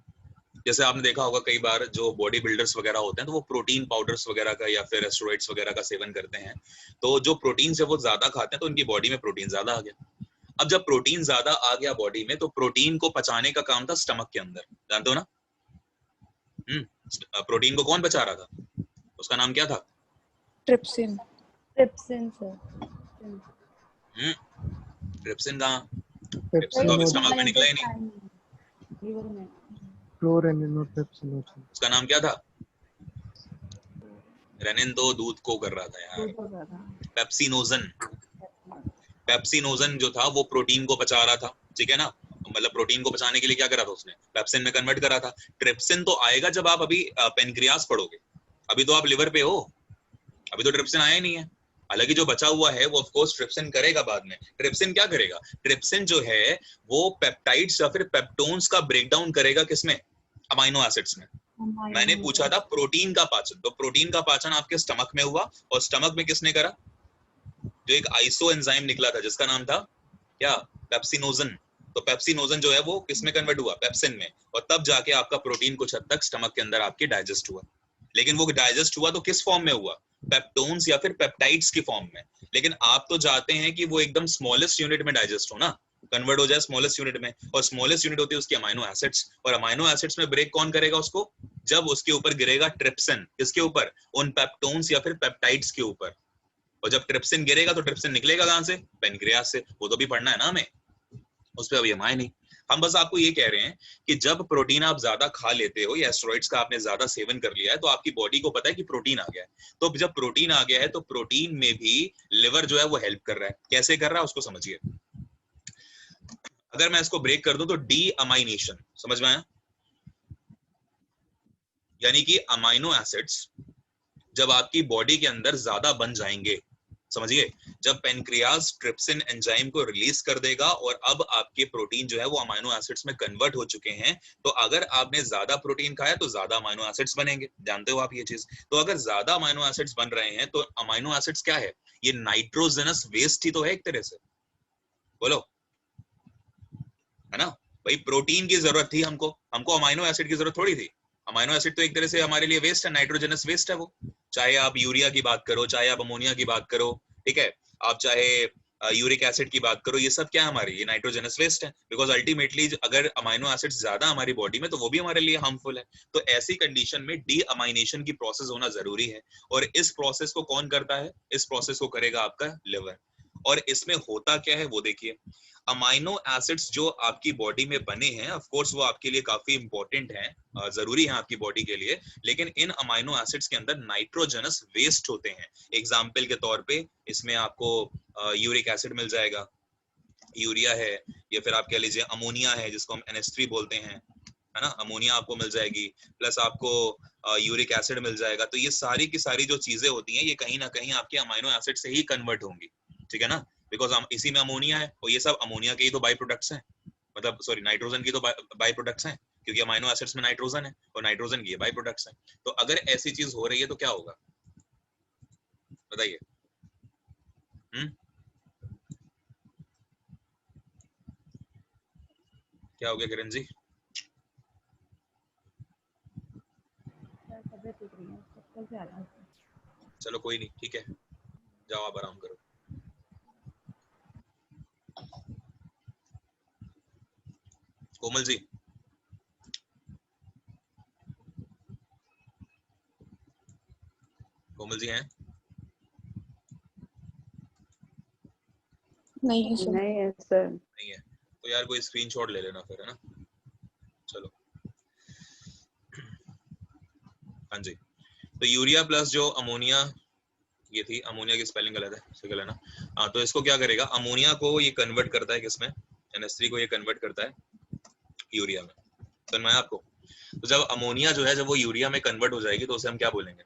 जैसे आपने देखा होगा कई बार जो बॉडी बिल्डर्स वगैरह होते हैं तो वो प्रोटीन पाउडर्स वगैरह का या फिर एस्टेरॉइड्स वगैरह का सेवन करते हैं, तो जो प्रोटीन से वो ज्यादा खाते हैं तो उनकी बॉडी में प्रोटीन ज्यादा आ गया। अब जब प्रोटीन ज्यादा आ गया बॉडी में तो प्रोटीन को पचाने का काम था स्टमक के अंदर, जानते हो ना? प्रोटीन को कौन पचा रहा था? उसका नाम क्या था? ट्रिप्सिन। Trypsin sir. ट्रिप्सिन कहाँ? ट्रिप्सिन तो अभी स्टमक में निकला ही नहीं। उसका नाम क्या था? रेनिन तो दूध को कर रहा था यार, पेप्सिनोजन। पेप्सिनोजन जो था वो प्रोटीन को पचा रहा था, ठीक है ना, मतलब प्रोटीन को पचाने के लिए क्या करा था उसने? पेप्सिन में कन्वर्ट करा था। ट्रिप्सिन तो आएगा जब आप अभी पेनक्रियास पढ़ोगे, अभी तो आप लिवर पे हो, अभी तो ट्रिप्सिन आया ही नहीं है। हालांकि जो बचा हुआ है वो ऑफ कोर्स ट्रिप्सिन करेगा बाद में। ट्रिप्सिन क्या करेगा? ट्रिप्सिन जो है वो पेप्टाइड्स या फिर पेप्टोन्स का ब्रेकडाउन करेगा, किसमें? अमाइनो एसिड्स में। मैंने पूछा था प्रोटीन का पाचन, तो प्रोटीन का पाचन आपके स्टमक में हुआ, और स्टमक में किसने करा? जो एक आइसो एंजाइम निकला था जिसका नाम था क्या? पेप्सिनोजन। तो पेप्सिनोजन जो है वो किसमें कन्वर्ट हुआ? पेप्सिन में, और तब जाके आपका प्रोटीन कुछ हद तक स्टमक के अंदर आपके डाइजेस्ट हुआ। लेकिन वो डाइजेस्ट हुआ तो किस फॉर्म में हुआ? पेप्टोन्स या फिर पेप्टाइड्स की फॉर्म में। लेकिन आप तो चाहते हैं कि वो एकदम स्मॉलेस्ट यूनिट में डाइजेस्ट हो ना, कन्वर्ट हो जाए स्मॉलेस्ट यूनिट में, और स्मॉलेस्ट यूनिट होती है उसकी अमाइनो एसिड्स, और अमाइनो एसिड्स में ब्रेक कौन करेगा उसको? जब उसके ऊपर गिरेगा ट्रिप्सिन। किसके ऊपर? उन पेप्टोन्स या फिर पेप्टाइड्स के ऊपर। और जब ट्रिप्सिन गिरेगा तो ट्रिप्सिन निकलेगा कहां से? पेनक्रियास से। वो तो भी पढ़ना है ना हमें, उस पर अभी हम आए नहीं। हम बस आपको ये कह रहे हैं कि जब प्रोटीन आप ज्यादा खा लेते हो या एस्टेरॉइड्स का आपने ज्यादा सेवन कर लिया है तो आपकी बॉडी को पता है कि प्रोटीन आ गया है। तो जब प्रोटीन आ गया है तो प्रोटीन में भी लिवर जो है वो हेल्प कर रहा है। कैसे कर रहा है उसको समझिए। अगर मैं इसको ब्रेक कर दूं तो डी अमाइनेशन, समझ में आया? यानी कि अमाइनो एसिड्स जब आपकी बॉडी के अंदर ज्यादा बन जाएंगे, समझिए, जब पेनक्रियास ट्रिप्सिन एंजाइम को रिलीज कर देगा और अब आपके प्रोटीन जो है वो अमाइनो एसिड्स में कन्वर्ट हो चुके हैं, तो अगर आपने ज्यादा प्रोटीन खाया तो ज्यादा अमाइनो एसिड्स बनेंगे। जानते हो आप ये चीज? तो अगर ज्यादा अमाइनो एसिड्स बन रहे हैं तो अमाइनो एसिड्स क्या है? ये नाइट्रोजनस वेस्ट ही तो है एक तरह से, बोलो, है ना भाई? प्रोटीन की जरूरत थी हमको अमाइनो एसिड की जरूरत थोड़ी थी। अमाइनो एसिड तो एक तरह से हमारे लिए वेस्ट है, नाइट्रोजनस वेस्ट है वो। चाहे आप यूरिया की बात करो, चाहे आप अमोनिया की बात करो, ठीक है, आप चाहे यूरिक एसिड की बात करो, ये सब क्या है हमारे? ये नाइट्रोजनस वेस्ट है। बिकॉज अल्टीमेटली अगर अमाइनो एसिड्स ज्यादा हमारी बॉडी में तो वो भी हमारे लिए हार्मफुल है। तो ऐसी कंडीशन में डी अमाइनेशन की प्रोसेस होना जरूरी है। और इस प्रोसेस को कौन करता है? इस प्रोसेस को करेगा आपका लिवर। और इसमें होता क्या है वो देखिए। अमाइनो एसिड्स जो आपकी बॉडी में बने हैं, ऑफ कोर्स वो आपके लिए काफी इंपॉर्टेंट हैं, जरूरी है आपकी बॉडी के लिए, लेकिन इन अमाइनो एसिड्स के अंदर नाइट्रोजनस वेस्ट होते हैं। एग्जाम्पल के तौर पे इसमें आपको यूरिक एसिड मिल जाएगा, यूरिया है, या फिर आप कह लीजिए अमोनिया है जिसको हम NH3 बोलते हैं, है ना, अमोनिया आपको मिल जाएगी, प्लस आपको यूरिक एसिड मिल जाएगा। तो ये सारी की सारी जो चीजें होती हैं ये कहीं ना कहीं आपके अमाइनो एसिड से ही कन्वर्ट होंगी, ठीक है ना, बिकॉज इसी में अमोनिया है, और ये सब अमोनिया के ही तो बाई प्रोडक्ट्स हैं, मतलब सॉरी नाइट्रोजन की तो बाई प्रोडक्ट्स हैं, क्योंकि अमाइनो एसिड्स में नाइट्रोजन है और नाइट्रोजन की बाई प्रोडक्ट्स हैं। तो अगर ऐसी चीज हो रही है तो क्या होगा बताइए? क्या हो गया किरण जी? चलो कोई नहीं, ठीक है, जाओ आप आराम करो। कोमल जी, कोमल जी हैं? नहीं है सर। नहीं है सर। नहीं है तो यार कोई स्क्रीनशॉट ले लेना फिर, है ना। चलो हाँ जी, तो यूरिया प्लस जो अमोनिया, ये थी अमोनिया की स्पेलिंग गलत है, सिकल है ना। हाँ, तो इसको क्या करेगा? अमोनिया को ये कन्वर्ट करता है किसमें? NH3 को ये कन्वर्ट करता है यूरिया में। समझ में आया आपको? तो जब अमोनिया जो है जब वो यूरिया में कन्वर्ट हो जाएगी तो उसे हम क्या बोलेंगे?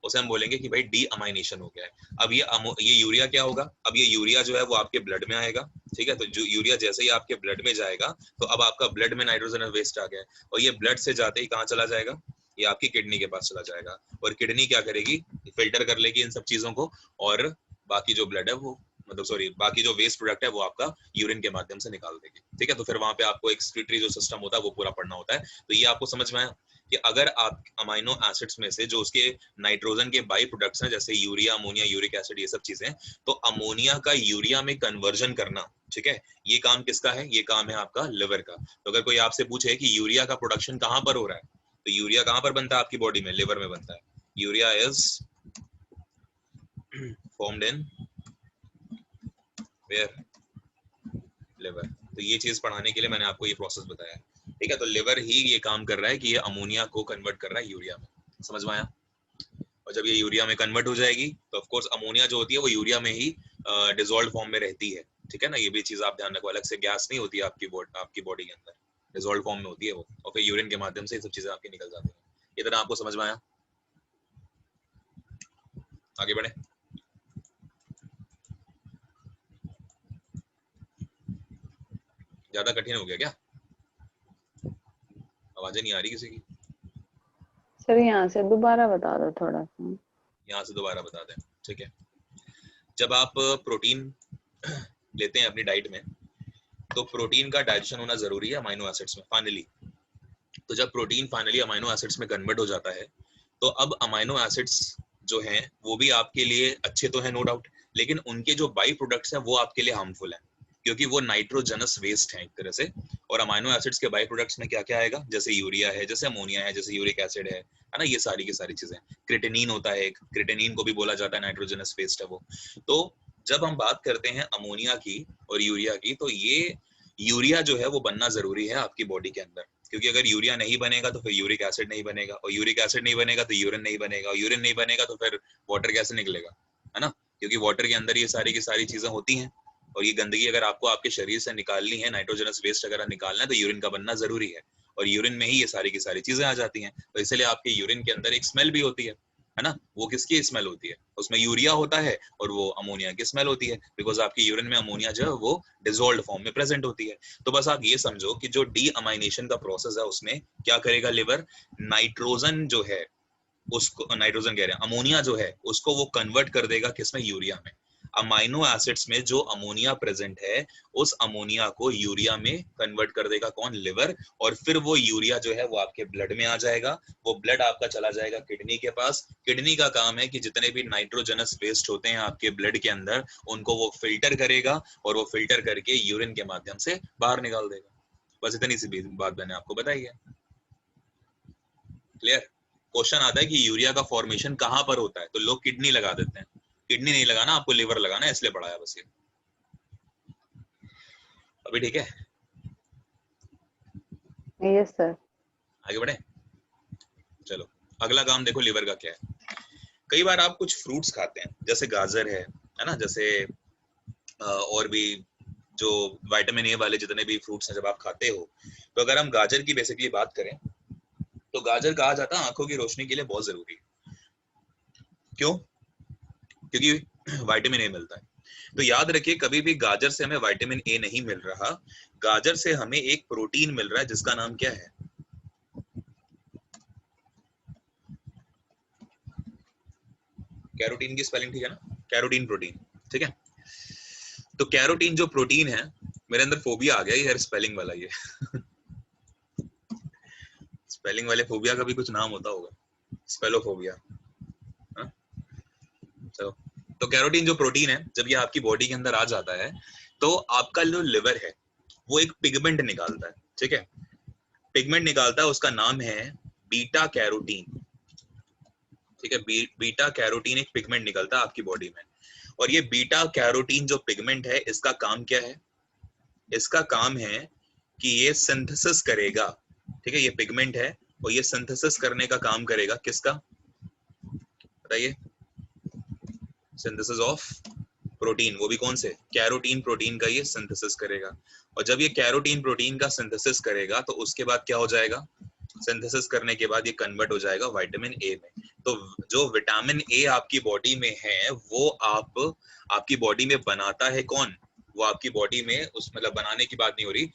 उसे हम बोलेंगे कि भाई डी अमाइनेशन हो गया है। अब ये यूरिया क्या होगा, अब ये यूरिया जो है वो आपके ब्लड में आएगा, ठीक है। तो जो यूरिया जैसे ही आपके ब्लड में जाएगा तो अब आपका ब्लड में नाइट्रोजन वेस्ट आ गया है, और ये ब्लड से जाते ही कहाँ चला जाएगा, ये आपकी किडनी के पास चला जाएगा, और किडनी क्या करेगी, फिल्टर कर लेगी इन सब चीजों को, और बाकी जो ब्लड है वो मतलब सॉरी बाकी जो वेस्ट प्रोडक्ट है वो आपका यूरिन के माध्यम से निकाल देगी, ठीक है। तो फिर वहां पे आपको एक्सक्रीटरी जो सिस्टम होता है वो पूरा पढ़ना होता है। तो ये आपको समझ में आया कि अगर आप अमाइनो एसिड्स में से जो उसके नाइट्रोजन के बाई प्रोडक्ट्स हैं जैसे यूरिया, अमोनिया, यूरिक एसिड, ये सब चीजें, तो अमोनिया का यूरिया में कन्वर्जन करना, ठीक है, ये काम किसका है, ये काम है आपका लिवर का। तो अगर कोई आपसे पूछे कि यूरिया का प्रोडक्शन कहाँ पर हो रहा है, तो यूरिया कहाँ पर बनता है आपकी बॉडी में, लिवर में बनता है। Urea is formed in where, liver. तो ये चीज पढ़ाने के लिए मैंने आपको ये प्रोसेस बताया, ठीक है। तो लिवर ही ये काम कर रहा है कि ये अमोनिया को कन्वर्ट कर रहा है यूरिया में, समझ में आया। और जब ये यूरिया में कन्वर्ट हो जाएगी तो ऑफ कोर्स अमोनिया जो होती है वो यूरिया में ही डिसॉल्व्ड फॉर्म में रहती है, ठीक है ना। ये भी चीज आप ध्यान रखो, अलग से गैस नहीं होती है आपकी बॉडी के अंदर, डिसॉल्व्ड फॉर्म में होती है वो, और फिर यूरिन के माध्यम से ये सब चीजें आपकी निकल जाती है। इतना आपको समझ में आया, आगे बढ़े। ज्यादा कठिन हो गया क्या, आवाजें नहीं आ रही किसी की? सर यहाँ से दोबारा बता दो थोड़ा सा। यहाँ से दोबारा बता दें, ठीक है। जब आप प्रोटीन लेते हैं अपनी डाइट में तो प्रोटीन का डाइजेशन होना जरूरी है अमाइनो एसिड्स में फाइनली। तो जब प्रोटीन फाइनली अमाइनो एसिड्स में कन्वर्ट हो जाता है तो अब अमाइनो एसिड्स जो हैं वो भी आपके लिए अच्छे तो हैं नो डाउट, लेकिन उनके जो बाई प्रोडक्ट्स हैं वो आपके लिए हार्मफुल हैं क्योंकि वो नाइट्रोजनस वेस्ट हैं एक तरह से। और अमाइनो एसिड्स के बाई प्रोडक्ट्स में क्या क्या आएगा, जैसे यूरिया है, जैसे अमोनिया है, जैसे यूरिक एसिड है ना, ये सारी की सारी चीजें। क्रिटेनिन होता है एक, क्रिटेनिन को भी बोला जाता है नाइट्रोजनस वेस्ट है वो। तो जब हम बात करते हैं अमोनिया की और यूरिया की, तो ये यूरिया जो है वो बनना जरूरी है आपकी बॉडी के अंदर, क्योंकि अगर यूरिया नहीं बनेगा तो फिर यूरिक एसिड नहीं बनेगा, और यूरिक एसिड नहीं बनेगा तो यूरिन नहीं बनेगा, और यूरिन नहीं बनेगा तो फिर वाटर कैसे निकलेगा, है ना। क्योंकि वाटर के अंदर ये सारी की सारी चीजें होती हैं, और ये गंदगी अगर आपको आपके शरीर से निकालनी है, नाइट्रोजनस वेस्ट अगर निकालना है तो यूरिन का बनना जरूरी है, और यूरिन में ही ये सारी की सारी चीजें आ जाती हैं। तो इसलिए आपके यूरिन के अंदर एक स्मेल भी होती है ना। वो किसकी स्मेल होती है, उसमें यूरिया होता है और वो अमोनिया की स्मेल होती है, बिकॉज आपके यूरिन में अमोनिया जो है वो डिसॉल्व्ड फॉर्म में प्रेजेंट होती है। तो बस आप ये समझो कि जो डी अमाइनेशन का प्रोसेस है उसमें क्या करेगा लिवर, नाइट्रोजन जो है उसको, नाइट्रोजन कह रहे हैं अमोनिया जो है उसको वो कन्वर्ट कर देगा किसमें, यूरिया में। अमाइनो एसिड्स में जो अमोनिया प्रेजेंट है उस अमोनिया को यूरिया में कन्वर्ट कर देगा कौन, लिवर। और फिर वो यूरिया जो है वो आपके ब्लड में आ जाएगा, वो ब्लड आपका चला जाएगा किडनी के पास। किडनी का काम है कि जितने भी नाइट्रोजनस वेस्ट होते हैं आपके ब्लड के अंदर उनको वो फिल्टर करेगा, और वो फिल्टर करके यूरिन के माध्यम से बाहर निकाल देगा। बस इतनी सी बात मैंने आपको बताई है, क्लियर। क्वेश्चन आता है कि यूरिया का फॉर्मेशन कहां पर होता है, तो लोग किडनी लगा देते हैं। किडनी नहीं लगाना, आपको लिवर लगाना है, इसलिए पढ़ाया बस ये। अभी ठीक है, यस सर। आगे बढ़े, चलो अगला काम देखो लिवर का क्या है। कई बार आप कुछ फ्रूट्स खाते हैं, जैसे गाजर है ना, जैसे और भी जो विटामिन ए वाले जितने भी फ्रूट्स हैं जब आप खाते हो, तो अगर हम गाजर की बेसिकली बात करें तो गाजर कहा जाता है आंखों की रोशनी के लिए बहुत जरूरी है। क्यों? क्योंकि विटामिन ए मिलता है। तो याद रखिए कभी भी गाजर से हमें विटामिन ए नहीं मिल रहा, गाजर से हमें एक प्रोटीन मिल रहा है जिसका नाम क्या है, कैरोटीन की स्पेलिंग ठीक है ना, कैरोटीन प्रोटीन, ठीक है। तो कैरोटीन जो प्रोटीन है, मेरे अंदर फोबिया आ गया यार स्पेलिंग वाला, ये स्पेलिंग वाले फोबिया का भी कुछ नाम होता होगा, स्पेलोफोबिया। तो कैरोटीन जो प्रोटीन है जब ये आपकी बॉडी के अंदर आ जाता है तो आपका जो लिवर है वो एक पिगमेंट निकालता है, ठीक है। पिगमेंट निकालता है, उसका नाम है बीटा कैरोटीन, ठीक है। बीटा कैरोटीन एक पिगमेंट निकलता है आपकी बॉडी में, और ये बीटा कैरोटीन जो पिगमेंट है इसका काम क्या है, इसका काम है कि ये सिंथेसिस करेगा, ठीक है। ये पिगमेंट है और ये सिंथेसिस करने का काम करेगा, किसका बताइए, सिंथेसिस ऑफ प्रोटीन, वो भी कौन से, कैरोटीन प्रोटीन का ये सिंथेसिस करेगा। और जब ये कैरोटीन प्रोटीन का सिंथेसिस करेगा तो उसके बाद क्या हो जाएगा, सिंथेसिस करने के बाद ये कन्वर्ट हो जाएगा विटामिन ए में। तो जो विटामिन ए आपकी बॉडी में है वो आपकी बॉडी में बनाता है कौन? वो आपकी बॉडी में उस मतलब बनाने की बात नहीं हो रही,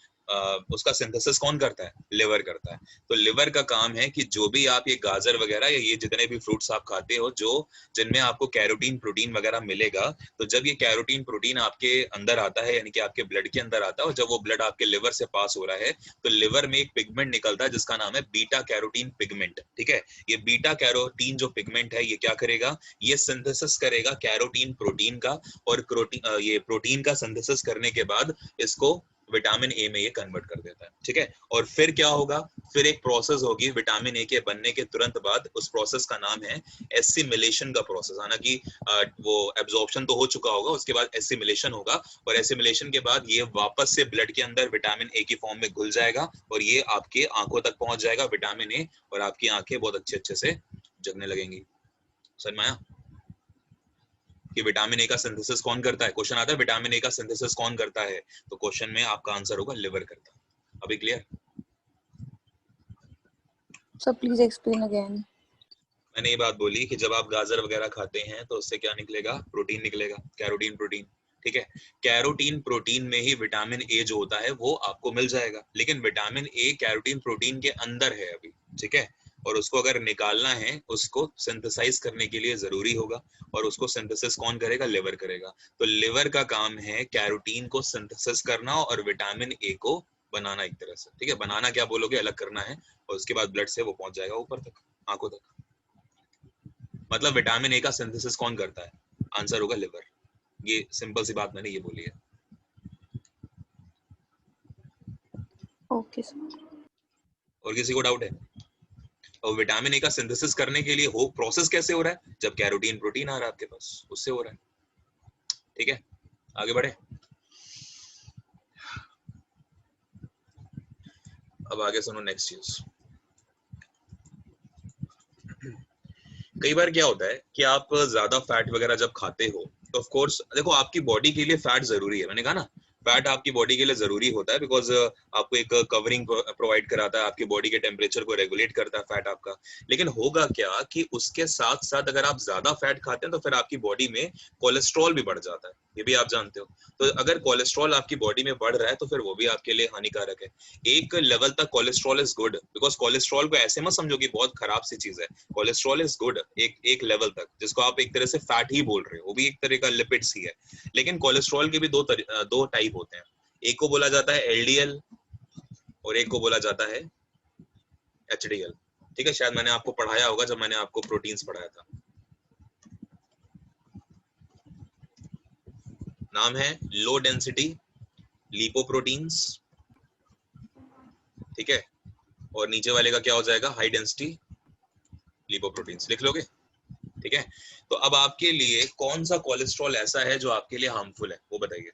उसका सिंथेसिस कौन करता है? लिवर करता है। तो लिवर का काम है कि जो भी आप ये गाजर वगैरह या ये जितने भी फ्रूट्स आप खाते हो जो जिनमें आपको कैरोटीन प्रोटीन वगैरह मिलेगा, तो जब ये कैरोटीन प्रोटीन आपके अंदर आता है यानी कि आपके ब्लड के अंदर आता है और जब वो ब्लड आपके लिवर से पास हो रहा है तो लिवर में एक पिगमेंट निकलता है जिसका नाम है बीटा कैरोटीन पिगमेंट। ठीक है, ये बीटा कैरोटीन जो पिगमेंट है ये क्या करेगा? ये सिंथेसिस करेगा कैरोटीन प्रोटीन का, और ये प्रोटीन का सिंथेसिस करने के बाद इसको विटामिन ए में ये कन्वर्ट कर देता है। ठीक है, और फिर क्या होगा? फिर एक प्रोसेस होगी विटामिन ए के बनने के तुरंत बाद, उस प्रोसेस का नाम है एसिमिलेशन का प्रोसेस। हालांकि वो एब्जॉर्प्शन तो हो चुका होगा, उसके बाद एसिमिलेशन होगा, और एसिमिलेशन के बाद ये वापस से ब्लड के अंदर विटामिन ए की फॉर्म में घुल जाएगा और ये आपके आंखों तक पहुंच जाएगा विटामिन ए, और आपकी आंखें बहुत अच्छे से जगने लगेंगी। समझ में आया कि विटामिन ए का सिंथेसिस कौन करता है? क्वेश्चन आता है विटामिन ए का सिंथेसिस कौन करता है, तो क्वेश्चन में आपका आंसर होगा लिवर करता है। अभी clear? Sir please explain again. मैंने ये बात बोली कि जब आप गाजर वगैरह खाते हैं तो उससे क्या निकलेगा? प्रोटीन निकलेगा, कैरोटीन प्रोटीन। ठीक है, कैरोटीन प्रोटीन में ही विटामिन ए जो होता है वो आपको मिल जाएगा, लेकिन विटामिन ए कैरोटीन प्रोटीन के अंदर है अभी। ठीक है, और उसको अगर निकालना है, उसको सिंथेसाइज करने के लिए जरूरी होगा, और उसको सिंथेसिस कौन करेगा? लिवर करेगा। तो लिवर का काम है कैरोटीन को सिंथेसिस करना और विटामिन ए को बनाना एक तरह से। ठीक है, बनाना क्या बोलोगे? अलग करना है, और उसके बाद ब्लड से वो पहुंच जाएगा ऊपर तक, आंखों तक। मतलब विटामिन ए का सिंथेसिस कौन करता है? आंसर होगा लिवर। ये सिंपल सी बात मैंने ये बोली है। Okay sir. और किसी को डाउट है? और विटामिन ए का सिंथेसिस करने के लिए हो प्रोसेस कैसे हो रहा है? जब कैरोटीन प्रोटीन आ रहा है आपके पास, उससे हो रहा है। ठीक है, आगे बढ़े। अब आगे सुनो नेक्स्ट चीज। कई बार क्या होता है कि आप ज्यादा फैट वगैरह जब खाते हो तो ऑफ कोर्स देखो आपकी बॉडी के लिए फैट जरूरी है, मैंने कहा ना फैट आपकी बॉडी के लिए जरूरी होता है, बिकॉज आपको एक कवरिंग प्रोवाइड कराता है, आपकी बॉडी के टेम्परेचर को रेगुलेट करता है फैट आपका। लेकिन होगा क्या कि उसके साथ साथ अगर आप ज्यादा फैट खाते हैं तो फिर आपकी बॉडी में कोलेस्ट्रॉल भी बढ़ जाता है, ये भी आप जानते हो। तो अगर कोलेस्ट्रॉल आपकी बॉडी में बढ़ रहा है तो फिर वो भी आपके लिए हानिकारक है। एक लेवल तक cholesterol is good, because cholesterol को ऐसे मत समझो कि बहुत खराब सी चीज है। कोलेस्ट्रॉल इज गुड एक लेवल तक, जिसको आप एक तरह से फैट ही बोल रहे हो, वो भी एक तरह का लिपिड्स ही है। लेकिन कोलेस्ट्रॉल के भी दो टाइप होते हैं, एक को बोला जाता है एलडीएल और एक को बोला जाता है एचडीएल। ठीक है, शायद मैंने आपको पढ़ाया होगा जब मैंने आपको प्रोटीन्स पढ़ाया था। नाम है लो डेंसिटी लिपोप्रोटीन्स। ठीक है, और नीचे वाले का क्या हो जाएगा? High density lipoproteins. लिख लोगे? ठीक है, तो अब आपके लिए कौन सा कोलेस्ट्रॉल ऐसा है जो आपके लिए हार्मफुल है, वो बताइए।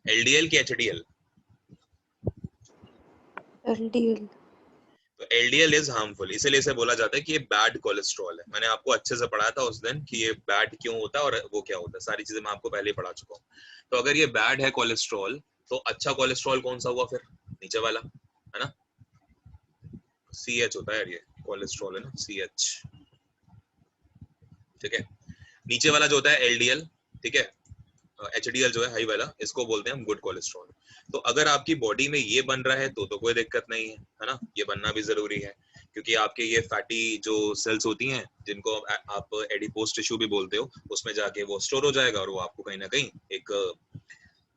एलडीएल की एचडीएल? एलडीएल। तो एलडीएल इज हार्मफुल, इसीलिए इसे बोला जाता है कि ये बैड कोलेस्ट्रॉल है। मैंने आपको अच्छे से पढ़ाया था उस दिन कि ये बैड क्यों होता है और वो क्या होता है, सारी चीजें मैं आपको पहले ही पढ़ा चुका हूँ। तो अगर ये बैड है कोलेस्ट्रॉल तो अच्छा कोलेस्ट्रॉल कौन सा हुआ फिर? नीचे वाला है ना, CH होता है यार, ये कोलेस्ट्रॉल है ना, CH। ठीक है, नीचे वाला जो होता है LDL, ठीक है, HDL जो है हाई वाला, इसको बोलते हैं हम गुड कोलेस्ट्रॉल। तो अगर आपकी बॉडी में ये बन रहा है तो कोई दिक्कत नहीं है ना, ये बनना भी जरूरी है, क्योंकि आपके ये फैटी जो सेल्स होती हैं जिनको आप एडिपोज टिश्यू भी बोलते हो, उसमें जाके वो स्टोर हो जाएगा और वो आपको कहीं ना कहीं एक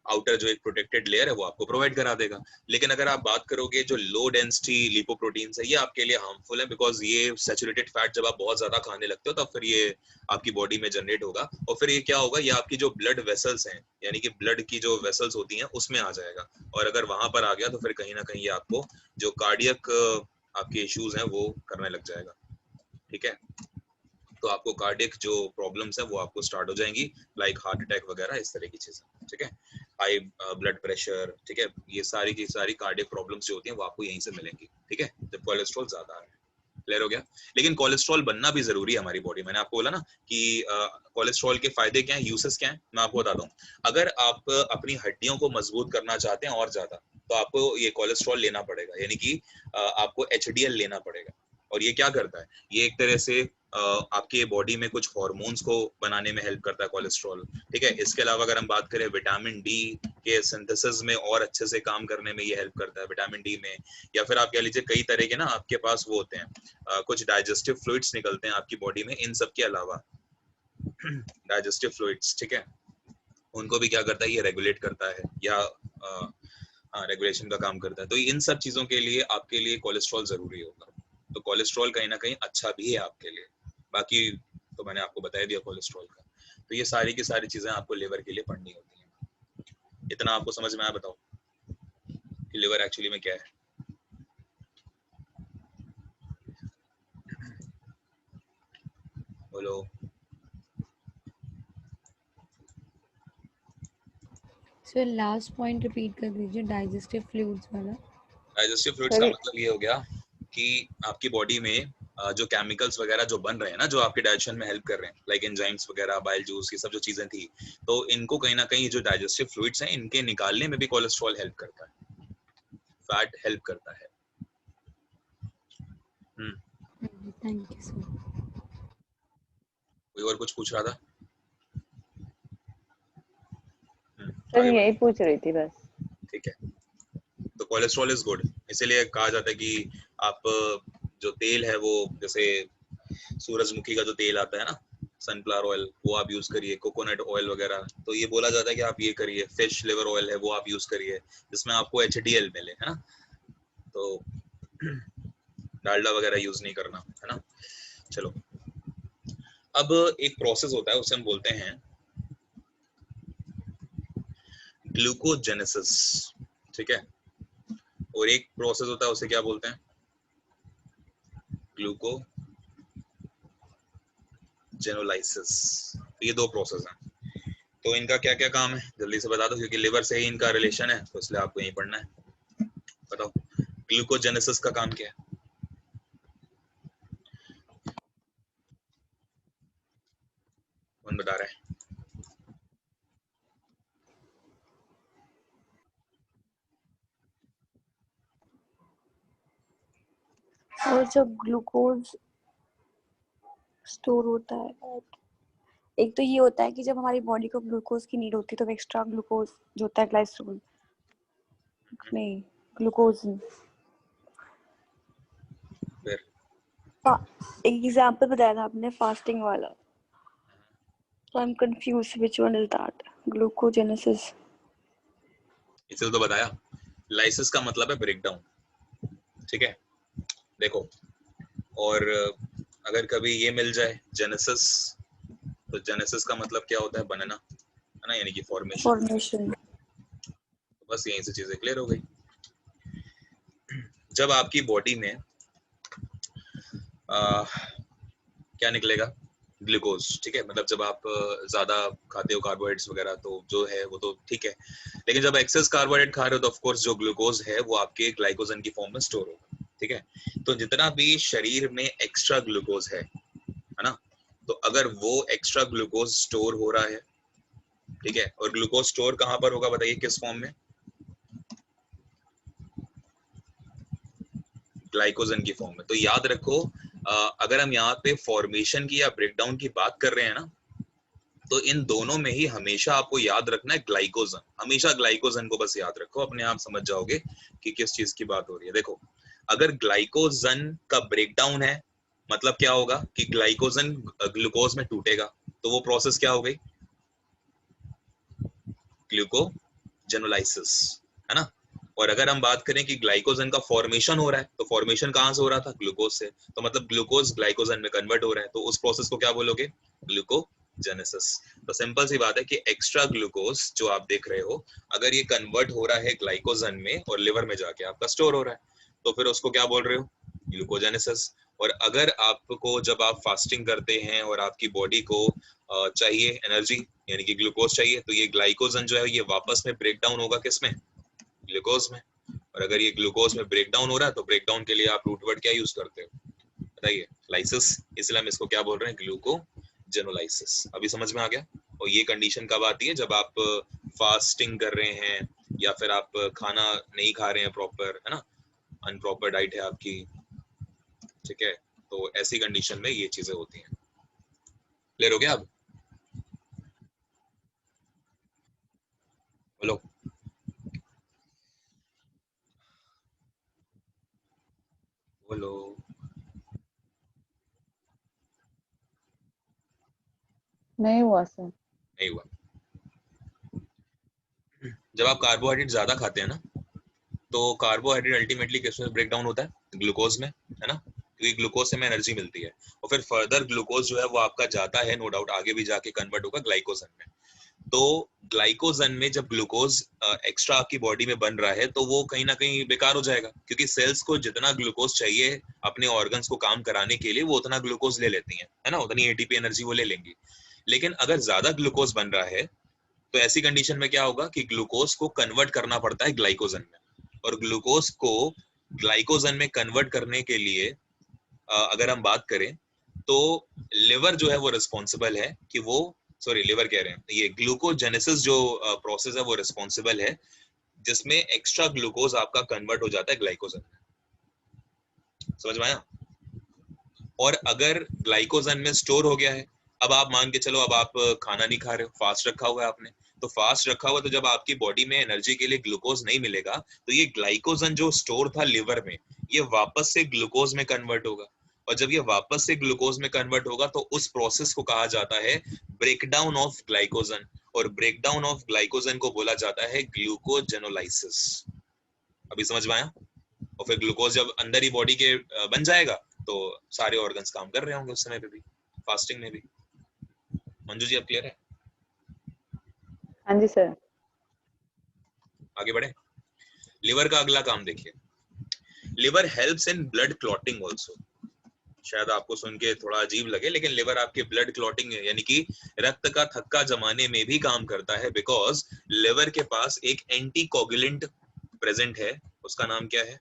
आउटर जो एक प्रोटेक्टेड लेयर है वो आपको प्रोवाइड करा देगा। लेकिन अगर आप बात करोगे जो लो डेंसिटी लिपोप्रोटीन्स है, ये आपके लिए हार्मफुल है, बिकॉज ये सैचुरेटेड फैट जब आप बहुत ज्यादा खाने लगते हो तब फिर ये आपकी बॉडी में जनरेट होगा, और फिर ये क्या होगा, ये आपकी जो ब्लड वेसल्स हैं यानी कि ब्लड की जो वेसल्स होती हैं उसमें आ जाएगा, और अगर वहां पर आ गया तो फिर कहीं ना कहीं ये आपको जो कार्डियक आपके इश्यूज हैं वो करने लग जाएगा। ठीक है, तो आपको कार्डियक जो प्रॉब्लम्स है वो आपको स्टार्ट हो जाएंगी, लाइक हार्ट अटैक वगैरह इस तरह की चीजें। ठीक है, हाई ब्लड प्रेशर, ठीक है, ये सारी की सारी कार्डियक प्रॉब्लम्स जो होती हैं वो आपको यहीं से मिलेंगी। ठीक है, जब कोलेस्ट्रॉल ज्यादा है। क्लियर हो गया? लेकिन कोलेस्ट्रॉल बनना भी जरूरी है हमारी बॉडी। मैंने आपको बोला ना कि कोलेस्ट्रॉल के फायदे क्या हैं, यूसेस क्या हैं, मैं आपको बताता हूँ। अगर आप अपनी हड्डियों को मजबूत करना चाहते हैं और ज्यादा, तो आपको ये कोलेस्ट्रॉल लेना पड़ेगा, यानी कि आपको HDL लेना पड़ेगा। और ये क्या करता है, ये एक तरह से आपके बॉडी में कुछ हार्मोन्स को बनाने में हेल्प करता है कोलेस्ट्रॉल, ठीक है। इसके अलावा अगर हम बात करें विटामिन डी के सिंथेसिस में और अच्छे से काम करने में ये हेल्प करता है, विटामिन डी में, या फिर आप कह लीजिए कई तरह के ना आपके पास वो होते हैं कुछ डाइजेस्टिव फ्लूइड्स निकलते हैं आपकी बॉडी में, इन सब के अलावा डाइजेस्टिव फ्लूइड्स, ठीक है, उनको भी क्या करता है, ये रेगुलेट करता है या रेगुलेशन का काम करता है। तो इन सब चीजों के लिए आपके लिए कोलेस्ट्रॉल जरूरी होगा। तो कोलेस्ट्रॉल कहीं ना कहीं अच्छा भी है आपके लिए, बाकी तो मैंने आपको बता दिया कोलेस्ट्रॉल का। तो ये सारी की सारी चीजें आपको लिवर के लिए पढ़नी होती हैं। इतना आपको समझ में आया, बताओ कि लिवर एक्चुअली में क्या है। बोलो। सर लास्ट पॉइंट रिपीट कर दीजिए, डाइजेस्टिव फ्लूइड्स वाला। डाइजेस्टिव फ्लूइड्स का मतलब ये हो गया कि आपकी बॉडी में जो केमिकल्स वगैरह जो बन रहे हैं ना, जो आपके डाइजेशन में हेल्प कर रहे हैं, लाइक एंजाइम्स वगैरह, बाइल जूस, ये सब जो चीजें थी, तो इनको कहीं ना कहीं जो डाइजेस्टिव फ्लूइड्स हैं इनके निकालने में भी कोलेस्ट्रॉल हेल्प करता है, फैट हेल्प करता है। Thank you sir. कोई और कुछ पूछ रहा था? सर यही पूछ रही थी बस। ठीक है, तो कोलेस्ट्रॉल इज गुड, इसीलिए कहा जाता है कि आप जो तेल है वो, जैसे सूरजमुखी का जो तेल आता है ना, सनफ्लावर ऑयल, वो आप यूज करिए, कोकोनट ऑयल वगैरह, तो ये बोला जाता है कि आप ये करिए, फिश लिवर ऑयल है वो आप यूज करिए जिसमें आपको HDL मिले, है ना। तो डालडा वगैरह यूज नहीं करना, है ना। चलो, अब एक प्रोसेस होता है उसे हम बोलते हैं ग्लूकोजेनेसिस, ठीक है, और एक प्रोसेस होता है उसे क्या बोलते हैं, ग्लूकोजेनोलाइसिस। ये दो प्रोसेस हैं, तो इनका क्या क्या काम है जल्दी से बता दो, क्योंकि लिवर से ही इनका रिलेशन है, तो इसलिए आपको यही पढ़ना है। बताओ ग्लूकोजेनेसिस का काम क्या है। कौन बता रहा है? और जब ग्लूकोज स्टोर होता है, एक तो ये होता है कि जब हमारी बॉडी को ग्लूकोज की नीड होती है तो एक्स्ट्रा ग्लूकोज जो होता है ग्लाइसोल नहीं ग्लूकोज। एक एग्जांपल बताया था आपने फास्टिंग वाला, तो I am confuse which one is that, glucogenesis. इसे तो बताया, लाइसिस का मतलब है ब्रेकडाउन, ठीक है। देखो, और अगर कभी ये मिल जाए जेनेसिस, तो जेनेसिस का मतलब क्या होता है, बनना, है ना, यानी कि फॉर्मेशन। तो बस यहीं से चीजें क्लियर हो गई। जब आपकी बॉडी में क्या निकलेगा, ग्लूकोज, ठीक है, मतलब जब आप ज्यादा खाते हो कार्बोहाइड्रेट्स वगैरह तो जो है वो तो ठीक है, लेकिन जब एक्सेस कार्बोहाइड्रेट खा रहे हो तो ऑफ कोर्स जो ग्लूकोज है वो आपके ग्लाइकोजन की फॉर्म में स्टोर होगा, ठीक है। तो जितना भी शरीर में एक्स्ट्रा ग्लूकोज है ना, तो अगर वो एक्स्ट्रा ग्लूकोज स्टोर हो रहा है, ठीक है, और ग्लूकोज स्टोर कहां पर होगा बताइए, किस फॉर्म में, ग्लाइकोजन की फॉर्म में। तो याद रखो, अगर हम यहाँ पे फॉर्मेशन की या ब्रेकडाउन की बात कर रहे हैं ना, तो इन दोनों में ही हमेशा आपको याद रखना है ग्लाइकोजन, हमेशा ग्लाइकोजन को बस याद रखो, अपने आप समझ जाओगे कि किस चीज की बात हो रही है। देखो, अगर ग्लाइकोजन का ब्रेकडाउन है, मतलब क्या होगा कि ग्लाइकोजन ग्लूकोज में टूटेगा, तो वो प्रोसेस क्या हो गई, ग्लूकोजेनोलाइसिस, है ना। और अगर हम बात करें कि ग्लाइकोजन का फॉर्मेशन हो रहा है, तो फॉर्मेशन कहां से हो रहा था, ग्लूकोज से, तो मतलब ग्लूकोज ग्लाइकोजन में कन्वर्ट हो रहा है, तो उस प्रोसेस को क्या बोलोगे, ग्लूकोजेनेसिस। तो सिंपल सी बात है कि एक्स्ट्रा ग्लूकोज जो आप देख रहे हो, अगर ये कन्वर्ट हो रहा है ग्लाइकोजन में और लिवर में जाके आपका स्टोर हो रहा है, तो फिर उसको क्या बोल रहे हो, ग्लूकोजेनेसिस। और अगर आपको, जब आप फास्टिंग करते हैं और आपकी बॉडी को चाहिए एनर्जी, यानी कि ग्लूकोज चाहिए, तो ये ग्लाइकोजन जो है ये वापस में ब्रेक डाउन होगा किसमें, ग्लूकोज में। और अगर ये ग्लूकोज में ब्रेक डाउन हो रहा है, तो ब्रेक डाउन के लिए आप रूट वर्ड क्या यूज करते हो बताइए, लाइसिस, इसलिए हम इसको क्या बोल रहे हैं, ग्लूकोजेनोलाइसिस। अभी समझ में आ गया। और ये कंडीशन कब आती है, जब आप फास्टिंग कर रहे हैं या फिर आप खाना नहीं खा रहे हैं प्रॉपर, है ना, अनप्रॉपर डाइट है आपकी। ठीक है, तो ऐसी कंडीशन में ये चीजें होती हैं। क्लियर हो गया अब? बोलो। बोलो। नहीं हुआ सर। नहीं हुआ। जब आप कार्बोहाइड्रेट ज्यादा खाते हैं ना, तो कार्बोहाइड्रेट अल्टीमेटली किसमें ब्रेक डाउन होता है? ग्लूकोज में, है ना, क्योंकि ग्लूकोज से हमें एनर्जी मिलती है और फिर फर्दर ग्लूकोज जो है वो आपका जाता है, नो डाउट आगे भी जाके कन्वर्ट होगा ग्लाइकोजन में। तो ग्लाइकोजन में जब ग्लूकोज एक्स्ट्रा आपकी बॉडी में बन रहा है तो वो कहीं ना कहीं बेकार हो जाएगा, क्योंकि सेल्स को जितना ग्लूकोज चाहिए अपने ऑर्गन्स को काम कराने के लिए वो उतना ग्लूकोज ले लेती हैं, है ना, उतनी एटीपी एनर्जी वो ले लेंगी। लेकिन अगर ज्यादा ग्लूकोज बन रहा है तो ऐसी कंडीशन में क्या होगा कि ग्लूकोज को कन्वर्ट करना पड़ता है ग्लाइकोजन में, और ग्लूकोज को ग्लाइकोजन में कन्वर्ट करने के लिए अगर हम बात करें तो लिवर जो है वो रिस्पॉन्सिबल है कि वो, सॉरी लिवर कह रहे हैं, ये ग्लूकोजेनेसिस जो प्रोसेस है वो रिस्पॉन्सिबल है जिसमें एक्स्ट्रा ग्लूकोज आपका कन्वर्ट हो जाता है ग्लाइकोजन में। समझ में आया? और अगर ग्लाइकोजन में स्टोर हो गया है, अब आप मान के चलो अब आप खाना नहीं खा रहे हो, फास्ट रखा हुआ है आपने, तो फास्ट रखा हुआ तो जब आपकी बॉडी में एनर्जी के लिए ग्लूकोज नहीं मिलेगा तो ये ग्लाइकोजन जो स्टोर था लिवर में ये वापस से ग्लूकोज में कन्वर्ट होगा, और जब ये वापस से ग्लूकोज में कन्वर्ट होगा तो उस प्रोसेस को कहा जाता है ब्रेकडाउन ऑफ ग्लाइकोजन, और ब्रेकडाउन ऑफ ग्लाइकोजन को बोला जाता है ग्लूकोजेनोलाइसिस। अभी समझ में आया? और फिर ग्लूकोज जब अंदर ही बॉडी के बन जाएगा तो सारे ऑर्गन्स काम कर रहे होंगे उस समय पे भी, फास्टिंग में भी। मंजू जी अब क्लियर है? हाँ जी सर। आगे बढ़े। लिवर का अगला काम देखिए। Liver helps in blood clotting also. शायद आपको सुन के थोड़ा अजीब लगे, लेकिन लिवर आपके ब्लड क्लॉटिंग यानी कि रक्त का थक्का जमाने में भी काम करता है, बिकॉज लिवर के पास एक एंटी कोगुलेंट प्रेजेंट है। उसका नाम क्या है?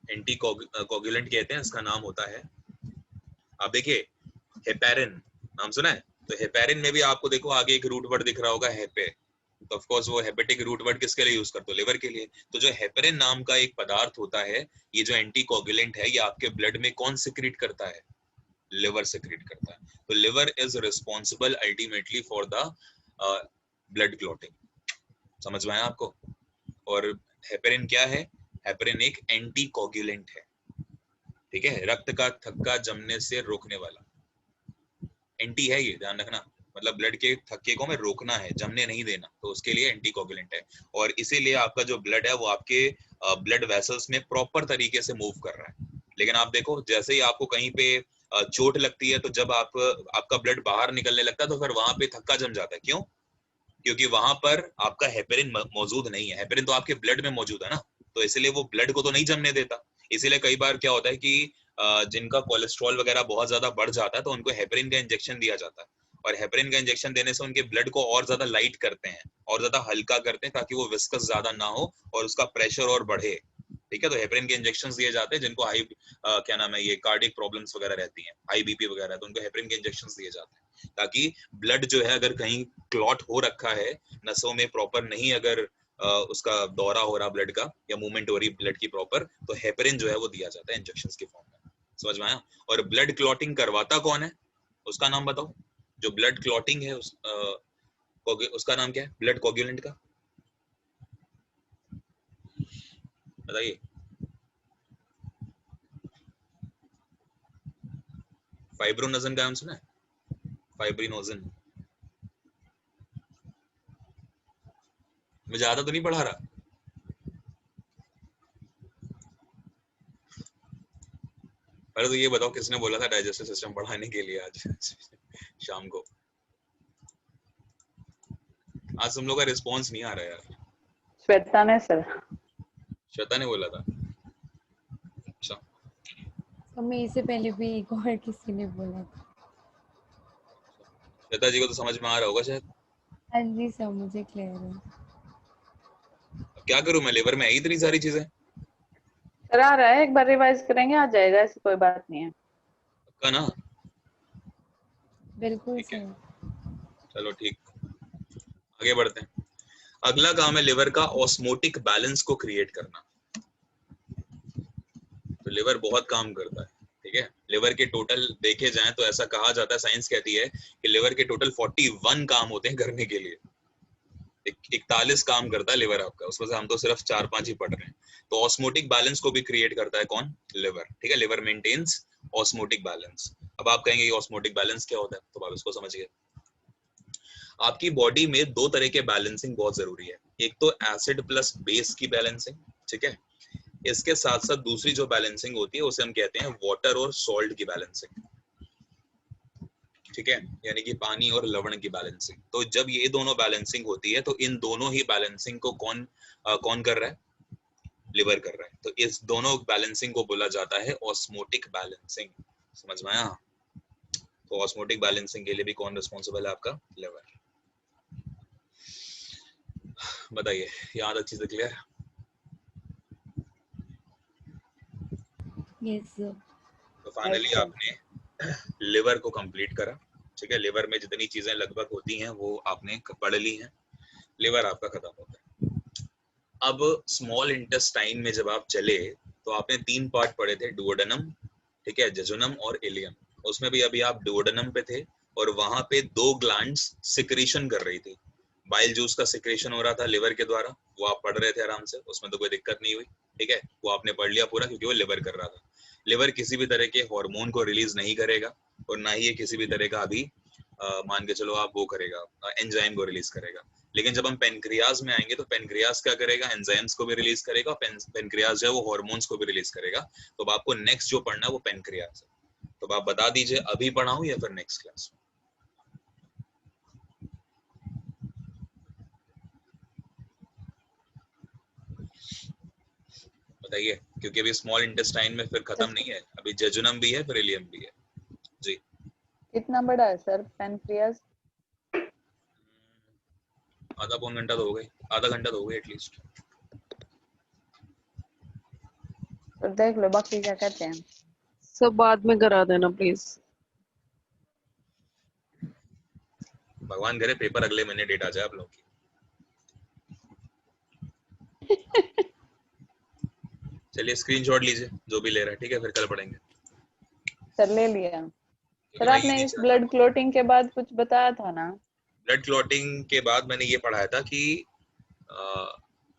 एंटी कोगुलेंट कहते हैं, इसका नाम होता है, आप देखिए, हेपेरिन। नाम सुना है? तो हेपेरिन में भी आपको देखो आगे एक रूट वर्ड दिख रहा होगा हेपे, तो ऑफ कोर्स वो हेपेटिक रूट वर्ड किसके लिए यूज करते हो? लिवर के लिए। तो जो हेपेरिन नाम का एक पदार्थ होता है, ये जो एंटी कोगुलेंट है, ये आपके ब्लड में कौन सिक्रीट करता है? लिवर सिक्रीट करता है। तो liver is responsible ultimately for the blood clotting. समझ में आया आपको? और हेपेरिन क्या है? हेपेरिन एक एंटी कोगुलेंट है, ठीक है, रक्त का थक्का जमने से रोकने वाला एंटी है, ये ध्यान रखना, मतलब ब्लड के थक्के को हमें रोकना है, जमने नहीं देना, तो उसके लिए एंटी कोगुलेंट है। और इसीलिए आपका जो ब्लड है वो आपके ब्लड वेसल्स में प्रॉपर तरीके से मूव कर रहा है। लेकिन आप देखो, जैसे ही आपको कहीं पे चोट लगती है तो जब आपका ब्लड बाहर निकलने लगता है तो फिर वहां पे थक्का जम जाता है। क्यों? क्योंकि वहां पर आपका हेपेरिन मौजूद नहीं है। हेपेरिन तो आपके ब्लड में मौजूद है ना, तो इसलिए वो ब्लड को तो नहीं जमने देता। इसीलिए कई बार क्या होता है कि जिनका कोलेस्ट्रॉल वगैरह बहुत ज्यादा बढ़ जाता है तो उनको हेपेरिन का इंजेक्शन दिया जाता है, और हेपेरिन का इंजेक्शन देने से उनके ब्लड को और ज्यादा लाइट करते हैं और ज्यादा हल्का करते हैं, ताकि वो विस्कस ज्यादा ना हो और उसका प्रेशर और बढ़े। ठीक है, तो हेपेरिन के इंजेक्शन दिए जाते हैं जिनको हाई क्या नाम है, ये कार्डियक प्रॉब्लम्स वगैरह रहती हैं, हाई बीपी वगैरह, तो उनको हेपेरिन के इंजेक्शन दिए जाते हैं, ताकि ब्लड जो है अगर कहीं क्लॉट हो रखा है नसों में प्रॉपर नहीं, अगर उसका दौरा हो रहा ब्लड का या मूवमेंट हो रही ब्लड की प्रॉपर, तो हेपेरिन जो है वो दिया जाता है इंजेक्शंस के फॉर्म में। समझ में आया? और ब्लड क्लॉटिंग करवाता कौन है? उसका नाम बताओ। जो ब्लड क्लॉटिंग है उसका नाम क्या है ब्लड कोगुलेंट का? बताइए। फाइब्रोनोजन का नाम सुना है? फाइब्रिनोजन। मैं ज्यादा तो नहीं पढ़ा रहा? पहले तो ये बताओ किसने बोला था डाइजेस्टिव सिस्टम पढ़ाने के लिए आज शाम को? आज तुम लोग का रिस्पॉन्स नहीं आ रहा यार। श्वेता ने सर। श्वेता ने बोला था? अच्छा, तो मैं इससे पहले भी एक और किसी ने बोला था। श्वेता जी को तो समझ में आ रहा होगा शायद। हाँ जी सर, मुझे क्लियर है। अब क्या करूं मैं, लिवर में है इतनी सारी चीजें। सर आ रहा है, एक बार रिवाइज करेंगे, आ जाएगा, ऐसी कोई बात नहीं है। पक्का ना? बिल्कुल ठीक है, सर। चलो ठीक, आगे बढ़ते हैं। अगला काम है लिवर का ऑस्मोटिक बैलेंस को क्रिएट करना। तो लिवर बहुत काम करता है, ठीक है। लिवर के टोटल देखे जाएं तो ऐसा कहा जाता है, साइंस कहती है कि लिवर के टोटल 41 काम होते हैं करने के लिए। 41 काम करता है लिवर आपका, उसमें से हम तो सिर्फ 4-5 ही पढ़ रहे हैं। तो ऑस्मोटिक बैलेंस को भी क्रिएट करता है कौन? लिवर, ठीक है। Liver maintains osmotic balance. अब आप कहेंगे ऑस्मोटिक बैलेंस क्या होता है, तो आप इसको समझिए। आपकी बॉडी में दो तरह के बैलेंसिंग बहुत जरूरी है, एक तो एसिड प्लस बेस की बैलेंसिंग, ठीक है। इसके साथ साथ दूसरी जो बैलेंसिंग होती है उसे हम कहते हैं वाटर और सॉल्ट की बैलेंसिंग, ठीक है, यानी कि पानी और लवण की बैलेंसिंग। तो जब ये दोनों बैलेंसिंग होती है तो इन दोनों ही बैलेंसिंग को कौन कर रहा है? लिवर कर रहा है। तो इस दोनों बैलेंसिंग को बोला जाता है ऑस्मोटिक बैलेंसिंग। समझ में आया? तो ऑस्मोटिक बैलेंसिंग के लिए भी कौन रिस्पॉन्सिबल है? आपका लिवर। बताइए, यहाँ तक चीजें क्लियर? Yes sir. तो फाइनली आपने लिवर को कंप्लीट करा, ठीक है। लिवर में जितनी चीजें लगभग होती हैं वो आपने पढ़ ली हैं। लिवर आपका खत्म होता है। अब स्मॉल इंटेस्टाइन में जब आप चले तो आपने 3 पार्ट पढ़े थे, डुओडेनम, ठीक है, जेजुनम और इलियम। उसमें भी अभी आप डुओडेनम पे थे और वहां पे 2 ग्लैंड्स सिक्रीशन कर रही थी, बाइल जूस का सिक्रेशन हो रहा था लिवर के द्वारा, वो आप पढ़ रहे थे आराम से, उसमें तो कोई दिक्कत नहीं हुई, ठीक है। वो आपने पढ़ लिया पूरा क्योंकि वो लिवर कर रहा था। लिवर किसी भी तरह के हार्मोन को रिलीज नहीं करेगा और ना ही ये किसी भी तरह का अभी मान के चलो आप वो करेगा, एंजाइम को रिलीज करेगा। लेकिन जब हम पेनक्रियाज में आएंगे तो पेनक्रियाज क्या करेगा? एंजाइम्स को भी रिलीज करेगा, पेनक्रियाज जो है वो हार्मोन्स को भी रिलीज करेगा। तो अब आपको नेक्स्ट जो पढ़ना है वो पेनक्रियाज है। तो आप बता दीजिए अभी पढ़ाऊं या फिर नेक्स्ट क्लास में? बताइए, क्योंकि अभी स्मॉल इंटेस्टाइन में फिर खत्म नहीं है, अभी जेजुनम भी है फिर इलियम भी है। जी, कितना बड़ा है सर पेनक्रियास? आधा पौन घंटा तो हो गई, आधा घंटा तो हो गई एटलीस्ट। तो देख लो बाकी क्या कहते हैं। सब बाद में करा देना प्लीज। भगवान करे पेपर अगले महीने डेट आ जाए आप लोग की। चलिए स्क्रीनशॉट लीजिए जो भी ले रहा है, ठीक है, फिर कल पढ़ेंगे। सर ले लिया। क्योंकि सर मैं आपने ये इस ब्लड क्लोटिंग के बाद कुछ बताया था ना? ब्लड क्लॉटिंग के बाद मैंने ये पढ़ाया था कि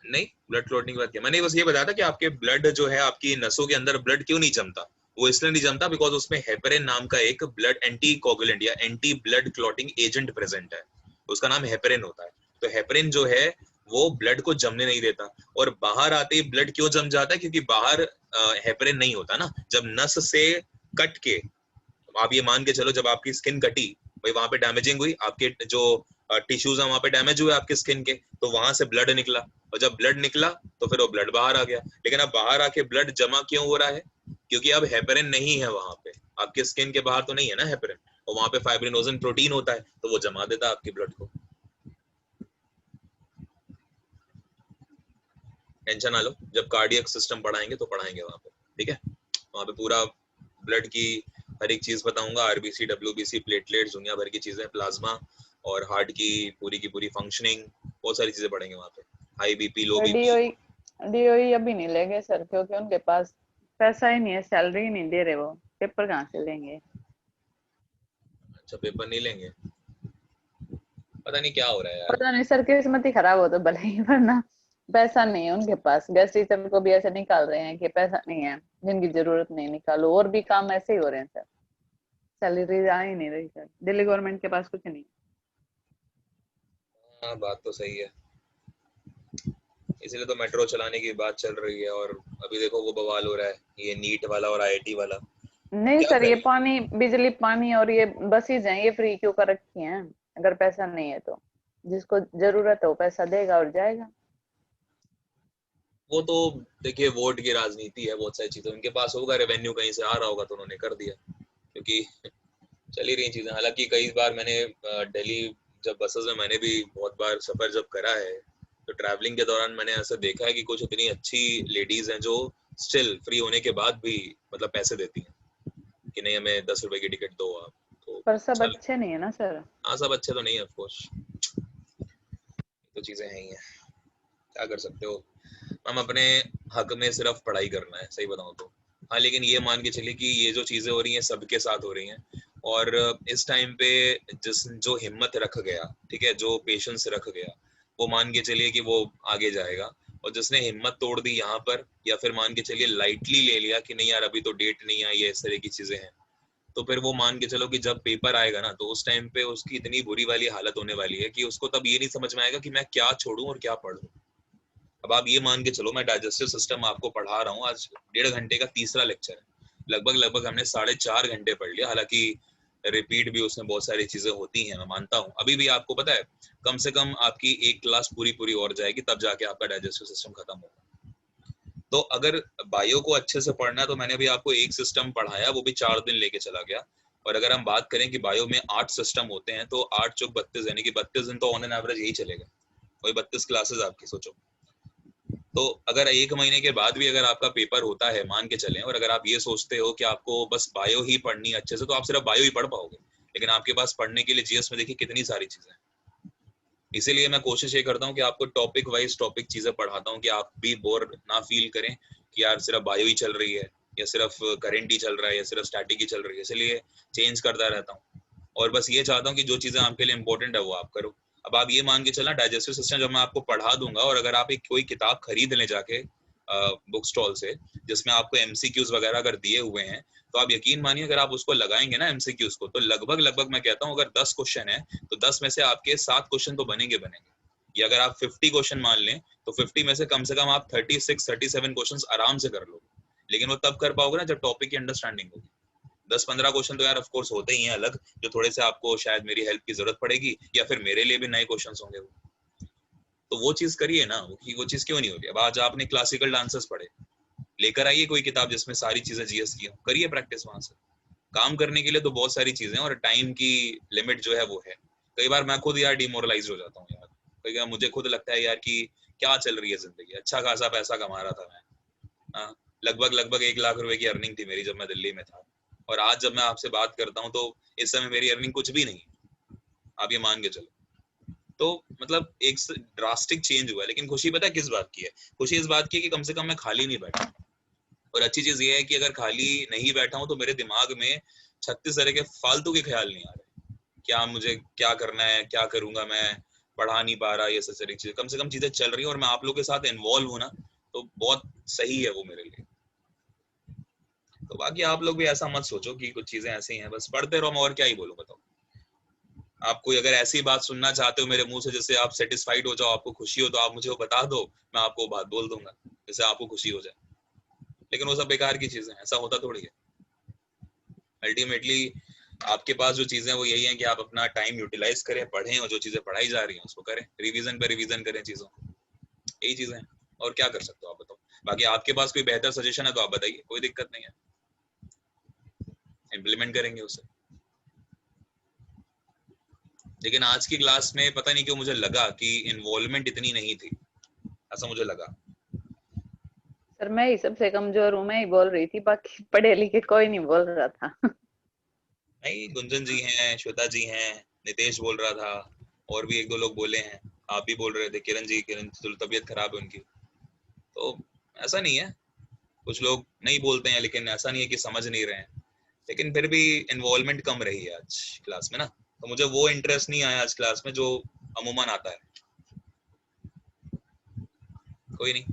नहीं, ब्लड क्लॉटिंग के बाद क्या, मैंने बस ये बताया था कि आपके ब्लड जो है आपकी नसों के अंदर ब्लड क्यों नहीं जमता। वो इसलिए नहीं जमता बिकॉज उसमें हेपरिन नाम का एक ब्लड एंटी कोगुलेंट या anti blood clotting agent present है, उसका नाम हेपरिन होता है। तो हेपरिन जो है वो ब्लड को जमने नहीं देता और बाहर आते ही ब्लड क्यों जम जाता है? क्योंकि बाहर हेपरिन नहीं होता ना। जब नस से कट के, आप ये मान के चलो जब आपकी स्किन कटी, भाई वहां पे डैमेजिंग हुई, आपके जो टिश्यूज है वहां पे डैमेज हुए आपके स्किन के, तो वहां से ब्लड निकला और जब ब्लड निकला तो फिर वो ब्लड बाहर आ गया। लेकिन अब बाहर आके ब्लड जमा क्यों हो रहा है? क्योंकि अब हेपरिन नहीं है वहां पे, आपके स्किन के बाहर तो नहीं है ना हेपरिन, और वहां पे फाइब्रिनोजन प्रोटीन होता है तो वो जमा देता है आपके ब्लड को। टेंशन ना लो, जब कार्डियक सिस्टम पढ़ाएंगे तो पढ़ाएंगे वहां पे, ठीक है। वहां पे पूरा ब्लड की हर एक चीज बताऊंगा, आरबीसी, डब्ल्यूबीसी, प्लेटलेट्स, दुनिया भर की चीजें, प्लाज्मा और हार्ट की पूरी फंक्शनिंग, बहुत सारी चीजें पढ़ेंगे वहां पे। हाई बीपी, लो बीपी। डीओई अभी नहीं लेंगे सर क्योंकि उनके पास पैसा ही नहीं है, सैलरी ही नहीं दे रहे, वो पेपर कहाँ से लेंगे? अच्छा, पेपर नहीं लेंगे, पता नहीं क्या हो रहा है यार। पता नहीं सर, किस्मत ही खराब हो तो भले ही, वरना पैसा नहीं है उनके पास। गेस्ट टीचर को भी ऐसे निकाल रहे हैं कि पैसा नहीं है, जिनकी जरूरत नहीं निकालो। और भी काम ऐसे ही हो रहे हैं सर, सैलरी आ ही नहीं रही सर। दिल्ली गवर्नमेंट के पास कुछ नहीं। हाँ बात तो सही है, इसलिए तो मेट्रो चलाने की बात चल रही है और अभी देखो वो बवाल हो रहा है, ये नीट वाला और आईआईटी वाला। नहीं क्या सर, ये करें? पानी, बिजली, पानी और ये बसेज हैं, ये फ्री क्यों कर रखी हैं? अगर पैसा नहीं है तो जिसको जरूरत है वो पैसा देगा और जाएगा। वो तो देखिए वोट की राजनीति है, बहुत सारी चीजें उनके पास होगा, रेवेन्यू कहीं से आ रहा होगा तो उन्होंने कर दिया, क्योंकि चल ही रही चीजें। हालांकि कई बार मैंने दिल्ली जब बसेस में मैंने भी बहुत बार सफर जब करा है तो ट्रैवलिंग के दौरान मैंने ऐसा देखा है कि कुछ इतनी अच्छी लेडीज हैं जो स्टिल फ्री होने के बाद भी मतलब पैसे देती हैं कि नहीं हमें 10 रुपए की टिकट दो आप। तो पर सब चल, अच्छे नहीं है ना सर। हाँ सब अच्छे तो नहीं है, ऑफ कोर्स तो चीजें हैं ही हैं, क्या कर सकते हो। हम अपने हक में सिर्फ पढ़ाई करना है, सही बताऊं तो हाँ, लेकिन ये मान के चलिए कि ये जो चीजें हो रही हैं सबके साथ हो रही हैं, और इस टाइम पे जो हिम्मत रख गया, ठीक है, जो पेशेंस रख गया, वो मान के चलिए कि वो आगे जाएगा। और जिसने हिम्मत तोड़ दी यहाँ पर, या फिर मान के चलिए लाइटली ले लिया कि नहीं यार अभी तो डेट नहीं आई है, इस तरह की चीजें हैं, तो फिर वो मान के चलो कि जब पेपर आएगा ना, तो उस टाइम पे उसकी इतनी बुरी वाली हालत होने वाली है कि उसको तब ये नहीं समझ में आएगा कि मैं क्या छोड़ूं और क्या पढ़ूं। अब आप ये मान के चलो, मैं डाइजेस्टिव सिस्टम आपको पढ़ा रहा हूँ, आज 1.5 घंटे का तीसरा लेक्चर है, लगभग हमने 4.5 घंटे पढ़ लिया। हालांकि रिपीट भी उसमें बहुत सारी चीजें होती हैं, मैं मानता हूँ। अभी भी आपको पता है कम से कम आपकी एक क्लास पूरी और जाएगी, तब जाके आपका डाइजेस्टिव सिस्टम खत्म होगा। तो अगर बायो को अच्छे से पढ़ना है, तो मैंने अभी आपको एक सिस्टम पढ़ाया, वो भी 4 दिन लेके चला गया। और अगर हम बात करें कि बायो में 8 सिस्टम होते हैं, तो 8 चौक 32, यानी कि 32 दिन तो ऑन एन एवरेज यही चलेगा, वही 32 क्लासेस आपकी, सोचो। तो अगर 1 महीने के बाद भी अगर आपका पेपर होता है, मान के चलें, और अगर आप ये सोचते हो कि आपको बस बायो ही पढ़नी है अच्छे से, तो आप सिर्फ बायो ही पढ़ पाओगे। लेकिन आपके पास पढ़ने के लिए जीएस में देखिए कितनी सारी चीजें हैं। इसीलिए मैं कोशिश ये करता हूँ कि आपको टॉपिक वाइज टॉपिक चीजें पढ़ाता हूँ, कि आप भी बोर ना फील करें कि यार सिर्फ बायो ही चल रही है, या सिर्फ करंट ही चल रहा है, या सिर्फ स्टैटिक ही चल रही है। इसलिए चेंज करता रहता हूँ, और बस ये चाहता हूँ कि जो चीजें आपके लिए इंपॉर्टेंट है वो आप करो। अब आप ये मान के चलना, डाइजेस्टिव सिस्टम जब मैं आपको पढ़ा दूंगा, और अगर आप एक कोई किताब खरीद ले जाके बुक स्टॉल से, जिसमें आपको एमसीक्यूज वगैरह अगर दिए हुए हैं, तो आप यकीन मानिए अगर आप उसको लगाएंगे ना एमसीक्यूज को, तो लगभग मैं कहता हूँ अगर 10 क्वेश्चन है, तो 10 में से आपके 7 क्वेश्चन तो बनेंगे। या अगर आप 50 क्वेश्चन मान लें, तो 50 में से कम आप 36-37 क्वेश्चन आराम से कर लो। लेकिन वो तब कर पाओगे ना जब टॉपिक की अंडरस्टैंडिंग होगी। 10-15 क्वेश्चन तो यार ऑफ कोर्स होते ही हैं अलग, जो थोड़े से आपको शायद मेरी हेल्प की जरूरत पड़ेगी, या फिर मेरे लिए भी नए क्वेश्चंस होंगे वो। तो वो चीज करिए ना, वो चीज क्यों नहीं हो रही। अब आज आपने क्लासिकल डांसेस पढ़े, लेकर आइए कोई किताब जिसमें सारी चीजें जीएस की हो, करिए प्रैक्टिस वहां से। काम करने के लिए तो बहुत सारी चीजें, और टाइम की लिमिट जो है वो है। कई बार मैं खुद यार डिमोरलाइज हो जाता हूँ यार, कई बार मुझे खुद लगता है यार कि क्या चल रही है जिंदगी, अच्छा खासा पैसा कमा रहा था मैं, लगभग 1 लाख रुपए की अर्निंग थी मेरी जब मैं दिल्ली में था, और आज जब मैं आपसे बात करता हूँ तो इस समय मेरी अर्निंग कुछ भी नहीं, आप ये मान के चलो। तो मतलब एक ड्रास्टिक चेंज हुआ है। लेकिन खुशी पता है किस बात की है? खुशी इस बात की है कि कम से कम मैं खाली नहीं बैठा। और अच्छी चीज ये है कि अगर खाली नहीं बैठा हूं तो मेरे दिमाग में 36 तरह के फालतू के ख्याल नहीं आ रहे, क्या मुझे क्या करना है, क्या करूंगा, मैं पढ़ा नहीं पा रहा, ये सब सारी चीजें कम से कम चीजें चल रही है, और मैं आप लोगों के साथ इन्वॉल्व हूं ना, तो बहुत सही है वो मेरे लिए। तो बाकी आप लोग भी ऐसा मत सोचो कि कुछ चीजें ऐसी हैं, बस पढ़ते रहो। मैं और क्या ही बोलूं, बताओ। आप कोई अगर ऐसी बात सुनना चाहते हो मेरे मुंह से, जिससे आप सेटिस्फाइड हो जाओ, आपको खुशी हो, तो आप मुझे वो बता दो, मैं आपको बात बोल दूंगा जिससे आपको खुशी हो जाए। लेकिन वो सब बेकार की चीजें हैं, ऐसा होता थोड़ी है। अल्टीमेटली आपके पास जो चीजें वो यही है कि आप अपना टाइम यूटिलाइज करें, पढ़ें, और जो चीजें पढ़ाई जा रही हैं उसको करें, रिवीजन पे रिवीजन करें चीजों को। यही चीजें हैं, और क्या कर सकते हो आप बताओ। बाकी आपके पास कोई बेहतर सजेशन है तो आप बताइए, कोई दिक्कत नहीं है, इम्प्लीमेंट करेंगे उसे। लेकिन आज की क्लास में पता नहीं क्यों मुझे लगा कि इन्वॉल्वमेंट इतनी नहीं थी, ऐसा मुझे लगा। सर मैं ही सबसे कमजोर हूँ, मैं ही बोल रही थी, बाकी पढ़े लिखे कोई नहीं बोल रहा था। नहीं, गुंजन जी हैं, श्वेता जी हैं, नितेश बोल रहा था, और भी 1-2 लोग बोले हैं, आप भी बोल रहे थे, किरण जी, किरण तबीयत खराब है उनकी। तो ऐसा नहीं है, कुछ लोग नहीं बोलते हैं, लेकिन ऐसा नहीं है कि समझ नहीं रहे हैं। लेकिन फिर भी इन्वॉल्वमेंट कम रही है आज क्लास में ना, तो मुझे वो इंटरेस्ट नहीं आया आज क्लास में जो अमूमन आता है। कोई नहीं,